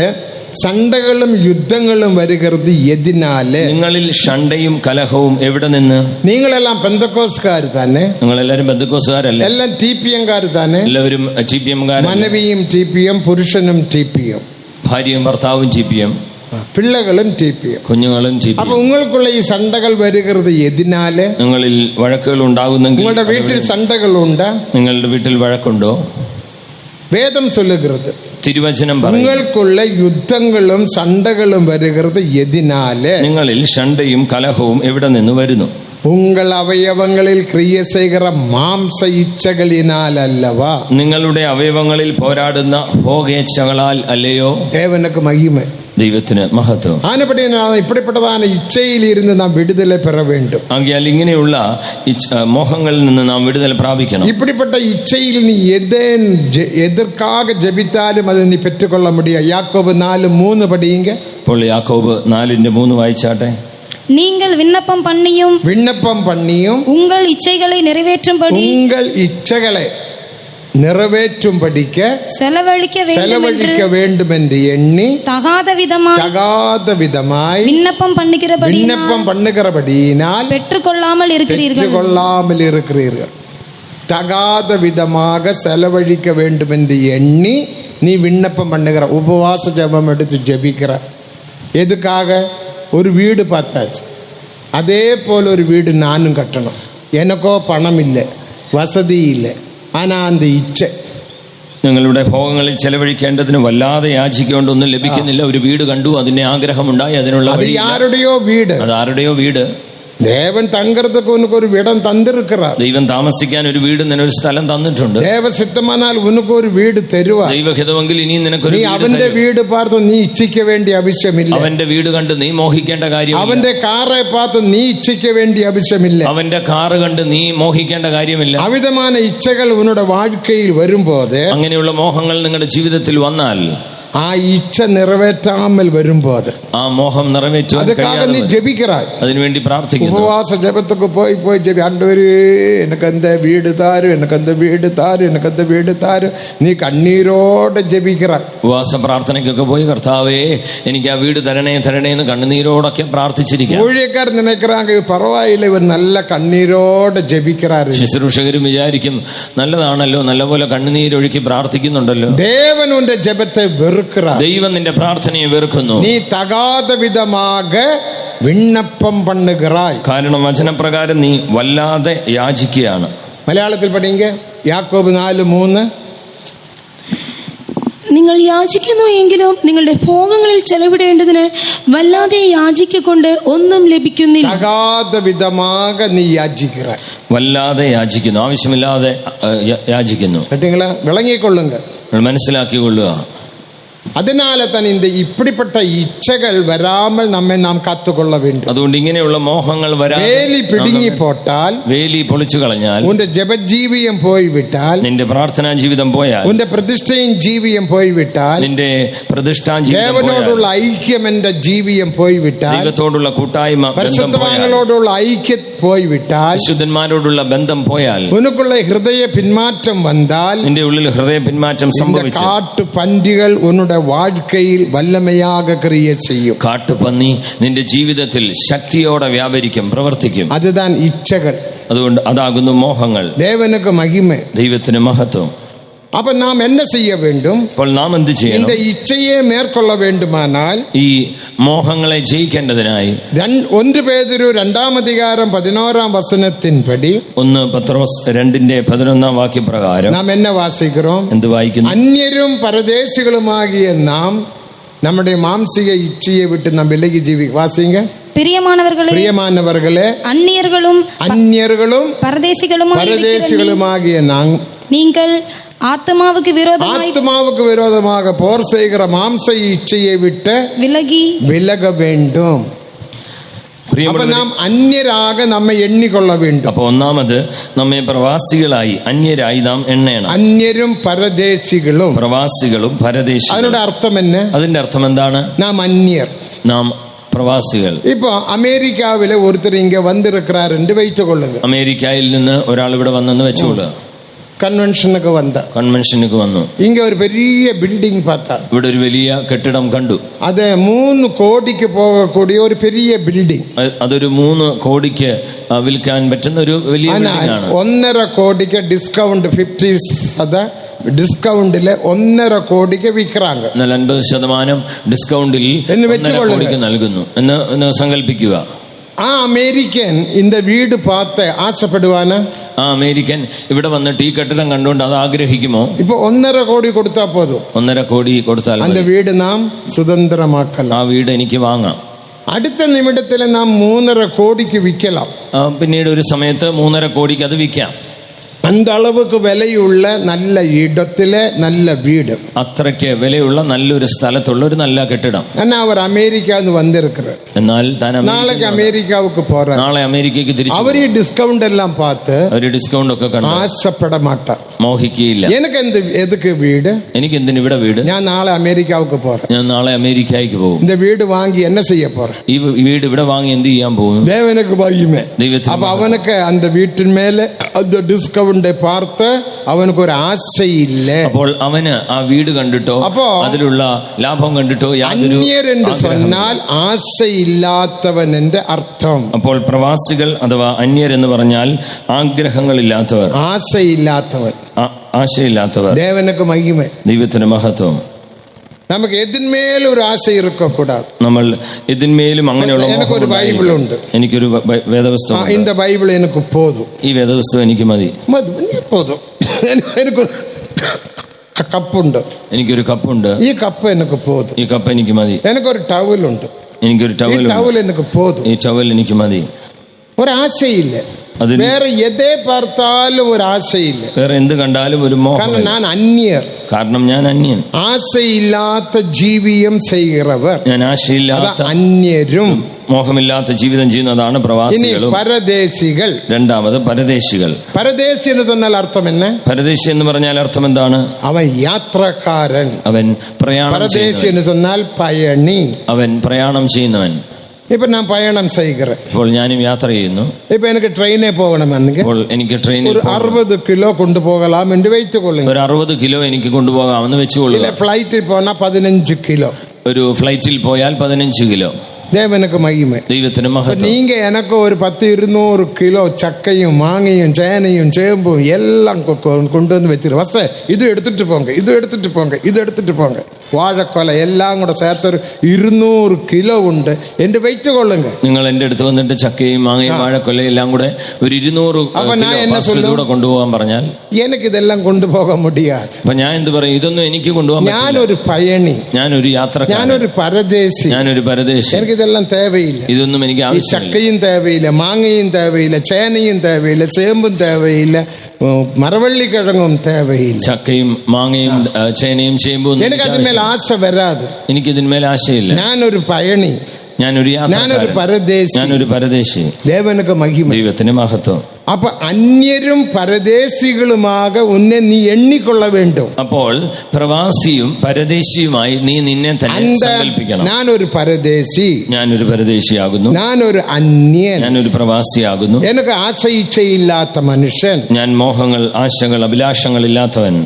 സണ്ടകളും യുദ്ധങ്ങളും വരുகிறது എതിനാല്. നിങ്ങളിൽ ഷണ്ടയും കലഹവും എവിടെ നിന്ന്? നിങ്ങളെല്ലാം പെന്തക്കോസ്കാർ തന്നെ. നിങ്ങളെല്ലാരും പെന്തക്കോസ്കാരല്ല. എല്ലാം TPM-കാർ തന്നെ. എല്ലാവരും TPM-കാർ. മനവിയും TPM, പുരുഷനും TPM, ഭാര്യയും ഭർത്താവും TPM, പിള്ളകളും TPM, കുഞ്ഞുങ്ങളും TPM. അപ്പൊ ഉങ്ങൾക്കുള്ള ഈ സണ്ടകൾ വരുகிறது എതിനാല്? നിങ്ങളിൽ വഴക്കുകൾ ഉണ്ടാകുന്നെങ്കിൽ. നിങ്ങളുടെ വീട്ടിൽ സണ്ടകളുണ്ട്? നിങ്ങളുടെ വീട്ടിൽ വഴക്കുണ്ടോ? വേദം சொல்லுகிறது, തിരുവചനം പറയുന്നു, உங்களுக்குள்ள யுத்தங்களும் சண்டைகளும் வருகிறது எதினாலே, നിങ്ങളിൽ ഷണ്ടയും കലഹവും എവിടെ നിന്ന് വരുന്നു? உங்கள் அவயவங்களில் கிரிய செய்கிற மாம்ச இச்சைகளினால் அல்லவா? നിങ്ങളുടെ അവയവങ്ങളിൽ പോരാടുന്ന ഭോഗേച്ഛകളാൽ അല്ലയോ? தேவனுக்கு மகிமை, ദൈവത്തിന് മഹത്വം. ஆனபடியால் இப்படிப்பட்டதான இச்சையில் இருந்து நாம் விடுதலை பெற வேண்டும். ആകയാൽ ഇങ്ങനെയുള്ള മോഹങ്ങളിൽ നിന്ന് നാം വിടുതൽ പ്രാപിക്കണം. இப்படிப்பட்ட இச்சையில் நீ எதற்காக ஜெபித்தாலும் அதை நீ பெற்றுக்கொள்ள முடியும். யாக்கோபு 4:3 படியுங்க. ഇപ്പോൾ യാക്കോബ് 4:3 വായിച്ചാട്ടെ. நீங்கள் விண்ணப்பம் பண்ணியும் உங்கள் இச்சைகளை நிறைவேற்றும்படிக்க செலவழிக்க வேண்டும் என்று எண்ணி தகாத விதமாய் விண்ணப்பம் பண்ணுகிறபடியினால் பெற்றுக்கொள்ளாமல் இருக்கிறீர்கள். தகாத விதமாக செலவழிக்க வேண்டும் என்று எண்ணி நீ விண்ணப்பம் பண்ணுகிற, உபவாச ஜெபம் எடுத்து ஜெபிக்கிற. எதுக்காக? ஒரு வீடு பார்த்தாச்சு, அதே போல் ஒரு வீடு நானும் கட்டணும். எனக்கோ பணம் இல்லை, வசதி இல்லை, ஆனால் அந்த ഇച്ഛ. നിങ്ങളുടെ ഭോഗങ്ങളിൽ ചെലവഴിക്കേണ്ടതിന് വല്ലാതെ യാചിക്കൊണ്ടൊന്നും ലഭിക്കുന്നില്ല. ഒരു വീട് കണ്ടു, അതിന്റെ ആഗ്രഹമുണ്ടായി, അതിനുള്ള ആരുടെയോ വീട്, അത് ആരുടെയോ വീട്. ദേവൻ തങ്കறதுக்கு உனக்கு ஒரு இடம் தந்திருக்கிறார். ദൈവം താമസിക്കാൻ ഒരു വീട്, നിനക്കൊരു സ്ഥലം തന്നിട്ടുണ്ട്. ദേവസിദ്ധമാനാൽ ഉനക്ക് ഒരു വീട് തരുവാ. ദൈവഹിതമെങ്കിൽ ഇനി നിനക്കൊരു വീട് തരും. അവന്റെ വീട് பார்த்து നീ ഇച്ഛിക്ക വേണ്ടി ആവശ്യമില്ല. അവന്റെ വീട് കണ്ട് നീ മോഹിക്കേണ്ട കാര്യമില്ല. അവന്റെ കാറെ பார்த்து നീ ഇച്ഛിക്ക വേണ്ടി ആവശ്യമില്ല. അവന്റെ കാറ് കണ്ട് നീ മോഹിക്കേണ്ട കാര്യമില്ല. അവിധமான ഇച്ഛകൾ ഉന്നയുടെ வாழ்க்கைയിൽ വരുമ്പോൾ, അങ്ങനെയുള്ള മോഹങ്ങൾ നിങ്ങളുടെ ജീവിതത്തിൽ വന്നാൽ, ആ ഇച്ഛ നിറവേറ്റാമൽ വരുമ്പോൾ, ആ മോഹം നിറവേറ്റാൻ നീ ജപിക്கிறாய், അതിനുവേണ്ടി പ്രാർത്ഥിക്കുന്നു. ഉപവാസ ജപത്തൊക്കെ പോയി ജപി, ആണ്ടവര് എനിക്ക് എന്താ വീട് താരും, എനിക്ക് എന്താ വീട് താരും, എനിക്ക് എന്താ വീട് താരും, നീ കണ്ണീരോടെ ജപിക്கிறாய். ഉപവാസ പ്രാർത്ഥനയ്ക്കൊക്കെ പോയി, കർത്താവേ എനിക്ക് ആ വീട് തരണേ എന്ന് കണ്ണുനീരോടൊക്കെ പ്രാർത്ഥിച്ചിരിക്കും. ഊഴിയക്കാർ നിனைக்கிறாங்க പരവായില്ല, ഇവർ നല്ല കണ്ണീരോടെ ജപിക്கிறாரு. ശുശ്രൂഷകരും വിചാരിക്കും, നല്ലതാണല്ലോ, നല്ലപോലെ കണ്ണുനീരൊഴുക്കി പ്രാർത്ഥിക്കുന്നുണ്ടല്ലോ. ദേവനുന്റെ ജപത്തെ ദൈവം നിന്റെ പ്രാർത്ഥനയെ വെറുക്കുന്നു. നീ തകാത വിധமாக വിണ്ണപ്പം பண்ணுகிறாய். കാരണം വചനപ്രകാരം നീ വല്ലാതെ യാചിക്കുകയാണ്. മലയാളത്തിൽ പഠിங்க. യാക്കോബ് 4:3. നിങ്ങൾ യാചിക്കുന്നു എങ്കിലും നിങ്ങളുടെ ഭോഗങ്ങളിൽ ചെലവിടേണ്ടതിന് വല്ലാതെ യാചിക്കൊണ്ട് ഒന്നും ലഭിക്കുന്നില്ല. തകാത വിധமாக നീ യാചിக்கிறாய். വല്ലാതെ യാചിക്കുന്നു, ആവശ്യമില്ലാതെ യാചിക്കുന്നു. കേട്ടീங்களா? വിളങ്ങിക്കൊള്ളുക, മനസ്സിലാക്കിക്കൊള്ളുക. அதனால தான் இந்த இப்படிப்பட்ட இச்சைகள் வராமல் நம்மை நாம் காத்துக்கொள்ள வேண்டும். അതുകൊണ്ട് ഇങ്ങനെയുള്ള മോഹങ്ങൾ വരാതെ വേലി പിടുങ്ങി പോട്ടാൽ, വേലി പൊളിച്ചു കളഞ്ഞാൽ, ഉന്റെ ജപജീവിയം പോയിവിട്ടാൽ, നിന്റെ പ്രാർത്ഥനാ ജീവിതം പോയാൽ, ഉന്റെ പ്രതിഷ്ഠയും ജീവിയം പോയിവിട്ടാൽ, നിന്റെ പ്രതിഷ്ഠാ ജീവിതം ദേവനോടുള്ള ഐക്യം എന്റെ ജീവിയം പോയിവിട്ടാൽ, ദൈവത്തോടുള്ള കൂട്ടായ്മ പരിശുദ്ധവാന്കളോടുള്ള ഐക്യം പോയിവിട്ടാൽ, വിശുദ്ധന്മാരോടുള്ള ബന്ധം പോയാൽ, ഉനക്കുള്ള ഹൃദയ പിന്മാറ്റം വന്നാൽ, നിന്റെ ഉള്ളിൽ ഹൃദയ പിന്മാറ്റം സംഭവിച്ചു, കാട്ടുപന്നികൾ ഉന്നുടെ வாழ்க்கைയിൽ വല്ലമയാക ക്രിയ ചെയ്യും. കാട്ടുപന്നി നിന്റെ ജീവിതത്തിൽ ശക്തിയോടെ വ്യാപരിക്കും, പ്രവർത്തിക്കും. അതുതാൻ ഇച്ഛകൾ. അതുകൊണ്ട് അതാകുന്നു മോഹങ്ങൾ. ദേവനുക്ക് മഹിമ, ദൈവത്തിന് മഹത്വം. അപ്പൊ നാം എന്ത് ചെയ്യ വേണ്ടും? അപ്പോൾ നാം എന്ത് ചെയ്യണം? இந்த ഇച്ഛയെ മേற்കൊള്ള വേണ്ടുമാനാൽ, ഈ മോഹങ്ങളെ ജയിക്കേണ്ടതിനായി 1 പേതുരു 2:11 1 പത്രോസ് 2:11 വാക്യപ്രകാരം നാം എന്നെ വാസിக்கிறோം? എന്ത് വായിക്കുന്നു? അന്യരും പരദേശികളുമാകിയ നാം നമ്മുടെ മാംസിക ഇച്ഛയെ വിട്ട് നാം വിലകി വാസിங்க. பிரியமானவர்களே, அந்நியர்களும் பரதேசிகளுமாகிய நீங்கள் ஆத்மாவுக்கு விரோதமாக போர் செய்கிற மாம்ச இச்சையை விட்டு விலக வேண்டும். നാം അന്യരാക നമ്മെ എണ്ണിക്കൊള്ള വേണ്ടും. അപ്പൊ ഒന്നാമത് നമ്മെ പ്രവാസികളായി, അന്യരായി നാം എണ്ണണം. അന്യരും പരദേശികളും. പ്രവാസികളും പരദേശികളും. അതിന്റെ അർത്ഥം എന്നെ? അതിന്റെ അർത്ഥം എന്താണ്? നാം അന്യർ, നാം പ്രവാസികൾ. ഇപ്പൊ അമേരിക്കാവിലെ ഒരുത്തർ ഇങ്ങ വന്നിരിക്കാർ എന്ന് വെച്ചുകൊള്ളുക. അമേരിക്കയിൽ നിന്ന് ഒരാൾ ഇവിടെ വന്നെന്ന് വെച്ചുകൊള്ളുക. കൺവെൻഷനുക്ക് വന്നു. ഇങ്ങ ഒരു വലിയ ബിൽഡിംഗ് പാത്താ, ഇവിടെ ഒരു വലിയ കെട്ടിടം കണ്ടു. അത് 3 കോടിക്ക് പോകக்கூடிய ഒരു വലിയ ബിൽഡിംഗ്. അതൊരു 3 കോടിക്ക് വിൽക്കാൻ പറ്റുന്ന ഒരു വലിയ ബിൽഡിംഗ് ആണ്. 1.5 കോടിക്ക് ഡിസ്കൗണ്ട് 50 ഡിസ്കൗണ്ടില് 1.5 കോടിക്ക് വിൽക്കാങ്ക. 50% ഡിസ്കൗണ്ടിൽ 1.5 കോടിക്ക് നൽകുന്നു എന്ന് സങ്കല്പിക്കുക. ആ അമേരിക്കൻ இந்த വീട് பார்த்து ആശപ്പെടുവാന്? ആ അമേരിക്കൻ ഇവിടെ വന്നിട്ട് ഈ കെട്ടിടം കണ്ടുകൊണ്ട് അത് ആഗ്രഹിക്കുമോ? ഇപ്പൊ 1.5 കോടി കൊടുത്താൽ പോതും. 1.5 കോടി കൊടുത്താൽ அந்த വീട് നാം സ്വതന്ത്രമാക്കണം. ആ വീട് എനിക്ക് വാങ്ങാം. അടുത്ത നിമിഷത്തിൽ നാം 3.5 കോടിക്ക് വിൽക്കണം. പിന്നീട് ഒരു സമയത്ത് 3.5 കോടിക്ക് അത് വിൽക്കാം. அந்த அளவுக்கு விலையுள்ள நல்ல இடத்திலே நல்ல வீடு. അത്രയ്ക്ക് വിലയുള്ള നല്ലൊരു സ്ഥലത്തുള്ള ഒരു നല്ല കെട്ടിടം. എന്നാ അവർ അമേരിക്കന്ന് വന്നിരിക്കുന്നത്. എന്നാൽ നാളേക്ക് അമേരിക്കാവുക്ക് പോறார். നാളെ അമേരിക്കയ്ക്ക് തിരിച്ചു. അവർ ഈ ഡിസ്കൗണ്ട് എല്ലാം பார்த்து ഒരു ഡിസ്കൗണ്ട് ഒക്കെ കണ്ടു ആശപ്പെട മാട്ടാ, മോഹിക്കുകയില്ല. എനിക്ക് എതുക്ക് വീട്, എനിക്ക് എന്തിന് ഇവിടെ വീട്, ഞാൻ നാളെ അമേരിക്കാവുക്ക് പോறேன், ഞാൻ നാളെ അമേരിക്കയ്ക്ക് പോകും. இந்த വീട് വാങ്ങി എന്നെ ചെയ്യ പോறேன், ഈ വീട് ഇവിടെ വാങ്ങി എന്ത് ചെയ്യാൻ പോകും? ദേവനക്ക് ഭാഗ്യമേ. ദൈവത്തിന്. അപ്പൊ അവനക്ക് அந்த വീട്ടിൻ മേലെ അത് ഡിസ്കൗണ്ട് பார்த்து അവനക്ക് ഒരു ആശയില്ല. അപ്പോൾ അവന് ആ വീട് കണ്ടിട്ടോ അതിലുള്ള ലാഭം കണ്ടിട്ടോ യാതൊരു சொன்னால் ആശയില്ലാത്തവൻ എന്റെ അർത്ഥം. അപ്പോൾ പ്രവാസികൾ അഥവാ അന്യർ എന്ന് പറഞ്ഞാൽ ആഗ്രഹങ്ങളില്ലാത്തവർ, ആശയില്ലാത്തവർ. ദേവനക്ക് മഹിമേ, ദൈവത്തിന് മഹത്വം. നമുക്ക് എതിന്മേലും ഒരു ആശ ഇരിക്കക്കൂടാതെ. നമ്മൾ എതിന്മേലും അങ്ങനെയുള്ള. എനിക്കൊരു ബൈബിളുണ്ട്, എനിക്കൊരു വേദപുസ്തകം. இந்த ബൈബിൾ എനിക്ക് പോതും, ഈ വേദപുസ്തകം എനിക്ക് മതി. പോതും. എനിക്കൊരു കപ്പുണ്ട്, എനിക്കൊരു കപ്പുണ്ട്, ഈ കപ്പ് എനിക്ക് പോതും, ഈ കപ്പ് എനിക്ക് മതി. എനിക്കൊരു ടവലുണ്ട്, എനിക്കൊരു ടവൽ എനിക്ക് പോതും, ഈ ടവൽ എനിക്ക് മതി. ഒരാശയില്ല. വേറെ എതേ പാർത്താലും ഒരു ആശയില്ല, വേറെ എന്ത് കണ്ടാലും ഒരു മോഹം. ഞാൻ അന്യർ, കാരണം ഞാൻ അന്യൻ. ആശയില്ലാത്ത ജീവിതം ചെയ്യുന്നവർ, ഞാൻ ആശയില്ലാത്ത അന്യരും. മോഹമില്ലാത്ത ജീവിതം ചെയ്യുന്നതാണ് പ്രവാസികളും. പരദേശികൾ. രണ്ടാമത് പരദേശികൾ. പരദേശി എന്ന് തന്നാൽ അർത്ഥം എന്നെ? പരദേശി എന്ന് പറഞ്ഞാൽ അർത്ഥം എന്താണ്? അവൻ യാത്രക്കാരൻ, അവൻ പ്രയാണം. പരദേശി എന്ന് തന്നാൽ പയണി, അവൻ പ്രയാണം ചെയ്യുന്നവൻ. ഇപ്പൊ ഞാൻ പയണം ചെയ്യുകയാണ്, ഇപ്പോൾ ഞാനും യാത്ര ചെയ്യുന്നു. ഇപ്പൊ എനിക്ക് ട്രെയിനിൽ പോകണമെങ്കിൽ എനിക്ക് ട്രെയിനിൽ ഒരു 60 കിലോ കൊണ്ടുപോകലാം എന്ന് വെച്ചുകൊള്ളുക. ഒരു 60 കിലോ എനിക്ക് കൊണ്ടുപോകാമെന്ന് വെച്ചുകൊള്ളുക. ഫ്ലൈറ്റിൽ പോണ 15 കിലോ. ഒരു ഫ്ലൈറ്റിൽ പോയാൽ 15 കിലോ. ദേവനക്ക് മഹിമ, ദൈവത്തിന് മഹത്വം. നീങ്ക എനക്ക് ഒരു 10-200 കിലോ ചക്കയും മാങ്ങയും ചേനയും ചേമ്പും എല്ലാം കൊണ്ടുവന്ന് വെച്ചിട്ട് ഫസ്റ്റ് ഇത് എടുത്തിട്ട് പോങ്ക, ഇത് എടുത്തിട്ട് പോങ്ക, ഇത് എടുത്തിട്ട് പോങ്ക. വാഴക്കൊല എല്ലാം കൂടെ ചേർത്തൊരു 200 കിലോ ഉണ്ട്, എന്റെ വെയിറ്റ് കൊള്ളുങ്ക. നിങ്ങൾ എന്റെ അടുത്ത് വന്നിട്ട് ചക്കയും മാങ്ങയും വാഴക്കൊലയും എല്ലാം കൂടെ ഒരു 200 കിലോ കൊണ്ടുപോകാൻ പറഞ്ഞാൽ എനിക്കിതെല്ലാം കൊണ്ടുപോകാൻ മുടിയാതെ. അപ്പൊ ഞാൻ എന്ത് പറയും? ഇതൊന്നും എനിക്ക് കൊണ്ടുപോകാൻ. ഞാനൊരു പയണി, ഞാനൊരു യാത്ര, ഞാനൊരു പരദേശി, ഞാനൊരു പരദേശി. ഇതെല്ലാം തേവയില്ല, ഇതൊന്നും എനിക്ക് ആവശ്യമില്ല. ചക്കയും തേവയില്ല, മാങ്ങയും തേവയില്ല, ചേനയും തേവയില്ല, ചേമ്പും തേവയില്ല, മരവള്ളിക്കിഴങ്ങും തേവയില്ല. ചക്കയും മാങ്ങയും ചേനയും ചേമ്പും എനിക്ക് അതിന്മേൽ ആശ വരാതെ. എനിക്ക് ഇതിന്മേൽ ആശയില്ല. ഞാനൊരു പയണി, ഞാനൊരു പരദേശി. ദേവനക്ക് മഹിമ, ദൈവത്തിന് മഹത്വം. അപ്പൊ അന്യരും പരദേശികളുമാക ഉന്നെ നീ എണ്ണിക്കൊള്ള വേണ്ടും. അപ്പോൾ പ്രവാസിയും പരദേശിയുമായി നീ നിന്നെ തന്നെ സങ്കല്പിക്കണം. ഞാനൊരു പരദേശി, ഞാനൊരു പരദേശിയാകുന്നു. ഞാനൊരു അന്യൻ, ഞാനൊരു പ്രവാസിയാകുന്നു. എനിക്ക് ആശയിച്ചയില്ലാത്ത മനുഷ്യൻ, ഞാൻ മോഹങ്ങൾ, ആശകൾ, അഭിലാഷങ്ങൾ ഇല്ലാത്തവൻ.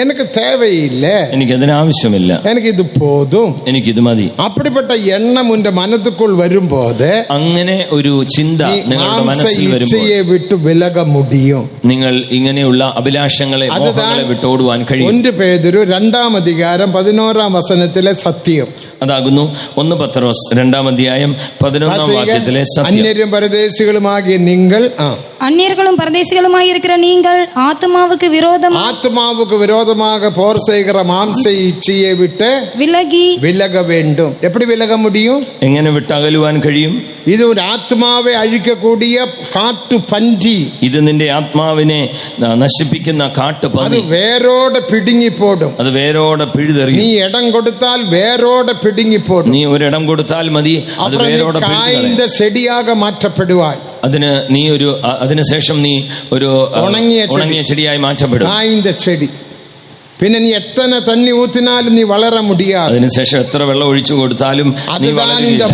എനിക്ക് തേവയില്ല, എനിക്കതിനാവശ്യമില്ല, എനിക്കിത് പോതും, എനിക്കിത് മതി. അപ്പടിപ്പെട്ട എണ്ണം ഉന്റെ മനത്തുക്കുൾ വരുമ്പോത്, അങ്ങനെ ഒരു ചിന്ത നിങ്ങളുടെ മനസ്സിൽ വരുമ്പോൾ വിട്ടു വിലക മുടിയും. നിങ്ങൾ ഇങ്ങനെയുള്ള അഭിലാഷങ്ങളെ, മോഹങ്ങളെ വിട്ടോടുവാൻ കഴിയും. 1 പേതുരു 2-ാം അധികാരം 11-ാം വസനത്തിലെ സത്യം അതാകുന്നു. 1 പത്രോസ് 2-ാം അധ്യായം 11-ാം വാക്യത്തിലെ സത്യം. അന്യരും പരദേശികളുമാകിയ നിങ്ങൾ, அந்நியர்களும் பரதேசிகளுமாய் இருக்கிற நீங்கள் ஆத்மாவுக்கு விரோதமாக போர் செய்கிற மாம்ச இச்சையை விட்டு விலக வேண்டும். எப்படி விலக முடியும்? എങ്ങനെ വിട്ടകലുവാൻ കഴിയും? ഇത് ഒരു ആത്മാവെ അഴിക്കக்கூடிய കാട്ടു പഞ്ചി. ഇത് നിന്റെ ആത്മാവിനെ നശിപ്പിക്കുന്ന കാട്ടുപന്നി. അത് വേരോടെ പിടുങ്ങിപ്പോടും, അത് വേരോടെ പിഴുതെറിയും. നീ ഇടം കൊടുത്താൽ വേരോടെ പിടുങ്ങിപ്പോടും. നീ ഒരിടം കൊടുത്താൽ മതി, അത് വേരോടെ കായിന്റെ ചെടിയാക മാറ്റപ്പെടുവാൻ. അതിനുശേഷം നീ ഒരു ഉണങ്ങിയ ചെടിയായി മാറ്റപ്പെടും. കായിന്റെ ചെടി. പിന്നെ നീ എത്ര തണ്ണി ഊത്തിനാലും നീ വളര മുടിയാതെ. അതിനുശേഷം എത്ര വെള്ളം ഒഴിച്ചു കൊടുത്താലും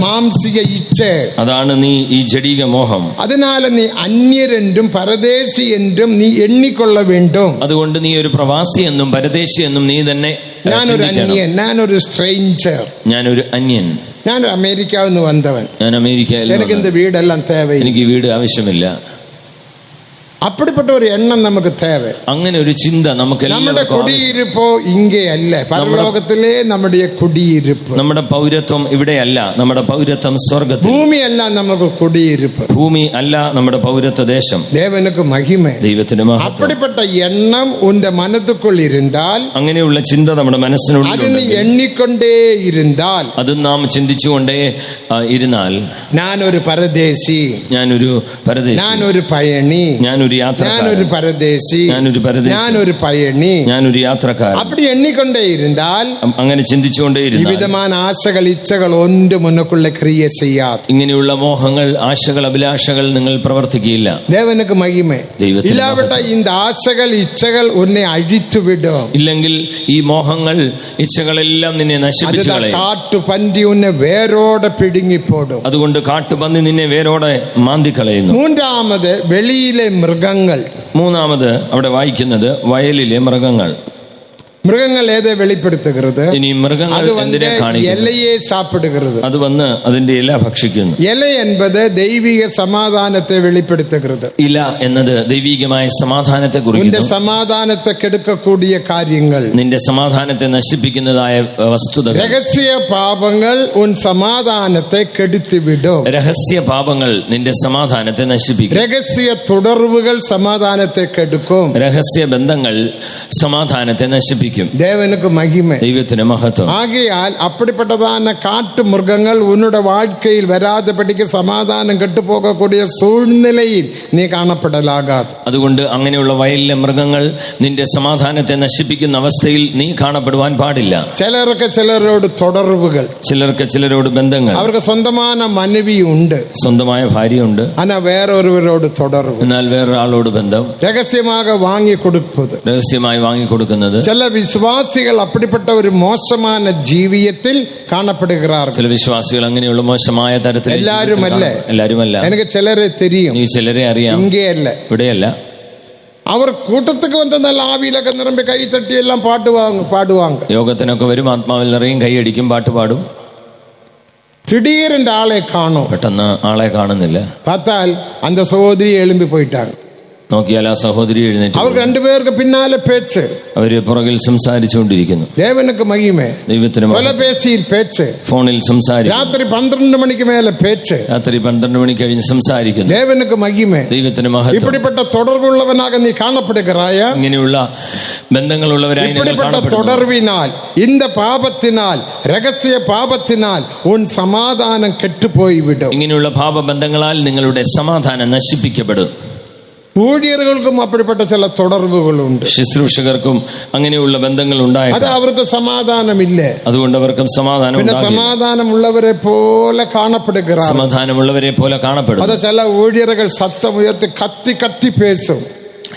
മാംസിക ഇച്ഛ, അതാണ് നീ ഈ ജഡീക മോഹം. അതിനാൽ നീ അന്യരെന്നും പരദേശി എന്നും നീ എണ്ണിക്കൊള്ള വേണ്ടും. അതുകൊണ്ട് നീ ഒരു പ്രവാസി എന്നും പരദേശി എന്നും നീ തന്നെ. ഞാനൊരു അന്യൻ, ഞാനൊരു സ്ട്രേഞ്ചർ, ഞാനൊരു അന്യൻ, ഞാനൊരു അമേരിക്കാവിൽ നിന്ന് വന്നവൻ. ഞാൻ അമേരിക്കയിൽ. എനിക്ക് വീടെല്ലാം തേവ, എനിക്ക് വീട് ആവശ്യമില്ല. அப்படிப்பட்ட ஒரு எண்ணம் நமக்கு தேவை. അങ്ങനെ ഒരു ചിന്ത നമുക്ക് നമ്മുടെ കുടിയിരിപ്പോ ഇங்கே അല്ല, പരലോകത്തിലെ നമ്മുടെ കുടിയിരിപ്പ്. നമ്മുടെ പൗരത്വം ഇവിടെയല്ല, നമ്മുടെ പൗരത്വം സ്വർഗ്ഗത്തിൽ. ഭൂമിയല്ല നമുക്ക് കുടിയിരിപ്പ്, ഭൂമി അല്ല നമ്മുടെ പൗരത്വ ദേശം. ദേവനുക്ക് മഹിമ, ദൈവത്തിന് മഹത്വം. അപ്പടിപ്പെട്ട എണ്ണം ഉന്റെ മനതുക്കുള്ളിൽ ഇരുന്നാൽ, അങ്ങനെയുള്ള ചിന്ത നമ്മുടെ മനസ്സിനുള്ളിൽ അതിന് എണ്ണിക്കൊണ്ടേ ഇരുന്നാൽ, അത് നാം ചിന്തിച്ചുകൊണ്ടേ ഇരുന്നാൽ, ഞാനൊരു പരദേശി, ഞാനൊരു പരദേശി, ഞാനൊരു പയണി, ഞാനൊരു യാത്രക്കാരൻ, ഞാനൊരു പരദേശി, ഞാനൊരു പരദേശി, ഞാനൊരു പയണി, ഞാനൊരു യാത്രക്കാരൻ. അപ്പടി എണ്ണിക്കൊണ്ടേ ഇരുന്നാൽ, അങ്ങനെ ചിന്തിച്ചുകൊണ്ടേ ഇരുന്നാൽ, വിവിധമായ ആശകൾ ഇച്ഛകൾ ഒന്നും മുന്നക്കുള്ള ക്രിയ ചെയ്യാതെ, ഇങ്ങനെയുള്ള മോഹങ്ങൾ, ആശകൾ, അഭിലാഷകൾ നിങ്ങൾ പ്രവർത്തിക്കുകയില്ല. ദേവനുക്ക് മഹിമ. ഇല്ലാവട്ട ഈ ആശകൾ ഇച്ഛകൾ ഒന്നെ അഴിച്ചുവിടും, ഇല്ലെങ്കിൽ ഈ മോഹങ്ങൾ, ഇച്ഛകളെല്ലാം നിന്നെ നശിപ്പിച്ചു കളയും. കാട്ടുപന്തി ഉന്നെ വേരോടെ പിടുങ്ങിപ്പോടും. അതുകൊണ്ട് കാട്ടുപന്നി നിന്നെ വേരോടെ മാന്തിക്കളയുന്നു. മൂന്നാമത് വെളിയിലെ മൃഗങ്ങൾ. മൂന്നാമത് അവിടെ വായിക്കുന്നത് വയലിലെ മൃഗങ്ങൾ. മൃഗങ്ങൾ ഏതെ വെളിപ്പെടുത്തുகிறது? ഇനി മൃഗങ്ങൾ എന്തിനെ കാണിക്കുന്നു? ഇലയെ സാപ്പിടുகிறது. അത് വന്ന് അതിന്റെ ഇല ഭക്ഷിക്കുന്നു. ഇല എന്നത് ദൈവിക സമാധാനത്തെ വെളിപ്പെടുത്തുகிறது. ഇല എന്നത് ദൈവികമായ സമാധാനത്തെ കുറിക്കുന്നു. നിന്റെ സമാധാനത്തെ കെടുക്കக்கூடிய കാര്യങ്ങൾ, നിന്റെ സമാധാനത്തെ നശിപ്പിക്കുന്നതായ വസ്തുതകൾ. രഹസ്യ പാപങ്ങൾ ഉൻ സമാധാനത്തെ കെടുത്തിവിടും. രഹസ്യ പാപങ്ങൾ നിന്റെ സമാധാനത്തെ നശിപ്പിക്കും. രഹസ്യ തുടർവുകൾ സമാധാനത്തെ കെടുക്കും. രഹസ്യ ബന്ധങ്ങൾ സമാധാനത്തെ നശിപ്പിക്കും. ദേവനുക്ക് മഹിമ, ദൈവത്തിന് മഹത്വം. ആകയാൽ അപ്പടിപ്പെട്ടതാன കാട്ടു മൃഗങ്ങൾ ഉന്നുടെ വാഴ്ക്കയിൽ വരാതെ പഠിക്ക് സമാധാനം കെട്ടുപോകக்கூடிய സൂഴ്നിലയിൽ നീ കാണപ്പെടലാകാതെ. അതുകൊണ്ട് അങ്ങനെയുള്ള വയലിലെ മൃഗങ്ങൾ നിന്റെ സമാധാനത്തെ നശിപ്പിക്കുന്ന അവസ്ഥയിൽ നീ കാണപ്പെടുവാൻ പാടില്ല. ചിലർക്ക് ചിലരോട് തുടർവുകൾ, ചിലർക്ക് ചിലരോട് ബന്ധങ്ങൾ. അവർക്ക് സ്വന്തമായ മനവിയുണ്ട്, സ്വന്തമായ ഭാര്യയുണ്ട്, അന വേറൊരുവരോട് തുടർവ്, എന്നാൽ വേറൊരാളോട് ബന്ധം. രഹസ്യமாக വാങ്ങി കൊടുക്കുന്നത്, രഹസ്യമായി വാങ്ങിക്കൊടുക്കുന്നത്. ചില വിശ്വാസികൾ അപ്പടിപ്പെട്ട ഒരു മോശമായ ജീവിതത്തിൽ കാണപ്പെടുகிறாർ. ചില വിശ്വാസികൾ അങ്ങനെയുള്ള മോശമായ തരത്തിൽ. എല്ലാരുമല്ല, എനിക്ക് ചിലരെ തെരിയും, നീ ചിലരെ അറിയാം, ഇങ്ങയല്ല, ഇവിടെയല്ല. അവർ കൂട്ടത്തേക്ക് വന്ന നല്ല ആവിയിലൊക്കെ നിറമ്പി കൈ തട്ടി എല്ലാം പാടുവാങ്ക. യോഗത്തിനൊക്കെ വരും, ആത്മാവിൽ നിറയും, കൈയടിക്കും, പാട്ട് പാടും. திடீரென்று ആളെ കാണും, പെട്ടെന്ന് ആളെ കാണുന്നില്ല. பார்த்தால் அந்த சகோதரி எழும்பி போயிட்டாங்க. നോക്കിയാൽ ആ സഹോദരി എഴുന്നേറ്റ്. അവർ രണ്ടുപേർക്ക് പിന്നാലെ പേച്ച്, അവര് പുറകിൽ സംസാരിച്ചുകൊണ്ടിരിക്കുന്നു. ദേവനുക്ക് മഹിമ. ദൈവത്തിന് തൊലപേശിയിൽ പേച്ച്, ഫോണിൽ സംസാരിക്കും. രാത്രി 12 മണിക്ക് മേലെ പേച്ച്, രാത്രി 12 മണി കഴിഞ്ഞ് സംസാരിക്കുന്നു. ദേവനുക്ക് മഹിമ, ദൈവത്തിന് മഹത്വം. ഇപ്പടിപ്പെട്ട തുടർവുള്ളവനാക നീ കാണപ്പെടുகிறாയ. ഇങ്ങനെയുള്ള ബന്ധങ്ങളുള്ളവരായി ഇപ്പടിപ്പെട്ട തുടർവിനാൽ, இந்த പാപത്തിനാൽ, രഹസ്യ പാപത്തിനാൽ ഉൻ സമാധാനം കെട്ടുപോയി വിടും. ഇങ്ങനെയുള്ള പാപബന്ധങ്ങളാൽ നിങ്ങളുടെ സമാധാനം നശിപ്പിക്കപ്പെടും. ഊഴിയർക്കും അപ്പടിപ്പെട്ട ചില തുടർവുകളുണ്ട്, ശുശ്രൂഷകർക്കും അങ്ങനെയുള്ള ബന്ധങ്ങൾ ഉണ്ടായി. അത് അവർക്ക് സമാധാനമില്ല, അതുകൊണ്ട് അവർക്കും സമാധാനം. പിന്നെ സമാധാനമുള്ളവരെ പോലെ കാണപ്പെടുക, സമാധാനമുള്ളവരെ പോലെ കാണപ്പെടും. അത് ചില ഊഴിയറുകൾ സത്തമുയർത്തി കത്തി കത്തി പേസും.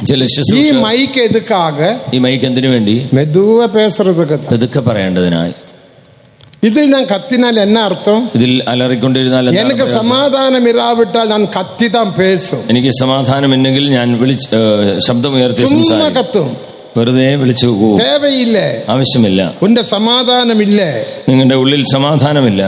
ചില ഈ മൈക്ക് എതുക്കാക, ഈ മൈക്ക് എന്തിനു വേണ്ടി? മെതുവ പേസുറതൊക്കെ പതുക്കെ പറയേണ്ടതിനായി. ഇതിൽ ഞാൻ കത്തിനാൽ എന്നാ അർത്ഥം? ഇതിൽ അലറിക്കൊണ്ടിരുന്നാൽ എനിക്ക് സമാധാനം ഇരാവിട്ടാൽ ഞാൻ കത്തിതാൻ പേസും. എനിക്ക് സമാധാനമില്ലെങ്കിൽ ഞാൻ ശബ്ദമുയർത്തി കത്തും, വെറുതെ വിളിച്ചു പോകും. തേവയില്ല, ആവശ്യമില്ല. ഉന്റെ സമാധാനമില്ല, നിങ്ങളുടെ ഉള്ളിൽ സമാധാനമില്ല.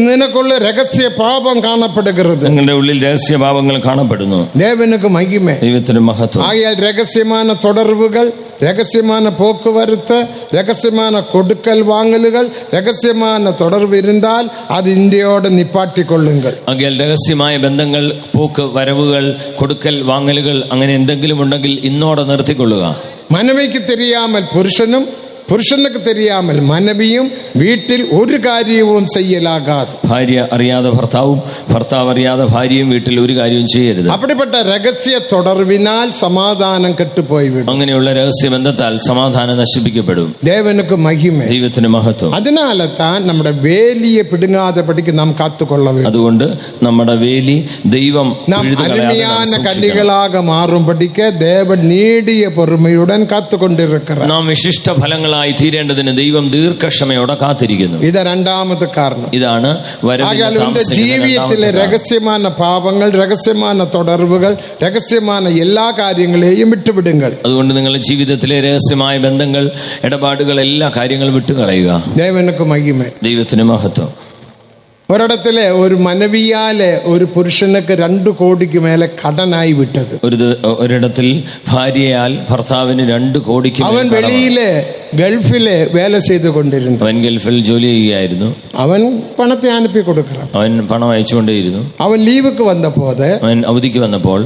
നിനക്കുള്ള രഹസ്യ പാപം കാണപ്പെടുகிறது, നിങ്ങളുടെ ഉള്ളിൽ രഹസ്യ പാപങ്ങൾ കാണപ്പെടുന്നു. ദേവനുക്ക് മഹിമ, ദൈവത്തിന് മഹത്വം. ആകയാൽ രഹസ്യമായ തുടർവുകൾ, രഹസ്യമായ പോക്കുവരത്ത്, രഹസ്യമായ കൊടുക്കൽ വാങ്ങലുകൾ, രഹസ്യമായ തുടർവ് ഇരുന്നാൽ അത് ഇന്ത്യയോട് നിപ്പാട്ടിക്കൊള്ളുങ്ങൾ. ആകയാൽ രഹസ്യമായ ബന്ധങ്ങൾ, പോക്ക് വരവുകൾ, കൊടുക്കൽ വാങ്ങലുകൾ, അങ്ങനെ എന്തെങ്കിലും ഉണ്ടെങ്കിൽ ഇന്നോടെ നിർത്തിക്കൊള്ളുക. മനവിക്ക് തെരിയാമൽ പുരുഷനും, പുരുഷനുക്ക് തെരിയാമൽ മനവിയും വീട്ടിൽ ഒരു കാര്യവും ചെയ്യലാകാതെ. ഭാര്യ അറിയാതെ ഭർത്താവും, ഭർത്താവ് അറിയാതെ ഭാര്യയും വീട്ടിൽ ഒരു കാര്യവും ചെയ്യരുത്. അപ്പടിപ്പെട്ട രഹസ്യ തുടർവിനാൽ സമാധാനം കെട്ടുപോയി വിടും. അങ്ങനെയുള്ള രഹസ്യ ബന്ധത്താൽ സമാധാനം നശിപ്പിക്കപ്പെടും. ദേവനുക്ക് മഹിമ, ദൈവത്തിന് മഹത്വം. അതിനാലെ താൻ നമ്മുടെ വേലിയെ പിടുങ്ങാതെ പഠിക്ക് നാം കാത്തുകൊള്ള വേണം. അതുകൊണ്ട് നമ്മുടെ വേലി ദൈവം അരുമയാന കല്ലികളാക മാറും പഠിക്ക് ദേവൻ നീടിയ പൊറുമയുടൻ കാത്തുകൊണ്ടിരിക്കുക. നാം വിശിഷ്ട ഫലങ്ങളായി തീരേണ്ടതിന് ദൈവം ദീർഘക്ഷമയോടെ കാത്തിരിക്കുന്നു. ഇത് രണ്ടാമത്തെ കാരണം. ഇതാണ് ജീവിതത്തിലെ രഹസ്യമായ പാപങ്ങൾ, രഹസ്യമായ തുടർവുകൾ, രഹസ്യമായ എല്ലാ കാര്യങ്ങളെയും വിട്ടുവിടുങ്ങൾ. അതുകൊണ്ട് നിങ്ങളുടെ ജീവിതത്തിലെ രഹസ്യമായ ബന്ധങ്ങൾ, ഇടപാടുകൾ, എല്ലാ കാര്യങ്ങളും വിട്ടുകളയുക. ദേവനുക്ക് മഹിമ, ദൈവത്തിന് മഹത്വം. ഒരിടത്തിലെ ഒരു മനവിയാലെ ഒരു പുരുഷനക്ക് 2 കോടിക്ക് മേലെ കടനായി വിട്ടത്. ഒരിടത്തിൽ ഭാര്യയാൽ ഭർത്താവിന് 2 കോടിക്ക് അവൻ വെളിയിലെ ഗൾഫിലെ വേല ചെയ്തുകൊണ്ടിരുന്നു. അവൻ ഗൾഫിൽ ജോലി ചെയ്യുകയായിരുന്നു. അവൻ പണത്തെ അനുപ്പി കൊടുക്കണം. അവൻ പണം അയച്ചുകൊണ്ടേയിരുന്നു. അവൻ ലീവുക്ക് വന്നപ്പോൾ, അവൻ അവധിക്ക് വന്നപ്പോൾ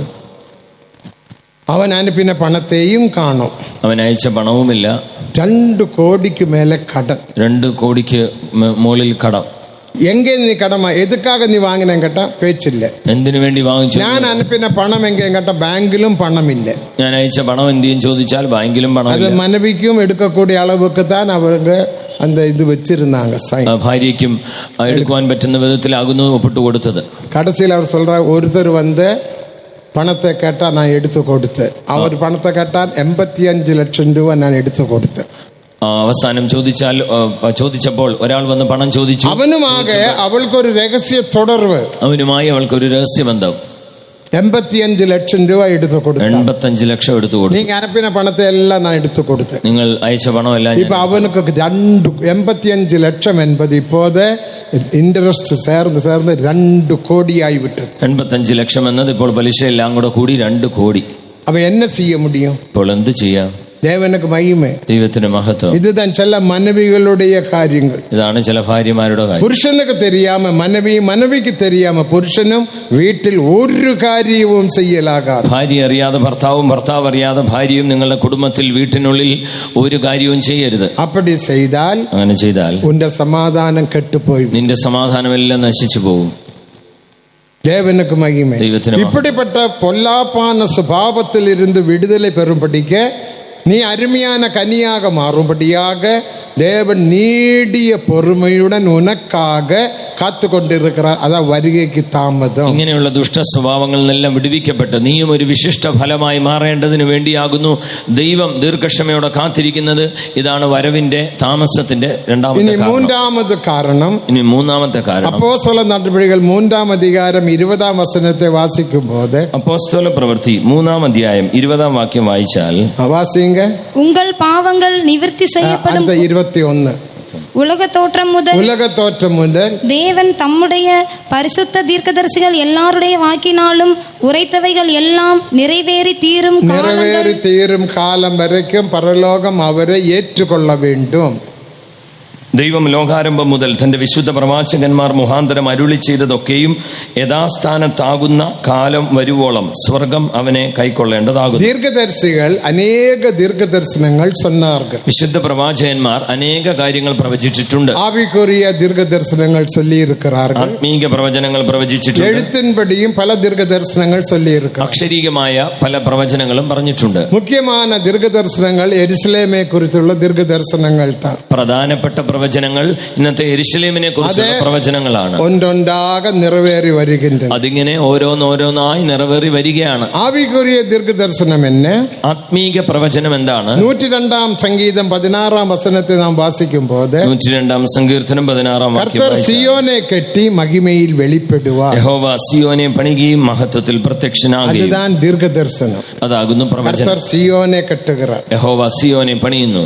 അവൻ അനുപ്പിന പണത്തെയും കാണും. അവൻ അയച്ച പണവുമില്ല. 2 കോടിക്ക് മേലെ കടൻ. 2 കോടിക്ക് മുകളിൽ കടം. എങ്കെ നീ കടമ എതുക്കാക നീ വാങ്ങിനെ കേട്ട പേച്ചില്ല. എന്തിനു വേണ്ടി വാങ്ങിച്ചു? ഞാൻ അനുപ്പിന പണം എങ്കെ കേട്ട ബാങ്കിലും പണമില്ല. ഞാൻ അയച്ച പണം എന്തെയും ചോദിച്ചാൽ ബാങ്കിലും പണം. അത് മനവിക്കും എടുക്കക്കൂടിയ അളവുക്ക് താൻ അവർക്ക് அந்த இது வச்சிருந்தாங்க. ഭാര്യയ്ക്കും എടുക്കുവാൻ പറ്റുന്ന വിധത്തിലാകുന്നു ഒപ്പിട്ട് കൊടുത്തത്. கடைசியில் அவர் சொல்ற ஒருத்தர் வந்து പണത്തെ കേട്ടാ ഞാൻ എടുത്തു കൊടുത്ത്. അവർ പണത്തെ കേട്ടാൽ 85 ലക്ഷം രൂപ ഞാൻ എടുത്തു കൊടുത്ത്. അവസാനം ചോദിച്ചപ്പോൾ ഒരാൾ വന്ന് പണം ചോദിച്ചു. അവനുമാകെ അവൾക്കൊരു രഹസ്യ തുടർവ്. അവനുമായി അവൾക്കൊരു രഹസ്യബന്ധം. 85 ലക്ഷം രൂപ എടുത്തു കൊടുത്തു. 85 ലക്ഷം എടുത്തു കൊടുത്തു. നീ അനുപ്പിന പണത്തെ എല്ലാം ഞാൻ എടുത്തു കൊടുത്ത്. നിങ്ങൾ അയച്ച പണം എല്ലാം. ഇപ്പൊ അവനക്ക് 85 ലക്ഷം എൺപത് ഇപ്പോഴത്തെ ഇൻട്രസ്റ്റ് ചേർന്ന് 2 കോടിയായി വിട്ടത്. 85 ലക്ഷം എന്നത് ഇപ്പോൾ പലിശ എല്ലാം കൂടി 2 കോടി. അവ എന്നെ ചെയ്യ മുടിയും? ഇപ്പോൾ എന്ത് ചെയ്യാം? ദേവനക്ക് മഹിമ, ദൈവത്തിന് മഹത്വം. ഇതുതാൻ ചില മനവികളുടെ കാര്യങ്ങൾ. ഇതാണ് ചില ഭാര്യമാരുടെ കാര്യം. പുരുഷനുക്ക് തെരിയാമ മനവി, മനവിക്ക് തെരിയാമ പുരുഷനും വീട്ടിൽ ഒരു കാര്യവും ചെയ്യലാകാതെ. ഭാര്യ അറിയാതെ ഭർത്താവും, ഭർത്താവ് അറിയാതെ ഭാര്യയും നിങ്ങളുടെ കുടുംബത്തിൽ വീട്ടിനുള്ളിൽ ഒരു കാര്യവും ചെയ്യരുത്. അപ്പടി ചെയ്താൽ, അങ്ങനെ ചെയ്താൽ ഉന്റെ സമാധാനം കെട്ടുപോയി, നിന്റെ സമാധാനമെല്ലാം നശിച്ചു പോകും. ദേവനുക്ക് മഹിമ. இப்படிப்பட்ட பொல்லாப்பான சுபாவத்தில் இருந்து விடுதலை பெறும்படிக்கு நீ அருமையான கனியாக மாறும்படியாக தேவன் நீடிய பொறுமையுடன் உனக்காக കാത്തു കൊണ്ടിരിക്കുന്ന അതാ വരുകയ്ക്ക് താമസം. ഇങ്ങനെയുള്ള ദുഷ്ട സ്വഭാവങ്ങളിൽ നിന്നെല്ലാം വിടുവിക്കപ്പെട്ട് നീയും ഒരു വിശിഷ്ട ഫലമായി മാറേണ്ടതിന് വേണ്ടിയാകുന്നു ദൈവം ദീർഘക്ഷമയോടെ കാത്തിരിക്കുന്നത്. ഇതാണ് വരവിന്റെ താമസത്തിന്റെ മൂന്നാമത്തെ കാരണം. ഇനി മൂന്നാമത്തെ കാരണം അപ്പോസ്തല നടപടികൾ 3-ാം അധികാരം 20-ാം വചനത്തെ വാസിക്കുമ്പോൾ, അപ്പോസ്തല പ്രവൃത്തി 3-ാം അധ്യായം 20-ാം വാക്യം വായിച്ചാൽ, വാസിங்க, உங்கள் பாவங்கள் நிவர்த்தி செய்யப்படும். 21 உலக தோற்றம் முதல் தேவன் தம்முடைய பரிசுத்த தீர்க்கதரிசிகள் எல்லாருடைய வாக்கினாலும் உரைத்தவைகள் எல்லாம் நிறைவேறி தீரும் காலம் வரைக்கும் பரலோகம் அவரை ஏற்றுக்கொள்ள வேண்டும். ദൈവം ലോകാരംഭം മുതൽ തന്റെ വിശുദ്ധ പ്രവാചകന്മാർ മുഖാന്തരം അരുളി ചെയ്തതൊക്കെയും യഥാസ്ഥാനത്താകുന്ന കാലം വരുവോളം സ്വർഗം അവനെ കൈക്കൊള്ളേണ്ടതാകുന്നു. ദീർഘദർശികൾ അനേക ദീർഘദർശനങ്ങൾ சொன்னார்கள். വിശുദ്ധ പ്രവാചകന്മാർ അനേക കാര്യങ്ങൾ പ്രവചിച്ചിട്ടുണ്ട്. ആവിക്കുറിയ ദീർഘദർശനങ്ങൾ சொல்லியிருக்கிறார்கள். ആത്മീക പ്രവചനങ്ങൾ പ്രവചിച്ചിട്ടുണ്ട്. എഴുത്തിൻപടിയും പല ദീർഘദർശനങ്ങൾ சொல்லியிருக்கிறார்கள். അക്ഷരീകമായ പല പ്രവചനങ്ങളും പറഞ്ഞിട്ടുണ്ട്. മുഖ്യமான ദീർഘദർശനങ്ങൾ യെരുശലേമെ കുറിച്ചുള്ള ദീർഘദർശനങ്ങൾ. പ്രധാനപ്പെട്ട പ്രവചനങ്ങൾ ഇന്നത്തെ യെരുശലേമിനെ കുറിച്ചുള്ള പ്രവചനങ്ങളാണ്. ഒന്നൊന്നാകെ നിറവേറി വരികയാണ്. അതിങ്ങനെ ഓരോന്നോരോന്നായി നിറവേറി വരികയാണ്. ആവികുറിയ ദീർഘദർശനം എന്ന് ആത്മീക പ്രവചനം എന്താണ്? 102-ാം സംഗീതം 16-ാം വചനത്തെ നാം വാസിക്കുമ്പോൾ, 102-ാം സങ്കീർത്തനം 16-ാം വാക്യം, സിയോനെ കെട്ടി മഹിമയിൽ വെളിപ്പെടുവാൻ യഹോവ സിയോനെ പണിയുകയും മഹത്വത്തിൽ പ്രത്യക്ഷനാകുകയും. അതാണ് ദീർഘദർശനം. അതാകുന്നു പ്രവചനം. സിയോനെ കെട്ടുക, യഹോവ സിയോനെ പണിയുന്നു,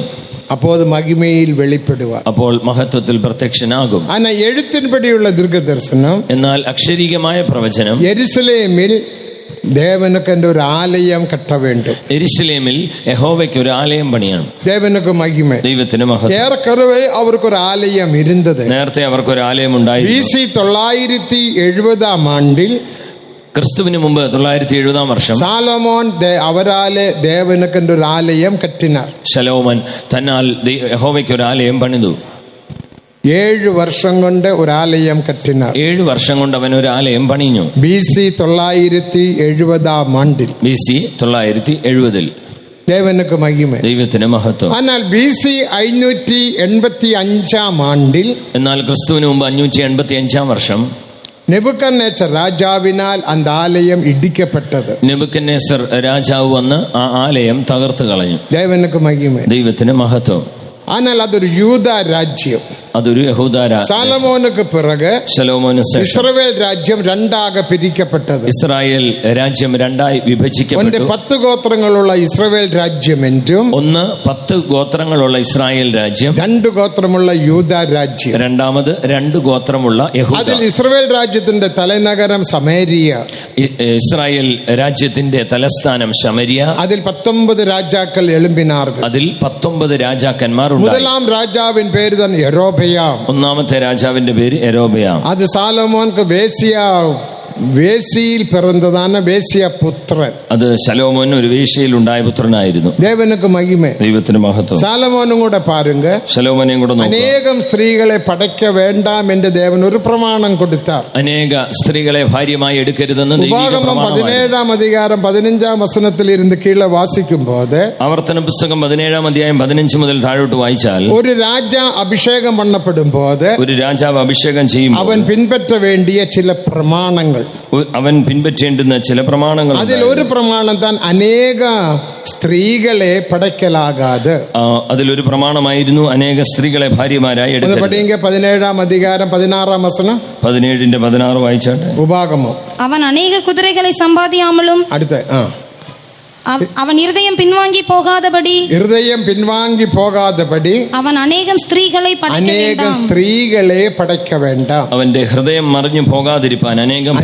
അപ്പോൾ മഹിമയിൽ വെളിപ്പെടുക, അപ്പോൾ മഹത്വത്തിൽ പ്രത്യക്ഷനാകും. ആന എഴുത്തിൻപടിയുള്ള ദീർഘദർശനം, എന്നാൽ അക്ഷരീകമായ പ്രവചനം, യെരുശലേമിൽ ദേവനുക്ക് ഒരു ആലയം കെട്ട വേണ്ടും. യെരുശലേമിൽ യഹോവയ്ക്ക് ഒരു ആലയം പണിയണം. ദേവനുക്ക് മഹിമ, ദൈവത്തിന് മഹത്വം. ഏറെക്കുറെ അവർക്കൊരു ആലയം ഇരുന്നത്. നേരത്തെ അവർക്കൊരു ആലയം ഉണ്ടായിരുന്നു. BC 970-ാം ആണ്ടിൽ, ക്രിസ്തുവിന് മുമ്പ് 970-ാം വർഷം സാലോമോൻ അവരാലെ ദേവനുക്ക് ഒരു ആലയം കെട്ടിനാർ. ശലോമോൻ തന്നാൽ യഹോവയ്ക്ക് ഒരു ആലയം പണിതു. 7 വർഷം കൊണ്ട് ഒരു ആലയം കെട്ടിനാർ. 7 വർഷം കൊണ്ട് അവൻ ഒരു ആലയം പണിഞ്ഞു. BC 970-ാം ആണ്ടിൽ, BC 970-ൽ. ദേവനുക്ക് മഹിമ, ദൈവത്തിന് മഹത്വം. എന്നാൽ BC 585-ാം ആണ്ടിൽ, എന്നാൽ ക്രിസ്തുവിന് മുമ്പ് 585-ാം വർഷം നെബൂഖദ്നേസർ രാജാവിനാൽ அந்த ആലയം ഇടിക്കപ്പെട്ടത്. നെബൂഖദ്നേസർ രാജാവ് വന്ന് ആ ആലയം തകർത്തു കളഞ്ഞു. ദേവനുക്ക് മഹിമ, ദൈവത്തിന് മഹത്വം. എന്നാൽ അതൊരു യൂദ രാജ്യം. അതൊരു യഹൂദ സാലമോനുക്ക് പിറകെ ശലോമോന് ശേഷം ഇസ്രായേൽ രാജ്യം രണ്ടാകെ പിരിക്കപ്പെട്ടത്. ഇസ്രായേൽ രാജ്യം രണ്ടായി വിഭജിക്കപ്പെട്ടു. 10 ഗോത്രങ്ങളുള്ള ഇസ്രായേൽ രാജ്യം എന്നും 10 ഗോത്രങ്ങളുള്ള ഇസ്രായേൽ രാജ്യം, 2 ഗോത്രമുള്ള യൂദ രാജ്യം, രണ്ടാമത് 2 ഗോത്രമുള്ള യഹൂദ. അതിൽ ഇസ്രായേൽ രാജ്യത്തിന്റെ തലനഗരം സമേരിയ, ഇസ്രായേൽ രാജ്യത്തിന്റെ തലസ്ഥാനം ശമരിയ. അതിൽ 19 രാജാക്കൾ എളുമ്പിനാർകൾ, അതിൽ 19 രാജാക്കന്മാർ. മുതലാം രാജാവിൻ പേര് തന്നെ യെരോബെയാം. ഒന്നാമത്തെ രാജാവിന്റെ പേര് യെരോബെയാം. അത് സാലോമോൻക്ക് വേശ്യയിൽ പിറന്നതാണ്, വേശ്യ പുത്രൻ. അത് ശലോമോൻ ഒരു വേശ്യയിൽ ഉണ്ടായ പുത്രനായിരുന്നു. ദേവനുക്ക് മഹിമ, ദൈവത്തിന് മഹത്വം. സാലമോനും കൂടെ പാരുങ്ക, ശലോമോനെയും കൂടെ അനേകം സ്ത്രീകളെ പടയ്ക്ക വേണ്ടാം എന്ന് ദേവൻ ഒരു പ്രമാണം കൊടുത്താർ. അനേക സ്ത്രീകളെ ഭാര്യമായി എടുക്കരുതെന്ന്. ഉപാഗമം 17-ാം അധികാരം 15-ാം വസനത്തിൽ ഇരുന്ന് കീഴെ വാസിക്കുമ്പോൾ, ആവർത്തന പുസ്തകം 17-ാം അധ്യായം 15 മുതൽ താഴോട്ട് വായിച്ചാൽ, ഒരു രാജ അഭിഷേകം പണ്ണപ്പെടുമ്പോൾ ഒരു രാജാവ് അഭിഷേകം ചെയ്യും, അവൻ പിൻപറ്റ വേണ്ടിയ ചില പ്രമാണങ്ങൾ, അവൻ പിൻപറ്റേണ്ടുന്ന ചില പ്രമാണങ്ങൾ. അതിൽ ഒരു പ്രമാണം താൻ അനേക സ്ത്രീകളെ പടയ്ക്കലാകാതെ, അതിലൊരു പ്രമാണമായിരുന്നു അനേക സ്ത്രീകളെ ഭാര്യമാരായി എടുക്കുക. 17-ാം അധികാരം 16-ാം വസനം, 17-ന്റെ 16 വായിച്ചാട്ടെ. ഉപാഗമം. അവൻ അനേക കുതിരകളെ സമ്പാദിയാമലും അവൻ ഹൃദയം പിൻവാങ്ങി പോകാതെപടി അവൻ അനേകം സ്ത്രീകളെ പടയ്ക്ക വേണ്ട. അവന്റെ ഹൃദയം മറിഞ്ഞു പോകാതിരിപ്പാൻ അനേകം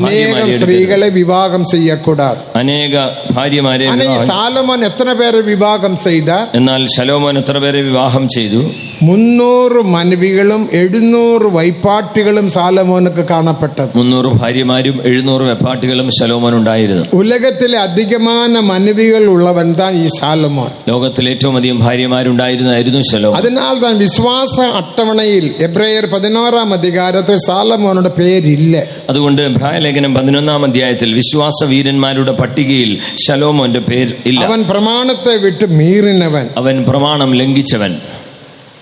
സ്ത്രീകളെ വിവാഹം ചെയ്യക്കൂടാതെ അനേക ഭാര്യമാരെ. സാലമോൻ എത്ര പേരെ വിവാഹം ചെയ്ത? എന്നാൽ ശലോമോൻ എത്ര പേരെ വിവാഹം ചെയ്തു? 300 മനവികളും 700 വൈപ്പാട്ടികളും സാലമോനുക്ക് കാണപ്പെട്ടത്. 300 ഭാര്യമാരും 700 വെപ്പാട്ടികളും ശലോമോൻ ഉണ്ടായിരുന്നു. ഉലകത്തിലെ അധികமான മനവികൾ ഉള്ളവൻ താൻ ഈ സാലമോൻ. ലോകത്തിൽ ഏറ്റവും അധികം ഭാര്യമാരുണ്ടായിരുന്നായിരുന്നു ശലോമോൻ. അതിനാൽ താൻ വിശ്വാസ അട്ടവണയിൽ എബ്രായർ 11-ാം അധികാരത്തിൽ സാലമോനുടെ പേരില്ല. അതുകൊണ്ട് എബ്രായലേഖനം 11-ാം അധ്യായത്തിൽ വിശ്വാസ വീരന്മാരുടെ പട്ടികയിൽ ശലോമോന്റെ പേര് ഇല്ല. അവൻ പ്രമാണത്തെ വിട്ട് മീറിനവൻ, അവൻ പ്രമാണം ലംഘിച്ചവൻ.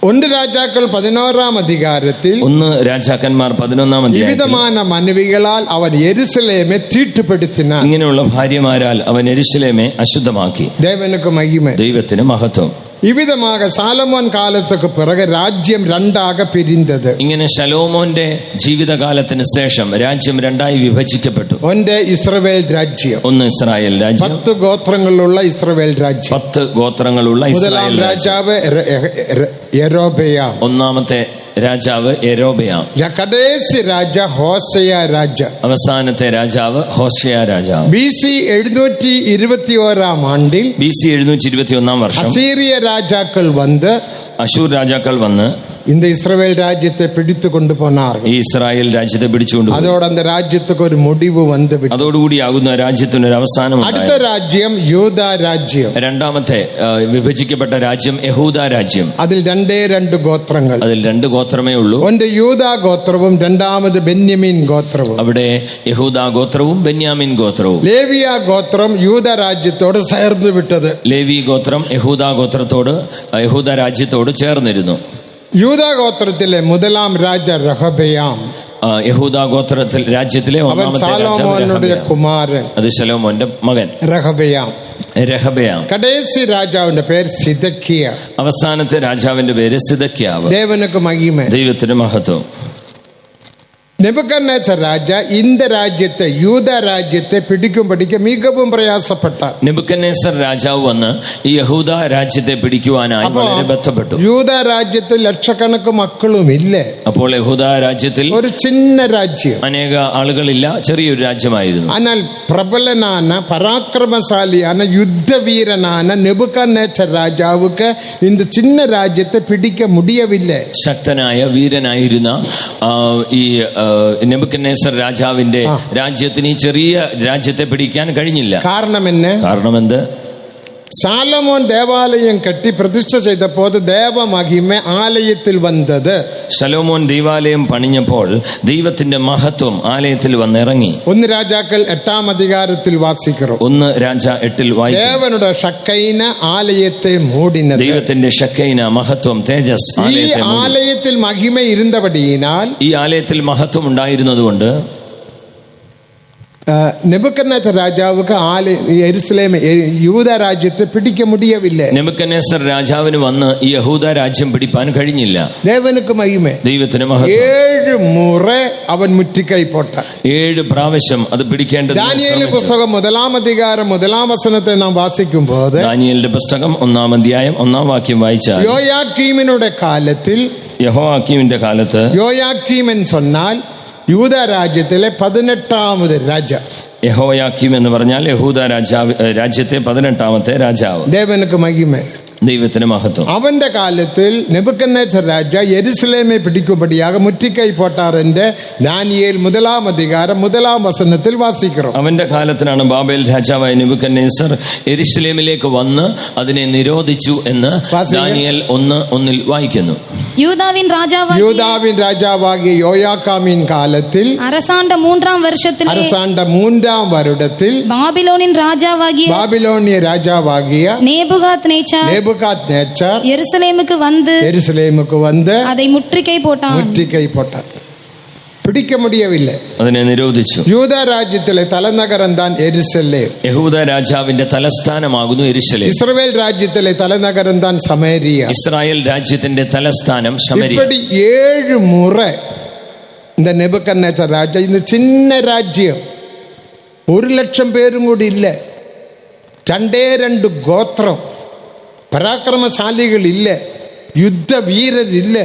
1 രാജാക്കൾ 11-ാം അധികാരത്തിൽ 1 രാജാക്കന്മാർ 11-ാം അധ്യായത്തിൽ വിവിധമായ മനവികളാൽ അവൻ യെരുശലേമെ തീട്ടുപെടുത്തിനാൻ. ഇങ്ങനെയുള്ള ഭാര്യമാരാൽ അവൻ യെരുശലേമെ അശുദ്ധമാക്കി. ദേവനുക്ക് മഹിമ, ദൈവത്തിന് മഹത്വം. ഇവിധமாக സാലമോൻ കാലത്തുക്ക് പിറകെ രാജ്യം രണ്ടാകെ പിരിന്തത്. ഇങ്ങനെ ശലോമോന്റെ ജീവിതകാലത്തിന് ശേഷം രാജ്യം രണ്ടായി വിഭജിക്കപ്പെട്ടു. 1 ഇസ്രായേൽ രാജ്യം, 1 ഇസ്രായേൽ രാജ്യം, 10 ഗോത്രങ്ങളുള്ള ഇസ്രായേൽ രാജ്യം, 10 ഗോത്രങ്ങളുള്ള ഇസ്രായേൽ രാജാവ് യെരോബെയാം. ഒന്നാമത്തെ രാജാവ് യെരോബെയാം. കടേസി രാജ ഹോശയ രാജ. അവസാനത്തെ രാജാവ് ഹോശയ രാജാവ്. BC 721-ാം ആണ്ടിൽ, BC 721-ാം വർഷം അസീറിയ രാജാക്കൾ വന്ന്, അശൂർ രാജാക്കൾ വന്ന് இந்த இஸ்ரவேல் ராஜ்யத்தை பிடித்து கொண்டு போனார்கள். ഈ ഇസ്രായേൽ രാജ്യത്തെ പിടിച്ചുകൊണ്ട് അതോടെ அந்த രാജ്യத்துக்கு ഒരു முடிவு വന്നു. അതോടുകൂടിയാകുന്ന രാജ്യത്തിന് ഒരു അവസാനം. അടുത്ത രാജ്യം യൂദ രാജ്യം. രണ്ടാമത്തെ വിഭജിക്കപ്പെട്ട രാജ്യം യഹൂദ രാജ്യം. അതിൽ 2 ഗോത്രങ്ങൾ, അതിൽ 2 ഗോത്രമേ ഉള്ളൂ. ഒന്ന് യൂദ ഗോത്രവും രണ്ടാമത് ബെന്യാമീൻ ഗോത്രവും. അവിടെ യഹൂദ ഗോത്രവും ബെന്യാമീൻ ഗോത്രവും. ലേവിയ ഗോത്രം യൂദ രാജ്യത്തോട് ചേർന്ന് വിട്ടത്. ലേവി ഗോത്രം യഹൂദ ഗോത്രത്തോട് യഹൂദ രാജ്യത്തോട് ചേർന്നിരുന്നു. യൂദ ഗോത്രത്തിലെ മുതലാം രാജ റഹബയാം. യഹൂദ ഗോത്രത്തിൽ രാജ്യത്തിലെ ഒന്നാമത്തെ സാലോമോനുടെ കുമാരൻ, അത് ശലോമോന്റെ മകൻ റഹബയാം. കടേസി രാജാവിന്റെ പേര് സിദക്കിയ. അവസാനത്തെ രാജാവിന്റെ പേര് സിദക്കിയാവ്. ദേവനുക്ക് മഹിമ, ദൈവത്തിന് മഹത്വം. നെബൂഖദ്നേസർ രാജ இந்த രാജ്യത്തെ യൂദ രാജ്യത്തെ പിടിക്കുമ്പടിക്ക് മികവും പ്രയാസപ്പെട്ടാർ. നെബൂഖദ്നേസർ രാജാവ് വന്ന് ഈ യഹൂദ രാജ്യത്തെ പിടിക്കുവാനായി വളരെ ബന്ധപ്പെട്ടു. യൂദ രാജ്യത്തിൽ ലക്ഷക്കണക്ക് മക്കളും ഇല്ല. അപ്പോൾ യഹൂദ രാജ്യത്തിൽ ഒരു ചിന്ന രാജ്യം, അനേക ആളുകളില്ല, ചെറിയൊരു രാജ്യമായിരുന്നു. എന്നാൽ പ്രബലനാന പരാക്രമശാലിயான യുദ്ധവീരനാன നെബൂഖദ്നേസർ രാജാവുക്ക് இந்த ചിന്ന രാജ്യത്തെ പിടിക്ക മുടിയവില്ല. ശക്തനായ വീരനായിരുന്ന ഈ നെബൂഖദ്നേസർ രാജാവിന്റെ രാജ്യത്തിന് ഈ ചെറിയ രാജ്യത്തെ പിടിക്കാൻ കഴിഞ്ഞില്ല. കാരണമെന്ത്? സാലമോൻ ദേവാലയം കെട്ടി പ്രതിഷ്ഠ ചെയ്തപ്പോൾ ദേവമഹിമ ആലയത്തിൽ വന്നത്. ശലോമോൻ ദൈവാലയം പണിഞ്ഞപ്പോൾ ദൈവത്തിന്റെ മഹത്വം ആലയത്തിൽ വന്നിറങ്ങി. 1 രാജാക്കൾ 8-ാം അധികാരത്തിൽ വാസിക്കുന്നു. 1 രാജ 8-ൽ ദേവനുടെ ഷക്കൈന ആലയത്തെ മൂടിനത്. ദൈവത്തിന്റെ ഷക്കൈന മഹത്വം തേജസ് ആലയത്തിൽ മഹിമ ഇരുന്നപടിയാൽ, ഈ ആലയത്തിൽ മഹത്വം ഉണ്ടായിരുന്നതുകൊണ്ട് നെബൂഖദ്നേസർ രാജാവുക്ക് യെരുസലേം യൂദ രാജ്യത്തെ പിടിക്ക മുടിയവില്ല. നെബൂഖദ്നേസർ രാജാവിന് വന്ന് ഈ യഹൂദ രാജ്യം പിടിപ്പാൻ കഴിഞ്ഞില്ല. ദേവനുക്ക് മഹിമേ, ദൈവത്തിന് മഹത്വം. 7 മുறை അവൻ മുറ്റിക്കൈ പോട്ട. 7 പ്രാവശ്യം അത് പിടിക്കേണ്ടത്. ദാനിയേൽ പുസ്തകം 1-ാം അധികാരം 1-ാം വചനത്തെ നാം വാസിക്കുമ്പോൾ, ദാനിയേലിന്റെ പുസ്തകം 1-ാം അധ്യായം 1-ാം വാക്യം വായിച്ചാൽ, യോയാക്കീമിനുടെ കാലത്തിൽ, യഹോയാക്കീമിന്റെ കാലത്ത്, യോയാക്കീമൻ சொன்னால் യൂദ രാജ്യത്തിലെ 18ാമത് രാജ. യഹോയാക്കീം എന്ന് പറഞ്ഞാൽ യഹൂദ രാജ്യത്തെ 18ാമത്തെ രാജാവ്. ദേവനുക്ക് മഹിമേ, ദൈവത്തിന് മഹത്വം. അവന്റെ കാലത്തിൽ നെബൂഖദ്നേസർ രാജ യെരുസലേമെ പിടിക്കുമ്പടിയാക മുറ്റിക്കൈ പോട്ടാർ എന്ന് ദാനിയേൽ 1-ാം അധികാരം 1-ാം വചനത്തിൽ വാസിக்கிறோம். അവന്റെ കാലത്തിലാണ് ബാബേൽ രാജാവായ നെബൂഖദ്നേസർ യെരുശലേമിലേക്ക് വന്ന് അതിനെ നിരോധിച്ചു എന്ന് ദാനിയേൽ 1:1 വായിക്കുന്നു. യൂദാവിൻ രാജാവാകിയ യോയാക്കാമിൻ കാലത്തിൽ அரசாண்ட 3-ാം வருடத்தில் ബാബിലോണിയ രാജാവാകിയ நேபுகாத்நேச்சார் எருசலேமுக்கு வந்து அதை முற்றுகை போட்டான். പിടിക്ക മുടിയവില്ല, അതിനെ നിരോധിച്ചു. യൂദ രാജ്യത്തിലെ തലനഗരം താൻ യെരുശലേം. യഹൂദ രാജാവിന്റെ തലസ്ഥാനമാകുന്നു യെരുശലേം. ഇസ്രായേൽ രാജ്യത്തിലെ തലനഗരം താൻ സമേരിയ. ഇസ്രായേൽ രാജ്യത്തിന്റെ തലസ്ഥാനം ശമരിയ. 7 മുறை இந்த നെബൂഖദ്നേസർ രാജ, ഇന്ന് ചിന്ന രാജ്യം, 1,00,000 പേരും കൂടി ഇല്ല, 2 ഗോത്രം, പരാക്രമശാലികളില്ല, യുദ്ധവീരരില്ല,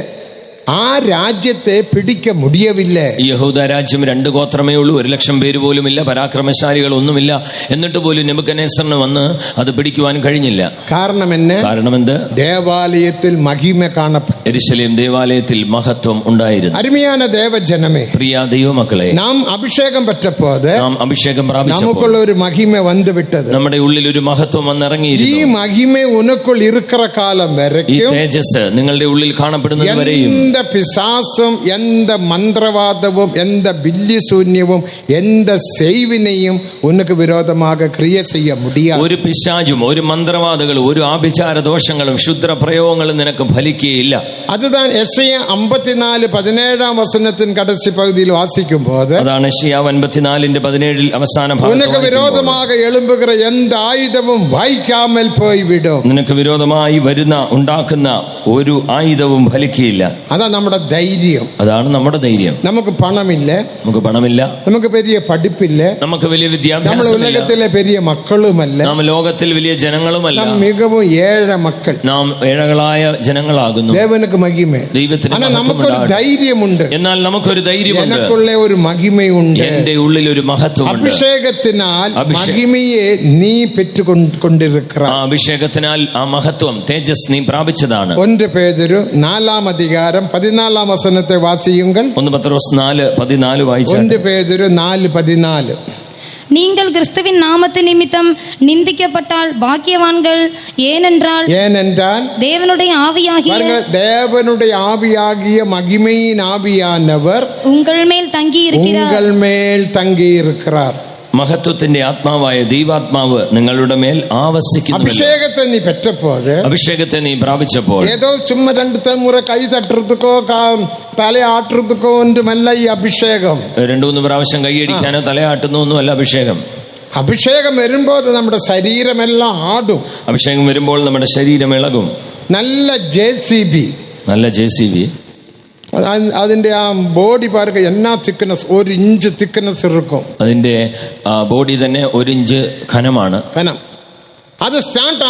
ആ രാജ്യത്തെ പിടിക്ക മുടിയവില്ല. യഹൂദ രാജ്യം 2 ഗോത്രമേ ഉള്ളൂ, 1,00,000 പേര് പോലുമില്ല, പരാക്രമശാലികൾ ഒന്നുമില്ല. എന്നിട്ട് പോലും നെബൂഖദ്നേസറിന് വന്ന് അത് പിടിക്കുവാൻ കഴിഞ്ഞില്ല. കാരണമെന്ത്? ദേവാലയത്തിൽ മഹിമ കാണപ്പെട്ടു. യെരുശലേം ദേവാലയത്തിൽ മഹത്വം ഉണ്ടായിരുന്നു. അരുമയാന ദേവജനമേ, പ്രിയ ദൈവമക്കളെ, നാം അഭിഷേകം പറ്റപ്പോത്, നാം അഭിഷേകം പ്രാപിച്ചപ്പോൾ നമുക്കുള്ള ഒരു മഹിമ വന്നു വിട്ടത്, നമ്മുടെ ഉള്ളിൽ ഒരു മഹത്വം വന്നിറങ്ങിയിരുന്നു. ഈ മഹിമ ഉനക്കുൾ ഇരിക്കുന്ന കാലം വരെ, ഈ തേജസ് നിങ്ങളുടെ ഉള്ളിൽ കാണപ്പെടുന്നത് വരെയും പിശാസും എന്ത മന്ത്രവാദവും എന്ത ബില്ലിശൂന്യവും എന്ത സേവിനെയും ഉനക്ക് വിരോധமாக ക്രിയ ചെയ്യ മുടിയാ. ഒരു പിശാചും ഒരു മന്ത്രവാദികളും ഒരു ആഭിചാര ദോഷങ്ങളും ക്ഷുദ്ര പ്രയോഗങ്ങളും നിനക്ക് ഫലിക്കുകയില്ല. അതുതാണ് യെശയ്യാ 54:17 വചനത്തിൻ കടസി പകുതിയിൽ വാസിക്കുമ്പോൾ, അതാണ് യെശയ്യാ 54:17 അവസാന ഭാഗം. ഉനക്ക് വിരോധமாக എളുമ്പുകിற എന്ത ആയുധവും വായിക്കാമൽ പോയി വിടും. നിനക്ക് വിരോധമായി ഉണ്ടാക്കുന്ന ഒരു ആയുധവും ഫലിക്കുകയില്ല. അതാണ് നമ്മുടെ ധൈര്യം. നമുക്ക് പണമില്ല, നമുക്ക് പെരിയ പഠിപ്പില്ല, നമുക്ക് വലിയ വിദ്യാഭ്യാസം, നമ്മൾ ഉലകത്തിലെ പെരിയ മക്കളുമല്ല, നാം ലോകത്തിൽ വലിയ ജനങ്ങളുമല്ല, മികവും ഏഴ മക്കൾ, നാം ഏഴകളായ ജനങ്ങളാകുന്നു. ദേവനുക്ക് മഹിമേ, ദൈവത്തിന് നമുക്കൊരു ധൈര്യമുണ്ട്. എന്നാൽ നമുക്കൊരു ധൈര്യമുണ്ട്, എനിക്കുള്ള ഒരു മഹിമയുണ്ട്, എന്റെ ഉള്ളിൽ ഒരു മഹത്വമുണ്ട്. അഭിഷേകത്തിനാൽ മഹിമയെ നീ പെറ്റുകൊണ്ടിരിക്കുക. അഭിഷേകത്തിനാൽ ആ മഹത്വം തേജസ് നീ പ്രാപിച്ചതാണ്. 1 പേതുരു 4-ാം അധികാരം 14-ാം വചനത്തെ വാസിയുங்கள். 1 പത്രോസ് 4:14 വായിച്ചാൽ, 1 പേതുരു 4:14, நீங்கள் கிறிஸ்துவின் நாமத்து நிமித்தம் நிந்திக்கப்பட்டால் பாக்கியவான்கள், ஏனென்றால் தேவனுடைய ஆவியாகிய மகிமையின் ஆவியானவர் உங்கள் மேல் தங்கி இருக்கிறார். മഹത്വത്തിന്റെ ആത്മാവായ ദൈവാത്മാവ് നിങ്ങളുടെ മേൽ ആവസിക്കുന്നു. അഭിഷേകത്തെ നീ പെറ്റപ്പോൾ, അഭിഷേകത്തെ നീ പ്രാപിച്ചപ്പോൾ, ഏതോ ചുമ്മാ 2 മുறை കൈ തട്ടുறதுக்கோ തലയാട്ടുறதுக்கോ ഒന്നുമല്ല ഈ അഭിഷേകം. 2-3 പ്രാവശ്യം കൈയടിക്കാനോ തലയാട്ടുന്നോ ഒന്നുമല്ല അഭിഷേകം. അഭിഷേകം വരുമ്പോൾ നമ്മുടെ ശരീരമെല്ലാം ആടും. അഭിഷേകം വരുമ്പോൾ നമ്മുടെ ശരീരം ഇളകും. നല്ല JCB, അതിന്റെ ആ ബോഡി പാർക്ക എന്നാ തിക്നെസ്, 1 ഇഞ്ച് തിക്നെസ് ഇരിക്കും. അതിന്റെ ബോഡി തന്നെ 1 ഇഞ്ച് ഘനം. അത് സ്റ്റാർട്ട്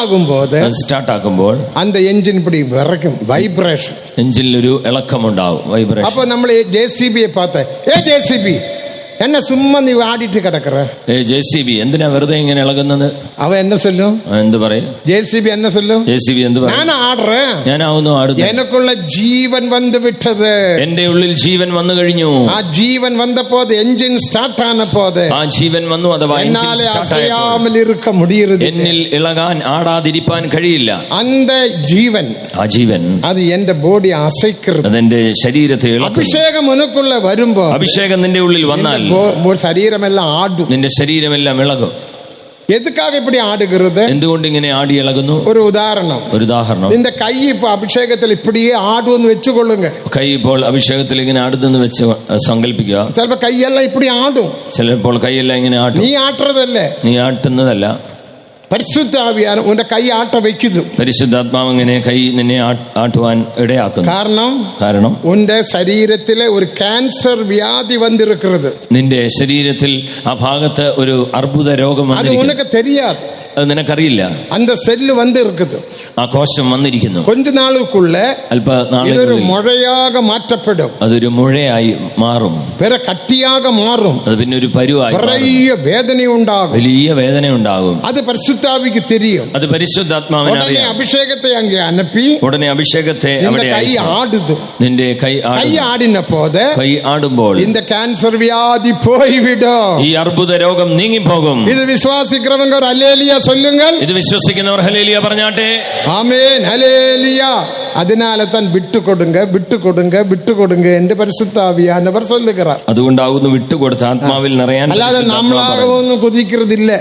ആകുമ്പോൾ அந்த എഞ്ചിൻ പിടി വിറയ്ക്കും, വൈബ്രേഷൻ, എഞ്ചിനിൽ ഒരു ഇളക്കമുണ്ടാവും, വൈബ്രേഷൻ. അപ്പൊ നമ്മൾ JCBയെ പാത്ത, JCB എന്നെ സുമ്മാ നീ ആടിട്ട് കിടക്കറ, JCB എന്തിനാ വെറുതെ ഇങ്ങനെ ഇളകുന്നത്? അവ എന്നെ ചൊല്ലും, എന്ത് പറയും? JCB എന്നെ ചൊല്ലും, JCB എന്ത് പറയും? ഞാനാവുന്നു ആടുന്നു. എനിക്കുള്ള ജീവൻ വന്നു വിട്ടത്, എന്റെ ഉള്ളിൽ ജീവൻ വന്നു കഴിഞ്ഞു. ആ ജീവൻ വന്നപ്പോ എഞ്ചിൻ സ്റ്റാർട്ട് ആനപ്പോ, ആ ജീവൻ വന്നു, അഥവാ അസയാമലിരുക്ക മുടിയരുത്, എന്നിൽ ഇളകാൻ ആടാതിരിപ്പാൻ കഴിയില്ല. അന്ത ജീവൻ, ആ ജീവൻ അത് എന്റെ ബോഡി അസൈക്കരുത്, അതെന്റെ ശരീരത്തെ ഇളക്കും. അഭിഷേകം ഉനക്കുള്ള വരുമ്പോ, അഭിഷേകം നിന്റെ ഉള്ളിൽ വന്നാൽ ശരീരമെല്ലാം ആടും, നിന്റെ ശരീരമെല്ലാം ഇളകും. എതുക്കാക ഇപ്പടി ആടുகிறது? എന്തുകൊണ്ട് ഇങ്ങനെ ആടി ഇളകുന്നു? ഒരു ഉദാഹരണം. നിന്റെ കൈ ഇപ്പൊ അഭിഷേകത്തിൽ ഇപ്പടിയേ ആടുവെന്ന് വെച്ചുകൊള്ളുങ്ക. കൈ ഇപ്പോൾ അഭിഷേകത്തിൽ ഇങ്ങനെ ആടുന്നെന്ന് വെച്ച് സങ്കല്പിക്കുക. ചിലപ്പോ കൈയെല്ലാം ഇപ്പടി ആടും, ചിലപ്പോൾ കൈയെല്ലാം ഇങ്ങനെ ആട്ടും. നീ ആട്ടുന്നതല്ലേ? നീ ആട്ടുന്നതല്ല, പരിശുദ്ധാവിയാണ് ഉന്റെ കൈ ആട്ട വയ്ക്കുന്നു. പരിശുദ്ധാത്മാവ് ഇങ്ങനെ കൈ നിന്നെ ആട്ടുവാൻ ഇടയാക്കുന്നു. കാരണം ഉന്റെ ശരീരത്തിലെ ഒരു ക്യാൻസർ വ്യാധി വന്നിരിക്കുന്നത്. നിന്റെ ശരീരത്തിൽ ആ ഭാഗത്ത് ഒരു അർബുദ രോഗം ഉനക്ക് തെരിയാതെ, അത് നിനക്കറിയില്ല. அந்த செல்லு வந்து இருக்குது, ആ കോശം വന്നിരിക്കുന്നു. கொஞ்ச നാളുക്കുള്ള അല്പനാളുകളിൽ മുഴയാക മാറ്റപ്പെടും. അതൊരു മുഴയായി മാറും, വേറെ കട്ടിയാക മാറും. അത് പിന്നെ ഒരു പരുവായി വലിയ വേദനയുണ്ടാകും, വലിയ വേദനയുണ്ടാകും. അത് പരിശുദ്ധാവിക്ക് തെരിയും. അത് പരിശുദ്ധാത്മാവിനെ അറിയാം. അഭിഷേകത്തെ അങ്ങ് അനുപ്പി ഉടനെ അഭിഷേകത്തെ അവിടെ കൈ ആടുതു. നിന്റെ കൈ ആടിന പോത്, കൈ ആടുമ്പോൾ இந்த ക്യാൻസർ വ്യാധി പോയിവിടും, ഈ അർബുദ രോഗം നീങ്ങിപ്പോകും. ഇത് വിശ്വാസിக்கிறவங்க ഒരു ഹല്ലേലൂയ சொல்லுங்கள். ഇത് വിശ്വസിക്കുന്നവർ ഹല്ലേലൂയ പറഞ്ഞാട്ടെ. ആമേൻ, ഹല്ലേലൂയ. അതിനാൽ താൻ വിട്ടുകൊടുങ്ക എന്ന് പരിശുദ്ധാവിയാനവർ சொல்லுகிறார். അതുകൊണ്ടാകുന്നു വിട്ടുകൊടുത്ത ആത്മാവിൽ നിറയാൻ. അല്ലാതെ നമ്മളാകൊന്നും കുതിக்கிறதிല്ല,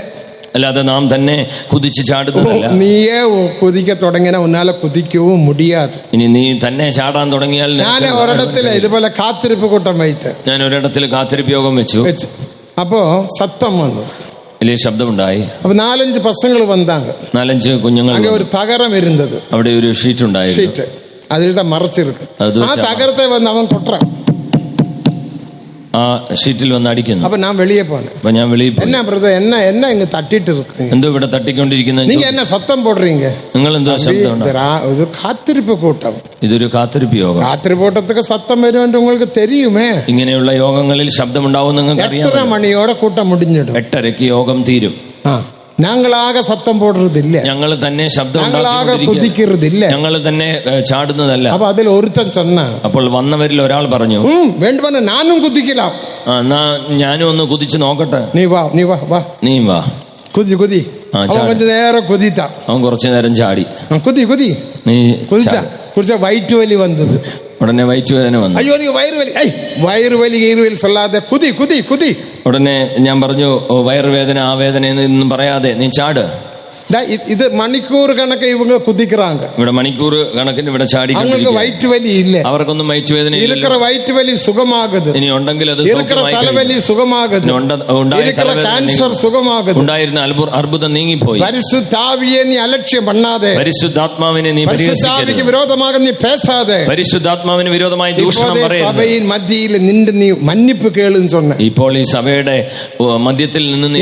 അല്ലാതെ നാം തന്നെ കുതിച്ച് ചാടുന്നതല്ല. നീയേ കുതിക്ക തുടങ്ങിയ ഉന്നാലെ കുതിക്കവും മുടിയാതെ. ഇനി നീ തന്നെ ചാടാൻ തുടങ്ങിയാൽ. ഞാൻ ഒരിടത്തില് ഇതുപോലെ കാത്തിരിപ്പ് കൂട്ടം വൈത്ത്, ഞാൻ ഒരിടത്തിൽ കാത്തിരിപ്പ് യോഗം വെച്ചു. അപ്പോ സത്തം വന്നു, വലിയ ശബ്ദമുണ്ടായി. അപ്പൊ 4-5 പസങ്ങൾ വന്നാങ്ക, 4-5 കുഞ്ഞുങ്ങൾ. ഒരു തകരം ഇരുന്നത്, അവിടെ ഒരു ഷീറ്റ് ഉണ്ടായിരുന്നു, ഷീറ്റ് അതിൽ മറച്ചിருக்கு. ആ തകരത്തെ വന്ന് അവൻ കൊട്ട ആ ഷീറ്റിൽ വന്ന് അടിക്കുന്നു. അപ്പൊ ഞാൻ വെളിയെ പോനെ. അപ്പൊ ഞാൻ വെളിയിൽ പോയി. എന്നാ ബ്രദർ, എന്നെ ഇങ്ങ് തട്ടിട്ട് എന്തോ ഇവിടെ തട്ടിക്കൊണ്ടിരിക്കുന്നത്, നീ എന്നെ സത്തം പോടുറീങ്ക, നിങ്ങൾ എന്തോ ശബ്ദം. ഇത് കാത്തിരിപ്പ് കൂട്ടം, ഇതൊരു കാത്തിരിപ്പ് യോഗം. കാത്തിരിപ്പ് കൂട്ടത്തൊക്കെ സത്തം വരുമെന്ന് നിങ്ങൾക്ക് തെരിയുമേ. ഇങ്ങനെയുള്ള യോഗങ്ങളിൽ ശബ്ദമുണ്ടാവും നിങ്ങൾക്ക് അറിയാം. 8:30 മണിയോടെ കൂട്ടം മുടിഞ്ഞിടും, 8:30 യോഗം തീരും. ഞങ്ങളാകെ സത്തം പോടുறதிല്ല, ഞങ്ങൾ തന്നെ ശബ്ദം കുതിக்கிறதிല്ല, ഞങ്ങൾ തന്നെ ചാടുന്നതല്ല. അപ്പൊ അതിൽ ഒരുത്തൻ சொன்ன, അപ്പോൾ വന്നവരിൽ ഒരാൾ പറഞ്ഞു, വേണ്ടുവന്ന ഞാനും കുതിക്കലാം, എന്നാ ഞാനും ഒന്ന് കുതിച്ച് നോക്കട്ടെ. നീ വാ നീ വാ, കുതി கொஞ்ச നേരം കുതിത്ത. അവൻ കുറച്ചു നേരം ചാടി. കുതി നീ കുറിച്ച വയറ്റ് വലി വന്നത്. ഉടനെ വയറ്റുവേദന വന്നു. അയ്യോ നീ വയറുവലി சொல்லாതെ കുതി. ഉടനെ ഞാൻ പറഞ്ഞു, വയറുവേദന ആ വേദന എന്നൊന്നും പറയാതെ നീ ചാട്. ഇത് മണിക്കൂർ കണക്ക് ഇവங்க കുതിക്கிறாங்க. ഇവിടെ മണിക്കൂർ കണക്കിന് ഇവിടെ ചാടി. അവർക്ക് വയറ്റ് വലി ഇല്ല, അവർക്കൊന്നും വയറ്റുവേദന ഇല്ല. വയറ്റ് വലി സുഖമാകുது, ഇനി ഉണ്ടെങ്കിൽ അത് തലവലി സുഖമാകുது, ക്യാൻസർ സുഖമാകുது, ഉണ്ടായിരുന്ന അർബുദം നീങ്ങിപ്പോയി. പരിശുദ്ധാവിയെ നീ അലക്ഷ്യം പണ്ണാതെ, പരിശുദ്ധാത്മാവിനെ നീ പരിശുദ്ധാവിക്ക് വിരോധമായി നീ പേസാതെ, പരിശുദ്ധാത്മാവിന് വിരോധമായി ദൂഷണം പറയരുത്. സഭയിൽ മധ്യയിൽ നിന്റെ നീ മന്നിപ്പ് കേളുന്ന് சொன்ன. ഇപ്പോൾ ഈ സഭയുടെ മധ്യത്തിൽ നിന്ന് നീ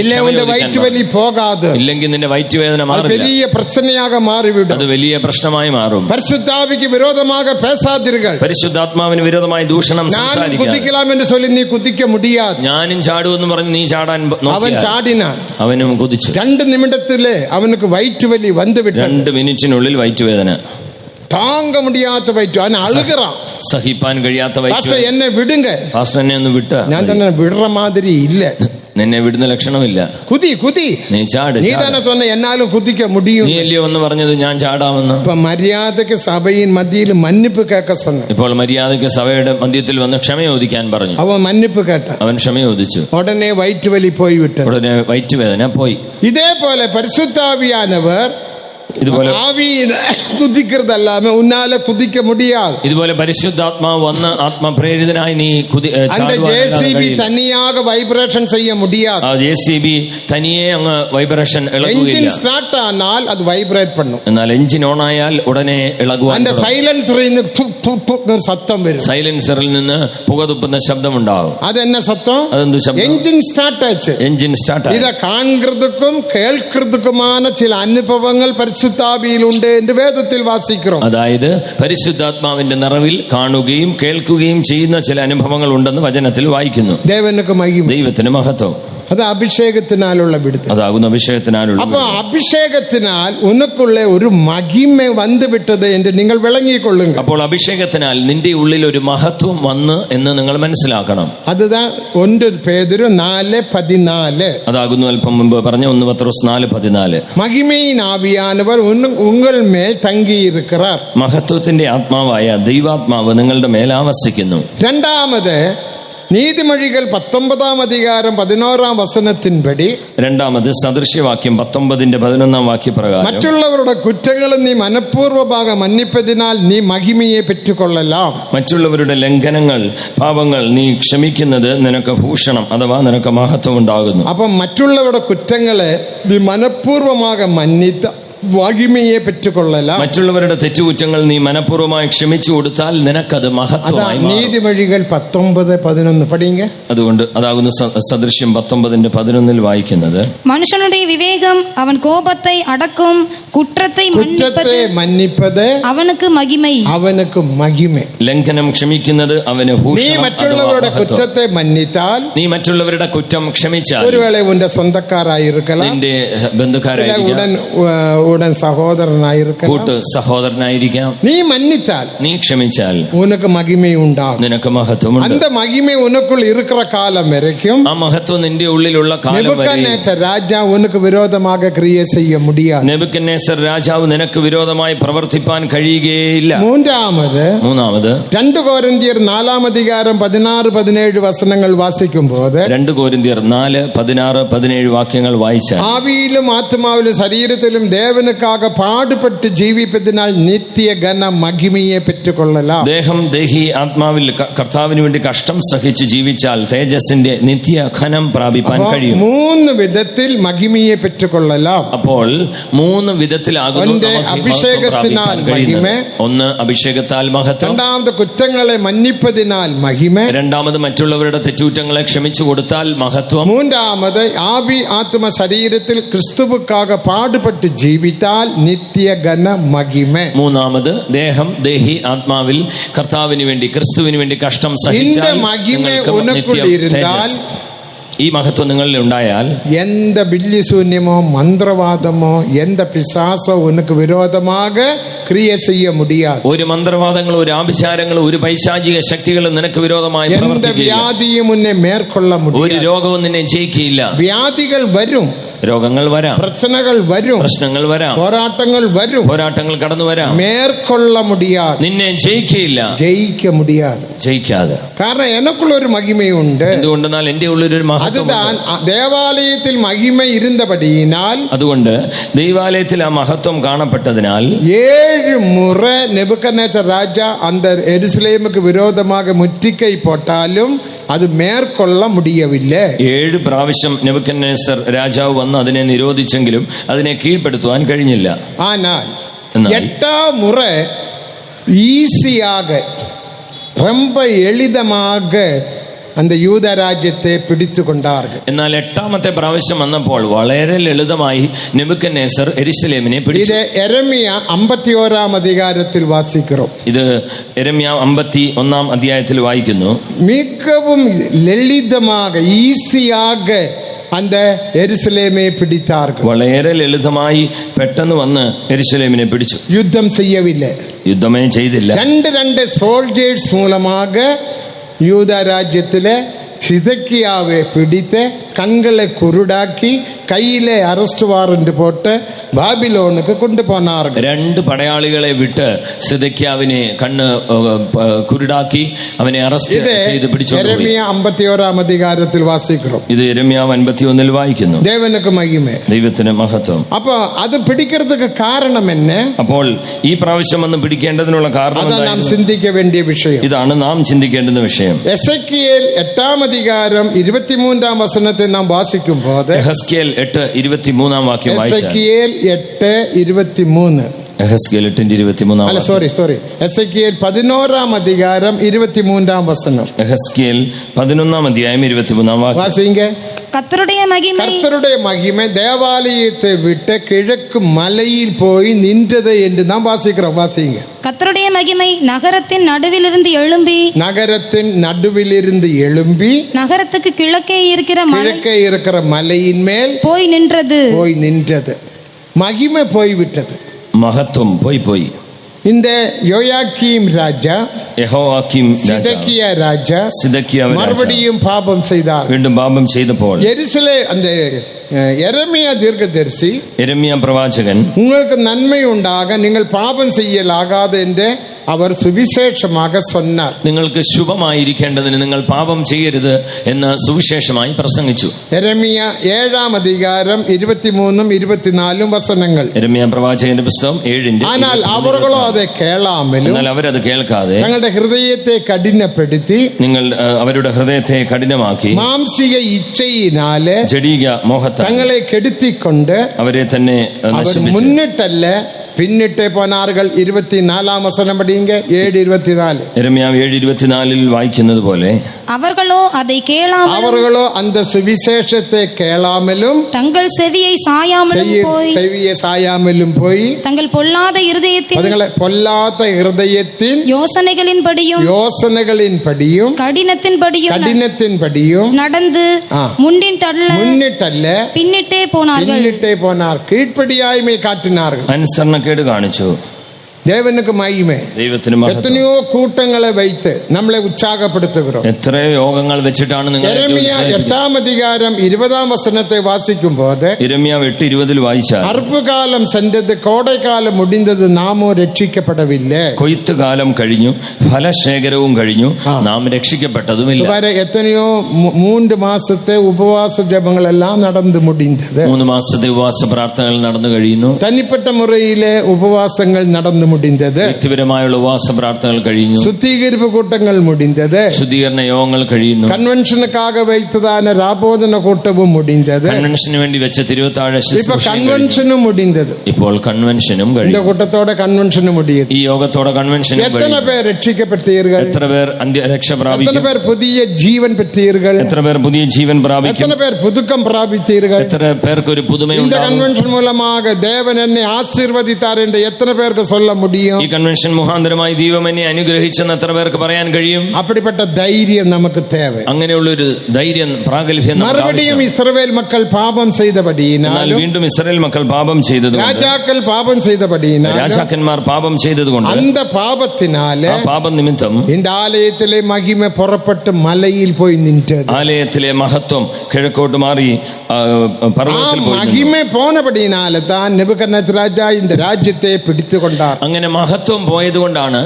വയറ്റ് വലി പോകാതെ, ഇല്ലെങ്കിൽ നിന്റെ വയറ്റുവേദന വലിയ പ്രശ്നയാക മാറിവിടും, അത് വലിയ പ്രശ്നമായി മാറും. പരിശുദ്ധാവിക്ക് വിരോധമായി പേസാതിരുകൾ, പരിശുദ്ധാത്മാവിന് വിരോധമായി ദൂഷണം സംസാരിക്കാതെ. കുതിക്കലാം എന്ന് ചൊല്ലി നീ കുതിക്ക മുടിയാതെ. ഞാനും ചാടുമെന്ന് പറഞ്ഞ് നീ ചാടാൻ അവൻ ചാടിനാൻ, അവനും കുതിച്ചു. 2 നിമിഷത്തിലെ അവനക്ക് വയറ്റ് വലി വന്നുവിട്ടു. 2 മിനിറ്റിനുള്ളിൽ വയറ്റുവേദന, താങ്ക മുടിയാത്ത വയറ്റു, അവൻ അഴുകറാം, സഹിപ്പാൻ കഴിയാത്ത വയറ്റ്. എന്നെ വിടുങ്ക, പാസ്റ്റർ എന്നെ ഒന്ന് വിട്ട. ഞാൻ തന്നെ വിടുற മാതിരി ഇല്ല, നിന്നെ വിടുന്ന ലക്ഷണമില്ല. കുതി നീ ചാട്. നീ തന്നെ சொன்ன എന്നാലും കുതിക്ക മുടിയും. നീ അല്ലയോ എന്ന് പറഞ്ഞത് ഞാൻ ചാടാമെന്ന്. ഇപ്പൊ മര്യാദക്ക് സഭയിൽ മധ്യയിൽ മന്നിപ്പ് കേൾക്ക சொன்ன. ഇപ്പോൾ മര്യാദക്ക് സഭയുടെ മധ്യത്തിൽ വന്ന് ക്ഷമ ചോദിക്കാൻ പറഞ്ഞു. അവൻ മന്നിപ്പ് കേട്ട, അവൻ ക്ഷമ ചോദിച്ചു. ഉടനെ വയറ്റ് വലി പോയി വിട്ടു, ഉടനെ വയറ്റുവേദന പോയി. ഇതേപോലെ പരിശുദ്ധാവിയാനവർ ഇതുപോലെ കുതിக்கிறതല്ലാമ ഉന്നാലെ കുതിക്ക മുടിയാതെ. ഇതുപോലെ പരിശുദ്ധാത്മാവ് വന്ന് ആത്മപ്രേരിതനായി നീ JCB തനിയാക വൈബ്രേഷൻ ചെയ്യ മുടിയാതെ. JCB തനിയെ അങ്ങ് വൈബ്രേഷൻ ഇളകുകയില്ല. എഞ്ചിൻ സ്റ്റാർട്ട് ആനാൽ അത് വൈബ്രേറ്റ് പണ്ണും, എന്നാൽ എഞ്ചിൻ ഓൺ ആയാൽ ഉടനെ ഇളകുവാൻ. സൈലൻസറിൽ നിന്ന് സത്തം വരും, സൈലൻസറിൽ നിന്ന് പുകതുപ്പുന്ന ശബ്ദമുണ്ടാവും. അതെന്നെ സത്തം, അതെന്ത് ശബ്ദം? എഞ്ചിൻ സ്റ്റാർട്ട് ആச்சு. Engine start. ഇത് കാൺகிறதுக்கும் കേൾக்கிறதுக்குமான ചില അനുഭവങ്ങൾ പരിശുദ്ധാവിയിലുണ്ട് എന്ന് വേദത്തിൽ വാസിக்கிறோം. അതായത് പരിശുദ്ധാത്മാവിന്റെ നിറവിൽ കാണുകയും കേൾക്കുകയും ചെയ്യുന്ന ചില അനുഭവങ്ങൾ ഉണ്ടെന്ന് വചനത്തിൽ വായിക്കുന്നു. ദൈവത്തിന് മഹത്വം. അത് അഭിഷേകത്തിനാലുള്ള വിടുതൽ, അതാകുന്ന അഭിഷേകത്തിനാലുള്ള. അപ്പൊ അഭിഷേകത്തിനാൽ ഉനക്കുള്ള ഒരു മഹിമ വന്നുവിട്ടത് എന്ന് നിങ്ങൾ വിളങ്ങിക്കൊള്ളുക. അപ്പോൾ അഭിഷേകത്തിനാൽ നിന്റെ ഉള്ളിൽ ഒരു മഹത്വം വന്ന് എന്ന് നിങ്ങൾ മനസ്സിലാക്കണം. അതുതാ 1 പേതുരു 4:14. അതാകുന്നു അല്പം മുമ്പ് പറഞ്ഞ 1 പത്രോസ് 4:14. മഹിമയിൻ ആവിയാനവർ ഉങ്ങൾ മേൽ തങ്ങിയിരിക്கிறார். മഹത്വത്തിന്റെ ആത്മാവായ ദൈവാത്മാവ് നിങ്ങളുടെ മേൽ ആവസിക്കുന്നു. രണ്ടാമത് നീതിമൊഴികൾ 19-ാം അധികാരം 11-ാം വചനത്തിൻപടി, രണ്ടാമത് സദൃശ്യവാക്യം 19-11 വാക്യപ്രകാരം, മറ്റുള്ളവരുടെ കുറ്റങ്ങളും നീ മനഃപൂർവ്വഭാഗം മന്നിപ്പതിനാൽ നീ മഹിമയെ പെറ്റുകൊള്ളലാം. മറ്റുള്ളവരുടെ ലംഘനങ്ങൾ, പാപങ്ങൾ നീ ക്ഷമിക്കുന്നത് നിനക്ക് ഭൂഷണം അഥവാ നിനക്ക് മഹത്വം ഉണ്ടാകുന്നു. അപ്പം മറ്റുള്ളവരുടെ കുറ്റങ്ങളെ നീ മനഃപൂർവ്വமாக മന്നിത്ത മഹിമയെ പെറ്റുകൊള്ളലാം. മറ്റുള്ളവരുടെ തെറ്റുകുറ്റങ്ങൾ നീ മനഃപൂർവ്വമായി ക്ഷമിച്ചു കൊടുത്താൽ നിനക്കത് മഹത്വമായി മാറും. നീതിമൊഴികൾ 19:11 പഠിங்க. അതുകൊണ്ട് അതാകുന്ന സദൃശ്യം 19:11 വായിക്കുന്നത്, മനുഷ്യനുடைய വിവേകം അവൻ കോപത്തെ അടക്കും, കുற்றത്തെ മന്നിപ്പത് അവനുക്ക് മഹിമൈ. ലംഘനം ക്ഷമിക്കുന്നത് അവന് നീ ഭൂഷണം. മറ്റുള്ളവരുടെ കുറ്റത്തെ മന്നിത്താൽ, നീ മറ്റുള്ളവരുടെ കുറ്റം ക്ഷമിച്ചാൽ, ഒരുവേള ഉന്റെ സ്വന്തക്കാരായിരിക്കണം, നിന്റെ ബന്ധുക്കാരായിരിക്കാം, ഉടൻ സഹോദരനായിരിക്കാം, കൂട്ട് സഹോദരനായിരിക്കാം. നീ മന്നിത്താൽ, നീ ക്ഷമിച്ചാൽ ഉനക്ക് മഹിമയുണ്ടാകും. നിനക്ക് മഹത്വമുണ്ട്. அந்த மகிமை உனக்குள் இருக்கிற காலம் வரைக்கும் ആ മഹത്വം നിന്റെ ഉള്ളിലുള്ള കാലം വരെ നെബൂഖദ്നേസർ രാജാവ് ഉനക്ക് വിരോധமாக ക്രിയ ചെയ്യ முடியாது. നെബൂഖദ്നേസർ രാജാവ് നിനക്ക് വിരോധമായി പ്രവർത്തിപ്പാൻ കഴിയുകയില്ല. മൂന്നാമത് 2 കൊരിന്ത്യർ 4-ാം അധികാരം 16-17 വചനങ്ങൾ വാസിക്കുമ്പോൾ 2 കൊരിന്ത്യർ 4:16-17 വാക്യങ്ങൾ വായിച്ചാൽ, ആവിയിലും ആത്മാവിലും ശരീരത്തിലും ദേവനുക്കാക പാടുപെട്ട് ജീവിപ്പതിനാൽ നിത്യ ഘന മഹിമയെ പെറ്റുകൊള്ളലാം. ദേഹം, ദേഹി, ആത്മാവിൽ കർത്താവിന് വേണ്ടി കഷ്ടം സഹിച്ച് ജീവിച്ചാൽ തേജസ്സിന്റെ നിത്യ ഘനം പ്രാപിപ്പാൻ കഴിയും. 3 വിധത്തിൽ മഹിമയെ പെറ്റുകൊള്ളലാം. അപ്പോൾ 3 വിധത്തിലാകുന്നു അഭിഷേകത്തിനാൽ മഹിമ, ഒന്ന് അഭിഷേകത്താൽ മഹത്വം, രണ്ടാമത് കുറ്റങ്ങളെ മന്നിപ്പതിനാൽ മഹിമ, രണ്ടാമത് മറ്റുള്ളവരുടെ തെറ്റുകുറ്റങ്ങളെ ക്ഷമിച്ചു കൊടുത്താൽ മഹത്വം, മൂന്നാമത് ആവി ആത്മ ശരീരത്തിൽ ക്രിസ്തുവുക്കാക പാടുപെട്ട് ജീവിത്താൽ നിത്യ ഘന മഹിമ. മൂന്നാമത് ദേഹം, ദേഹി, ആത്മാവിൽ കർത്താവിന് വേണ്ടി ക്രിസ്തുവിന് വേണ്ടി കഷ്ടം സഹിച്ചാൽ ഈ മഹത്വം നിങ്ങളിൽ ഉണ്ടായാൽ എന്ത ബില്ലിശൂന്യമോ മന്ത്രവാദമോ എന്ത പിശാസോ ഉനക്ക് വിരോധமாக ക്രിയ ചെയ്യ മുടിയാതെ. ഒരു മന്ത്രവാദങ്ങളോ ഒരു ആഭിചാരങ്ങളോ ഒരു പൈശാചിക ശക്തികളും നിനക്ക് വിരോധമായി പ്രവർത്തിക്കില്ല. വ്യാധിയും മുന്നേ മേற்കൊള്ള മുടിയാതെ. ഒരു രോഗവും നിന്നെ ജയിക്കില്ല. വ്യാധികൾ വരും, രോഗങ്ങൾ വരാം, പ്രശ്നങ്ങൾ വരും, പോരാട്ടങ്ങൾ കടന്നു വരാം, മേற்കൊള്ള മുടിയാതെ, നിന്നെ ജയിക്കില്ല, ജയിക്കാതെ. കാരണം എനക്കുള്ള ഒരു മഹിമയുണ്ട്. എന്തുകൊണ്ടെന്നാൽ എന്റെ ഉള്ളിലൊരു അതുதான் ദേവാലയത്തിൽ മഹിമ ഇരുന്നപടിയിനാൽ, അതുകൊണ്ട് ദൈവാലയത്തിൽ ആ മഹത്വം കാണപ്പെട്ടതിനാൽ 7 മുறை നെബൂഖദ്നേസർ രാജா அந்த எருசலேமுக்கு விரோதமாக முற்றுகை போட்டாலும் அது மேற்கொள்ள முடியவில்லை. 7 പ്രാവശ്യം നെബൂഖദ്നേസർ രാജാവ് വന്ന് അതിനെ നിരോധിച്ചെങ്കിലും അതിനെ കീഴ്പ്പെടുത്തുവാൻ കഴിഞ്ഞില്ല. ஆனால் 8ஆம் முறை ஈஸியாக ரொம்ப எளிதமாக அந்த யூத ராஜ்யத்தை പിടിച്ചു കൊണ്ടാர்கள். എന്നാൽ 8ാമത്തെ പ്രാവശ്യം വന്നപ്പോൾ വളരെ ലളിതമായി നെബൂഖദ്നേസർ യെരൂശലേമിനെ പിടിച്ചു. ഇത് യെരമ്യ 51-ാം അധികാരത്തിൽ വാസിக்கிறோம். ഇത് യെരമ്യ 51-ാം അധ്യായത്തിൽ വായിക്കുന്നു. മിகவும் ലളിതமாக ஈஸியாக அந்த எருசலேமை பிடித்தார்கள். വളരെ ലളിതമായി പെട്ടെന്ന് വന്ന് യെരൂശലേമിനെ പിടിച്ചു. യുദ്ധം ചെയ്യവില്ല, യുദ്ധമേ ചെയ്തില്ല. 2 സോൾജേഴ്സ് മൂലமாக യൂദ രാജ്യത്തിലെ സിദക്കിയാവെ പിടിത്ത് കണ്ണുകളെ കുരുടാക്കി കയ്യിലെ അറസ്റ്റ് വാറന്റ് പോട്ട് ബാബിലോണുക്ക് കൊണ്ടുപോനാർ. 2 പടയാളികളെ വിട്ട് സിദക്കിയാവിനെ കണ്ണ് കുരുടാക്കി അവനെ അറസ്റ്റ് ചെയ്ത് പിടിച്ചു. യെരമ്യ 51-ാം അധികാരത്തിൽ വാസിக்கிறோம். ഇത് യെരമ്യ 51-ൽ വായിക്കുന്നു. ദേവനുക്ക് മഹിമ, ദൈവത്തിന് മഹത്വം. അപ്പോൾ അത് പിടിക്കുന്നതിന് കാരണം എന്നെ, അപ്പോൾ ഈ പ്രാവശ്യം വന്ന് പിടിക്കേണ്ടതിനുള്ള കാരണം നാം ചിന്തിക്ക വേണ്ടിയ വിഷയം ഇതാണ്. നാം ചിന്തിക്കേണ്ടുന്ന വിഷയം എസെക്കിയേൽ 8-ാം അധികാരം 23-ാം വചനത്തെ നാം വാസിക്കുമ്പോൾ എഹെസ്കേൽ 8:23 വാക്യം വായിച്ചാൽ, എസെക്കിയേൽ 8:23, എഹെസ്കേൽ 8:23, അല്ല സോറി എസെക്കിയേൽ 11-ാം അധികാരം 23-ാം വചനം, എഹെസ്കേൽ 11-ാം അധ്യായം 23-ാം വാക്യം വാസിங்க. கர்த்தருடைய மகிமை தேவாலயத்தை விட்டு கிழக்கு மலையில் போய் நின்றது என்று நாம் வாசிக்கிறோம். வாசிங்க. கர்த்தருடைய மகிமை நகரத்தின் நடுவிலிருந்து எழும்பி நகரத்துக்கு கிழக்கே இருக்கிற மலையின் மேல் போய் நின்றது. மகிமை போய்விட்டது, மகத்துவம் போய் இந்த யோயாக்கீம் ராஜா, யெகோயாக்கீம் ராஜா, சிதக்கியா மறுபடியும் பாபம் செய்தார். மீண்டும் பாபம் செய்தപ്പോൾ எருசலேம் அந்த യെരമ്യ ദീർഘദർശി, യെരമ്യ പ്രവാചകൻ, നിങ്ങൾക്ക് നന്മയുണ്ടാകാൻ നിങ്ങൾ പാപം ചെയ്യലാകാതെ എന്റെ அவர் சுவிசேஷமாக சொன்னார். നിങ്ങൾക്ക് ശുഭമായിരിക്കേണ്ടതിന് നിങ്ങൾ പാപം ചെയ്യരുത് എന്ന് സുവിശേഷമായി പ്രസംഗിച്ചു. യെരമ്യ 7-ാം അധികാരം 23-ഉം 24-ഉം വചനങ്ങൾ. യെരമ്യ പ്രവാചകന്റെ പുസ്തകം 7-ന്റെ. എന്നാൽ അവர்களോ അത് കേളാമലും, എന്നാൽ അവരത് കേൾക്കാതെ തങ്ങളുടെ ഹൃദയത്തെ കഠിനപ്പെടുത്തി, അവരുടെ ഹൃദയത്തെ കഠിനമാക്കി, മാംസിക ഇച്ഛയിനാല് ജഡീക മോഹത്താൽ തങ്ങളെ കെടുത്തിക്കൊണ്ട് അവരെ തന്നെ നശിപ്പിച്ചു. മുന്നിട്ടല്ല പിന്നിട്ടേ പോനാറുകൾ. 24-ാം വചനം പഠിയുക. 7:24. യെരമ്യാ 7:24 വായിക്കുന്നത് പോലെ, அவர்களோ அதை கேளாமல், அவர்களோ அந்த சுவிசேஷத்தை கேளாமலும், தங்கள் செவியை சாயாமலும் போய், தங்கள் பொல்லாத இருதயத்தின் யோசனைகளின்படியும் கடினத்தின்படியும் நடந்து முன்னிட்டல்ல பின்னிட்டே போனார். கீழ்ப்படியாய்மை காட்டினார்கள். അനുസരണക്കേട് കാണിച്ചു. ദേവനുക്ക് മഹിമേ. എത്രയോ കൂട്ടങ്ങളെ വൈത്ത് നമ്മളെ ഉത്സാഹപ്പെടുത്തുകയും, എത്രയോ യോഗങ്ങൾ വെച്ചിട്ടാണ് നിങ്ങൾ. യെരമ്യ 8-ാം അധികാരം 20-ാം വചനത്തെ വാസിക്കുമ്പോൾ, യെരമ്യ 8:20 വായിച്ചാൽ, അർപ്പകാലം സെൻறது, കോടൈക്കാലം മുടിந்தது, നാമോ രക്ഷിക്കപ്പെടവില്ലേ. കൊയ്ത്തുകാലം കഴിഞ്ഞു, ഫലശേഖരവും കഴിഞ്ഞു, നാം രക്ഷിക്കപ്പെട്ടതുമില്ല. എത്രയോ 3 മാസത്തെ ഉപവാസ ജപങ്ങളെല്ലാം നടന്നു മുടിந்தது. 3 മാസത്തെ ഉപവാസ പ്രാർത്ഥനകൾ നടന്നു കഴിയുന്നു. തനിപ്പെട്ട മുറയിലെ ഉപവാസങ്ങൾ നടന്നു മുടിந்தது. വ്യക്തിപരമായുള്ള ഉപവാസ പ്രാർത്ഥനകൾ കഴിഞ്ഞു. ശുദ്ധീകരിപ്പ് കൂട്ടങ്ങൾ മുടിந்தது. ശുദ്ധീകരണ യോഗങ്ങൾ കഴിയുന്നു. കൺവെൻഷനുക്കാக வைத்ததான രാബോധന കൂട്ടവും മുടിந்தது. കൺവെൻഷന് വേണ്ടി വെച്ച തിരുവത്താഴ ഇപ്പോ കൺവെൻഷനും മുടിந்தது. ഇപ്പോൾ കൺവെൻഷനും കഴിഞ്ഞു. இந்த കൂട്ടത്തോടെ കൺവെൻഷനും മുടിയത്. ഈ യോഗത്തോടെ കൺവെൻഷനും കഴിഞ്ഞു. എത്ര പേർ രക്ഷിക്കപ്പെട്ടീர்கள்? എത്ര പേർ രക്ഷ പ്രാപിക്കും? എത്ര പേർ പുതിയ ജീവൻ പെറ്റീர்கள்? എത്ര പേർ പുതിയ ജീവൻ പ്രാപിക്കും? എത്ര പേർ പുതുക്കം പ്രാപിച്ചീர்கள்? എത്ര പേർക്ക് ഒരു പുതുമയുണ്ടാകും? இந்த കൺവെൻഷൻ മൂലமாக தேவன் என்னை ஆசீர்வதித்தார் என்று எத்தனை பேருக்கு சொல்ல முடியும்? ഈ കൺവെൻഷൻ മുഖാന്തരമായി ദൈവം എന്നെ അനുഗ്രഹിച്ചെന്ന് എത്ര പേർക്ക് പറയാൻ കഴിയും? அப்படிப்பட்ட தைரியம் நமக்கு தேவை. അങ്ങനെയുള്ള ഒരു ധൈര്യം, പ്രാഗൽഭ്യം നമുക്ക് ആവശ്യമാണ്. മറുപടിയും ഇസ്രായേൽ മക്കൾ പാപം ചെയ്തപടിയിനാൽ, വീണ്ടും ഇസ്രായേൽ മക്കൾ പാപം ചെയ്തതുകൊണ്ട്, രാജാക്കൾ പാപം ചെയ്തപടിയിനാൽ, രാജാക്കന്മാർ പാപം ചെയ്തതുകൊണ്ട്, அந்த പാപത്തിനാല്, ആ പാപം നിമിത്തം இந்த ആലയത്തിലെ മഹിമ പുറപ്പെട്ട് മലയിൽ പോയി നിന്നത്. ആലയത്തിലെ മഹത്വം കിഴക്കോട്ട് മാറി പർവ്വതത്തിൽ പോയി. മഹിമ പോനപടിയിനാല് താൻ നെബൂഖദ്നേസർ രാജാ இந்த രാജ്യത്തെ പിടിച്ചുകൊണ്ടാർ. അങ്ങനെ മഹത്വം പോയതുകൊണ്ടാണ്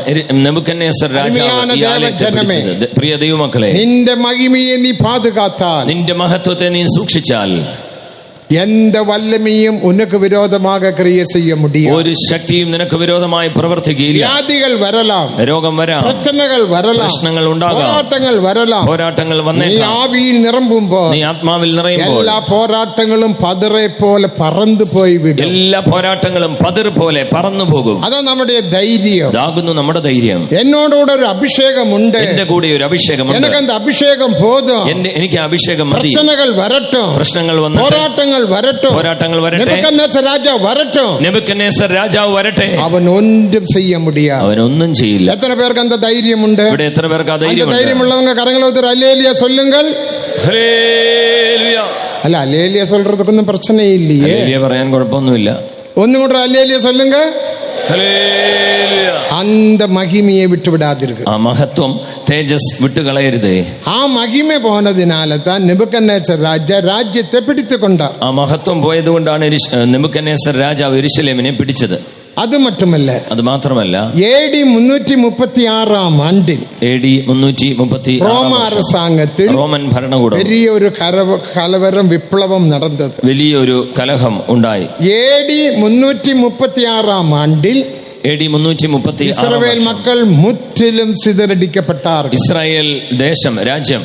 നെബൂഖദ്നേസർ രാജാവ് ഈ ആലയത്തെ പിടിച്ചത്. പ്രിയ ദൈവമക്കളെ, നിന്റെ മഹിമയെ നീ പാതുകാത്താൽ, നിന്റെ മഹത്വത്തെ നീ സൂക്ഷിച്ചാൽ, எந்த வல்லமையும் உனக்கு விரோதமாக கிரியை செய்ய முடியும். ഒരു ശക്തിയും നിനക്ക് വിരോധമായി പ്രവർത്തിക്കുകയില്ല. വ്യാധികൾ വരലാം, രോഗം വരാം, പ്രശ്നങ്ങൾ വരലാം, പ്രശ്നങ്ങൾ ഉണ്ടാകാം, പോരാട്ടങ്ങൾ വരലാം, പോരാട്ടങ്ങൾ വന്നേക്കാം. നീ ആവിയിൽ നിറമ്പുമ്പോൾ, നീ ആത്മാവിൽ നിറയുമ്പോൾ, എല്ലാ പോരാട്ടങ്ങളും പതിരെ പോലെ പറന്നു പോയി വിടും. എല്ലാ പോരാട്ടങ്ങളും പതിർ പോലെ പറന്നു പോകും. അതാ നമ്മുടെ ധൈര്യം. ഇതാകുന്നു നമ്മുടെ ധൈര്യം. എന്നോടുകൂടെ ഒരു അഭിഷേകമുണ്ട്, എന്റെ കൂടെ ഒരു അഭിഷേകമുണ്ട്. എനിക്ക് அந்த അഭിഷേകം പോതും. എനിക്ക് അഭിഷേകം മതി. പ്രശ്നങ്ങൾ വരട്ടെ, പ്രശ്നങ്ങൾ വന്നു, പോരാട്ടങ്ങൾ വരട്ടെ, നെബൂഖദ്നേസർ രാജാവ് വരട്ടെ, നെബൂഖദ്നേസർ രാജാവ് വരട്ടെ, അവൻ ഒന്നും ചെയ്യ മുടിയാ, അവനൊന്നും ചെയ്യില്ല. എത്ര പേർക്ക് அந்த ധൈര്യമുണ്ട്? ഇവിടെ എത്ര പേർക്ക് ആ ധൈര്യമുണ്ട്? ധൈര്യമുള്ളവங்க കരങ്ങളെ ഉയർത്തി அல்லேலூயா சொல்லுங்கள். ഹല്ലേലൂയ. അല്ല, அல்லேலൂயா சொல்றதுക്കൊന്നും പ്രശ്നമില്ലേ? ഹല്ലേലൂയ പറയാൻ കുഴപ്പമൊന്നുമില്ല. ഒന്നും കൂടെ அல்லேலൂயா சொல்லுங்க. ഹല്ലേലൂയ. அந்த மகிமையை விட்டு விடாதீர்கள். ആ മഹത്വം, തേജസ് വിട്ടുകളയരുതേ. ആ മഹിമ പോനതിനാല താൻ നെബൂഖദ്നേസർ രാജ്യത്തെ പിടിച്ചുകൊണ്ടാർ. ആ മഹത്വം പോയതുകൊണ്ടാണ് നെബൂഖദ്നേസർ രാജാവ് യെരൂശലേമിനെ പിടിച്ചത്. അത് മാത്രമല്ല, AD 336-ാം ആണ്ടിൽ, AD 336 റോമ அரசாங்கത്തിൽ, റോമൻ ഭരണകൂടം, വലിയൊരു കലവരം, വിപ്ലവം നടന്നത്, വലിയൊരു കലഹം ഉണ്ടായി. AD 336-ാം ആണ്ടിൽ AD 336 ഇസ്രായേൽ മക്കൾ മുற்றிലും ചിതറടിക്കപ്പെട്ടാർ. ഇസ്രായേൽ ദേശം, രാജ്യം,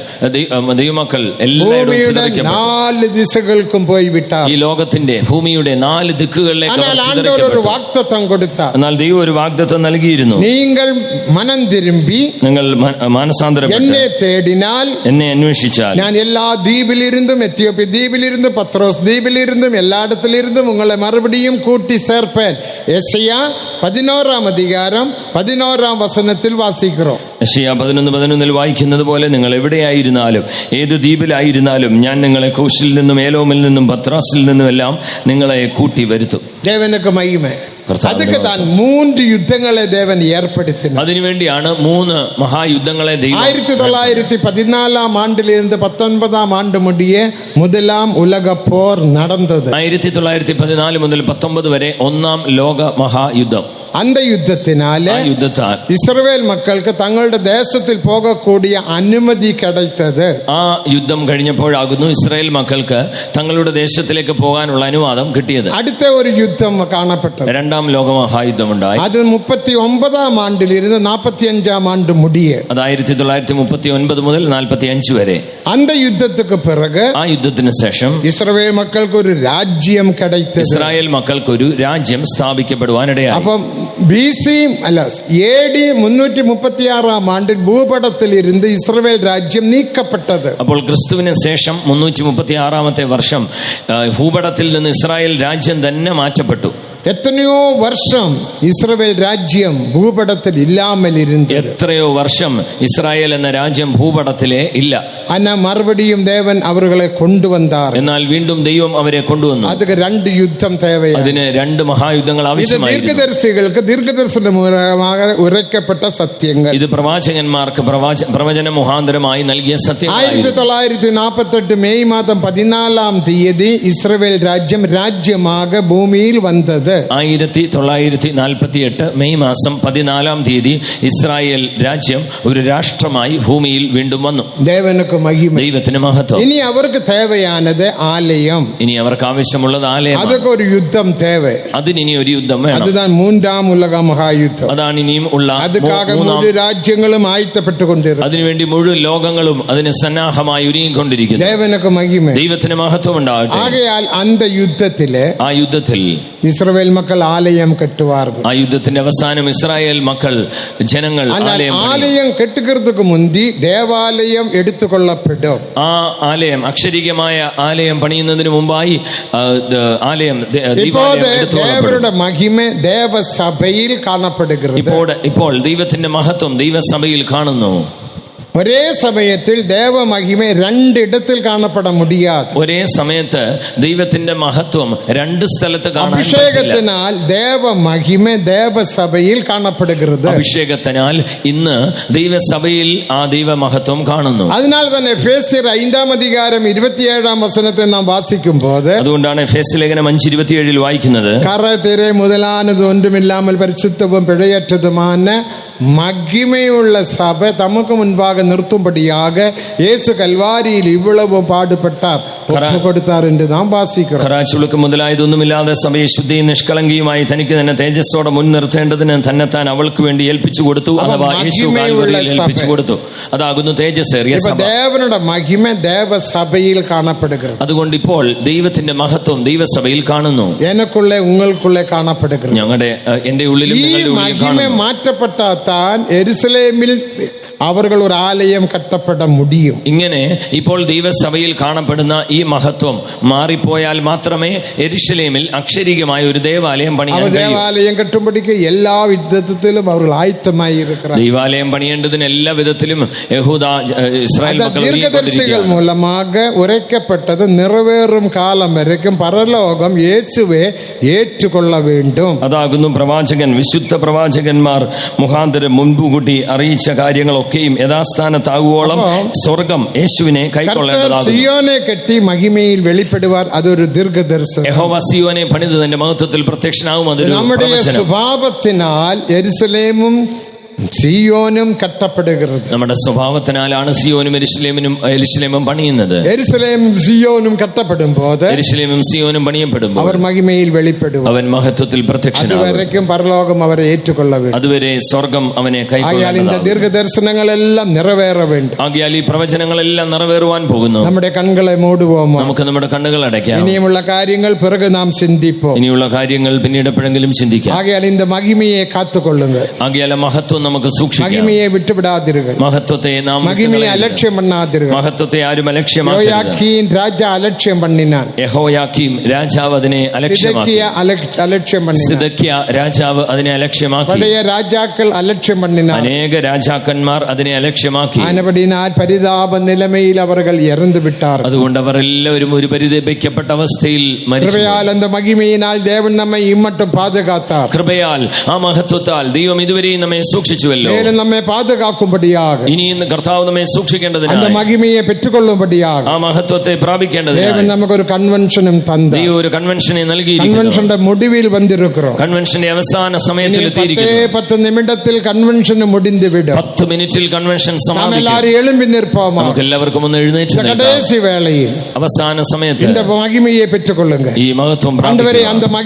ദൈവമക്കൾ എല്ലാവരും ചിതറിക്കപ്പെട്ടു. 4 ദിശകൾക്കും പോയി വിട്ടാർ. ഈ ലോകത്തിന്റെ, ഭൂമിയുടെ 4 ദിക്കുകളിലേക്ക് ഒരു വാഗ്ദത്തം കൊടുത്താർ. എന്നാൽ ദൈവം ഒരു വാഗ്ദത്തം നൽകിയിരുന്നു. നിങ്ങൾ മനം തിരുമ്പി, നിങ്ങൾ മാനസാന്തരപ്പെട്ട് എന്നെ തേടിനാൽ, എന്നെ അന്വേഷിച്ചാൽ, ഞാൻ എല്ലാ ദ്വീപിലിരുന്നും, എത്യോപ്യ ദ്വീപിലിരുന്നും, പത്രോസ് ദ്വീപിലിരുന്നും, എല്ലായിടത്തിലിരുന്നും ഉങ്ങളെ മറുപടിയും കൂട്ടി ചേർപ്പേൻ. യെശയ്യാ 11-ാം അധികാരം 11-ാം വചനത്തിൽ വാസിக்கிறோம். യെശയ്യാ 11:11 വായിക്കുന്നത് പോലെ, നിങ്ങൾ എവിടെയായിരുന്നാലും ഏത് ദ്വീപിലായിരുന്നാലും ഞാൻ നിങ്ങളെ കൂശിൽ നിന്നും ഏലോമിൽ നിന്നും പത്രാസിൽ നിന്നും എല്ലാം നിങ്ങളെ കൂട്ടി വരുത്തും. ദേവനുക്ക് മഹിമ. അതുക്ക് താൻ 3 യുദ്ധങ്ങളെ ദേവൻ ഏർപ്പെടുത്തുന്നു. അതിനുവേണ്ടിയാണ് 3 മഹായുദ്ധങ്ങളെ 1914 ആണ്ടിലിരുന്ന് 19 ആണ്ട് മുടിയെ முதலாம் உலக போர் நடந்தது. 1914 മുതൽ 19 വരെ 1-ാം ലോക മഹായുദ്ധം. அந்த யுத்தத்தினால இஸ்ரவேல் மக்களுக்கு தங்களுடைய தேசத்தில் போகக்கூடிய അനുമതി கிடைத்தது. ആ യുദ്ധം കഴിഞ്ഞപ്പോഴാകുന്നു ഇസ്രായേൽ മക്കൾക്ക് തങ്ങളുടെ ദേശത്തിലേക്ക് പോകാനുള്ള അനുവാദം കിട്ടിയത്. അടുത്ത ഒരു യുദ്ധം കാണപ്പെട്ടത്. 2-ാം ലോക മഹായുദ്ധം ഉണ്ടായി. അത് 39 ആണ്ടിലിരുന്ന് 45 ആണ്ട് മുടിയെ, അത് 1939 മുതൽ 45 വരെ. அந்த யுத்தத்துக்கு பிறகு, ആ യുദ്ധത്തിന് ശേഷം ഇസ്രായേൽ മക്കൾക്ക് ഒരു രാജ്യം கிடைத்தது. ഇസ്രായേൽ മക്കൾക്ക് ഒരു രാജ്യം സ്ഥാപിക്കപ്പെടുവാനിടയായി. അപ്പം BC അല്ല AD 336 ആണ്ടിൽ ഭൂപടത്തിൽ ഇരുന്ന് ഇസ്രായേൽ രാജ്യം നീക്കപ്പെട്ടത്. അപ്പോൾ ക്രിസ്തുവിന് ശേഷം 336 വർഷം ഭൂപടത്തിൽ നിന്ന് ഇസ്രായേൽ രാജ്യം തന്നെ മാറ്റപ്പെട്ടു. എത്രയോ വർഷം ഇസ്രായേൽ രാജ്യം ഭൂപടത്തിൽ ഇല്ലാമലിരുന്നത്. എത്രയോ വർഷം ഇസ്രായേൽ എന്ന രാജ്യം ഭൂപടത്തിലെ ഇല്ല. അന്ന മറുപടിയും ദേവൻ അവരെ കൊണ്ടുവന്നാർ. എന്നാൽ വീണ്ടും ദൈവം അവരെ കൊണ്ടുവന്നു. അത് 2 യുദ്ധം തേവയാണ്. അതിന് 2 മഹായുദ്ധങ്ങൾ ആവശ്യമായിരുന്നു. ദീർഘദർശികൾക്ക് ദീർഘദർശനമൂലமாக ഉറക്കപ്പെട്ട സത്യങ്ങൾ. ഇത് പ്രവാചകന്മാർക്ക് പ്രവചന മുഖാന്തരമായി നൽകിയ സത്യങ്ങൾ. 1948 മെയ് മാസം 14 ഇസ്രായേൽ രാജ്യமாக ഭൂമിയിൽ വന്നത്. 1948 മെയ് മാസം 14 ഇസ്രായേൽ രാജ്യം ഒരു രാഷ്ട്രമായി ഭൂമിയിൽ വീണ്ടും വന്നു. ദൈവത്തിന് മഹത്വം. ഇനി അവർക്ക് തേവയാനത് ആലയം. ഇനി അവർക്ക് ആവശ്യമുള്ളത് ആലയം. അതൊക്കെ ഒരു യുദ്ധം തേവ. അതിനി ഒരു യുദ്ധം വേണം. അതാണ് 3-ാം ഉലക മഹായുദ്ധം. അതാണ് ഇനിയും ഉള്ള. മുഴു രാജ്യങ്ങളും ആയത്തപ്പെട്ടുകൊണ്ടിരുന്നു. അതിനുവേണ്ടി മുഴുവൻ ലോകങ്ങളും അതിന് സന്നാഹമായി ഒരുങ്ങിക്കൊണ്ടിരിക്കുന്നു. ദൈവത്തിന് മഹത്വം ഉണ്ടാകട്ടെ. ആകയാൽ അന്ത യുദ്ധത്തിലെ, ആ യുദ്ധത്തിൽ ഇസ്രായേൽ മക്കൾ ആലയം കെട്ടുവാർക്കും. ആ യുദ്ധത്തിന്റെ അവസാനം ഇസ്രായേൽ മക്കൾ ജനങ്ങൾ ആലയം കെട്ടുകൃതക്ക് മുന്തി ദേവാലയം എടുത്തുകൊള്ളപ്പെടും. ആ ആലയം, അക്ഷരികമായ ആലയം പണിയുന്നതിന് മുമ്പായി ആലയം ദേവരുടെ മഹിമ ദേവസഭയിൽ കാണപ്പെടുகிறது. ഇപ്പോൾ ദൈവത്തിന്റെ മഹത്വം ദൈവസഭയിൽ കാണുന്നു. ഒരേ സമയത്തിൽ ദേവമഹിമ 2 ഇടത്തിൽ കാണപ്പെടാൻ മുടിയാതെ. ഒരേ സമയത്ത് ദൈവത്തിന്റെ മഹത്വം 2 സ്ഥലത്ത് കാണാൻ പറ്റില്ല. അഭിഷേകത്തിനാൽ ദേവമഹിമ ദേവസഭയിൽ കാണപ്പെടുகிறது. അഭിഷേകത്തിനാൽ ഇന്ന് ദൈവസഭയിൽ ആ ദൈവമഹത്വം കാണുന്നു. അതിനാൽ തന്നെ എഫേസ്യർ 5-ാം അധികാരം 27-ാം വചനത്തെ നാം വാസിക്കുമ്പോൾ, അതുകൊണ്ടാണ് എഫേസ്യ ലേഖനം 5:27 വായിക്കുന്നത്, കറതിരെ മുതലാനത് ഒന്നുമില്ലാமல் പരിശുദ്ധവും പിഴയറ്റതുமான മഹിമയുള്ള സഭ തമക്ക് മുൻപാകെ നിർത്തുമ്പടിയാക യേശു കൽവാരിയിൽ ഇவ்வளவு പാടുപെട്ടാർ കൊടുത്താർ എന്ന് നാം വാസിക്കുന്നു. ഖറാച്ചുളുക്ക് മുതലായതൊന്നുമില്ലാതെ സഭയെ ശുദ്ധിയും നിഷ്കളങ്കിയുമായി തനിക്ക് തന്നെ തേജസ്സോടെ മുൻനിർത്തേണ്ടതിന് തന്നെത്താൻ അവൾക്ക് വേണ്ടി ഏൽപ്പിച്ചു കൊടുത്തു. അഥവാ യേശു കാൽവരിയിൽ ഏൽപ്പിച്ചു കൊടുത്തു. അതാകുന്നു തേജസ്സേറിയ സഭ. ദേവനുടെ മഹിമ ദേവസഭയിൽ കാണപ്പെടുகிறது. അതുകൊണ്ട് ഇപ്പോൾ ദൈവത്തിന്റെ മഹത്വം ദൈവസഭയിൽ കാണുന്നു. എനക്കുള്ള ഉങ്ങൾക്കുള്ള കാണപ്പെടുகிறது. ഞങ്ങളുടെ എന്റെ ഉള്ളിലും നിങ്ങളുടെ ഉള്ളിലും കാണുന്നു. മാറ്റപ്പെട്ടാൽ യെരുശലേമിൽ അവർക്ക് ഒരു ആലയം കെട്ടപ്പെട മുടിയും. ഇങ്ങനെ ഇപ്പോൾ ദൈവസഭയിൽ കാണപ്പെടുന്ന ഈ മഹത്വം മാറിപ്പോയാൽ മാത്രമേ യെരുശലേമിൽ അക്ഷരികമായ ഒരു ദേവാലയം പണിയാൻ കഴിയൂ. ദേവാലയം കെട്ടുമ്പോഴേക്ക് എല്ലാ വിധത്തിലും അവർ ആയത്തമായി ഇരിക്കണം. ദൈവാലയം പണിയേണ്ടതിന് എല്ലാ വിധത്തിലും യഹൂദ ഇസ്രായേൽ ദീർഘദർശികൾ മൂലமாக ഉറയ്ക്കപ്പെട്ടത് നിറവേറും കാലം വരയ്ക്കും പരലോകം യേശുവെ ഏറ്റുകൊള്ള വേണ്ടും. അതാകുന്നു പ്രവാചകൻ, വിശുദ്ധ പ്രവാചകന്മാർ മുഖാന്തരം മുൻകൂട്ടി അറിയിച്ച കാര്യങ്ങളൊക്കെയും യഥാസ്ഥാനത്താകുവോളം സ്വർഗം യേശുവിനെ കൈക്കൊള്ളേണ്ടതാകുന്നു. സിയോനെ കെട്ടി മഹിമയിൽ വെളിപ്പെടുവാൻ അതൊരു ദീർഘദർശനം. യഹോവ സിയോനെ പണിത് തന്റെ മഹത്വത്തിൽ പ്രത്യക്ഷനാകും. അതൊരു നമ്മുടെ സ്വഭാവത്തിനാൽ യെരുശലേമും സിയോനും കെട്ടപ്പെടുகிறது. നമ്മുടെ സ്വഭാവത്തിനാലാണ് സിയോനും യെരുശലേമും പണിയുന്നത്. യെരുശലേമും സിയോനും കെട്ടപ്പെടുമ്പോൾ, യെരുശലേമും സിയോനും പണിയപ്പെടുമ്പോൾ അവർ മഹിമയിൽ വെളിപ്പെടും. അവൻ മഹത്വത്തിൽ പ്രത്യക്ഷനാകും. അതുവരയ്ക്കും പരലോകം അവരെ ഏറ്റുകൊള്ളവേண்டும். അതുവരെ സ്വർഗം അവനെ കൈക്കൊള്ളേണ്ടതാണ്. ദീർഘദർശനങ്ങളെല്ലാം നിറവേറ വേണ്ടും. ആകയാൽ ഈ പ്രവചനങ്ങളെല്ലാം നിറവേറുവാൻ പോകുന്നു. നമ്മുടെ കണ്ണുകളെ മൂടുவோമോ? നമുക്ക് നമ്മുടെ കണ്ണുകൾ അടയ്ക്കാം. ഇനിയുമുള്ള കാര്യങ്ങൾ പിറകു നാം ചിന്തിപ്പോ. ഇനിയുള്ള കാര്യങ്ങൾ പിന്നീട് എപ്പോഴെങ്കിലും ചിന്തിക്കാം. ആകയാൽ இந்த மகிமையை காத்துக்கொள்ளுங்க. ആകയാൽ മഹത്വം നമുക്ക് സൂക്ഷിക്കാം. மகிமையை விட்டுவிடாதீர்கள். മഹത്വത്തെ നാം மகிமையை அலட்சியம் பண்ணாதீர்கள். മഹത്വത്തെ ആരും അലക്ഷ്യമാക്കരുത്. யோயாக்கீன் ராஜா அலட்சியம் பண்ணினான். യഹോയാക്കീം രാജാവ് അതിനെ അലക്ഷ്യമാക്കി. அலட்சியம் பண்ணினான். സിദക്കിയ രാജാവ് അതിനെ അലക്ഷ്യമാക്കി. பழைய ராஜாக்கள் அலட்சியம் பண்ணினார். അനേക രാജാക്കന്മാർ അതിനെ അലക്ഷ്യമാക്കി. ആനപടിനാൽ പരിതാപ നിലമയിൽ അവർ ഇറന്നു വിട്ടാർ. അതുകൊണ്ട് അവർ എല്ലാവരും ഒരു പരിതപിക്കപ്പെട്ട അവസ്ഥയിൽ മരിച്ചു. കൃപയാൽ அந்த മഹിമയിനാൽ ദേവൻ നമ്മെ ഇമ്മട്ടും പാതുകാത്താർ. കൃപയാൽ ആ മഹത്വത്താൽ ദൈവം ഇതുവരെയും നമ്മെ സൂക്ഷിച്ചുവല്ലോ. മേലും നമ്മെ പാതുകാക്കുംപടിയാക ഇനിയും കർത്താവ് നമ്മെ സൂക്ഷിക്കേണ്ടതിനായി அந்த മഹിമയെ പെറ്റുകൊള്ളുംപടിയാക ആ മഹത്വത്തെ പ്രാപിക്കേണ്ടതിനായി ദേവൻ നമുക്കൊരു കൺവെൻഷനും തന്നു. ദൈവം ഒരു കൺവെൻഷനെ നൽകിയിരിക്കുന്നു. കൺവെൻഷന്റെ മുടിവിൽ വന്നിരിக்கிறோம். കൺവെൻഷന്റെ അവസാന സമയത്തിൽ എത്തിയിരിക്കുന്നു. 10 നിമിഷത്തിൽ കൺവെൻഷൻ മുടിந்துவிடும். 10 മിനിറ്റിൽ കൺവെൻഷൻ സമാപിക്കും. എല്ലാവരും എഴുമ്പി നിൽப்போம். നമുക്ക് എല്ലാവർക്കും ഒന്ന് എഴുന്നേറ്റ് നിൽക്കാം. കടേസി വേളയിൽ അവസാന സമയത്ത് இந்த மகிமையை பெற்றுக்கொள்ளுங்க. ഈ മഹത്വം ആണ്ടവരേ, പ്രാപിക്കുക. அந்த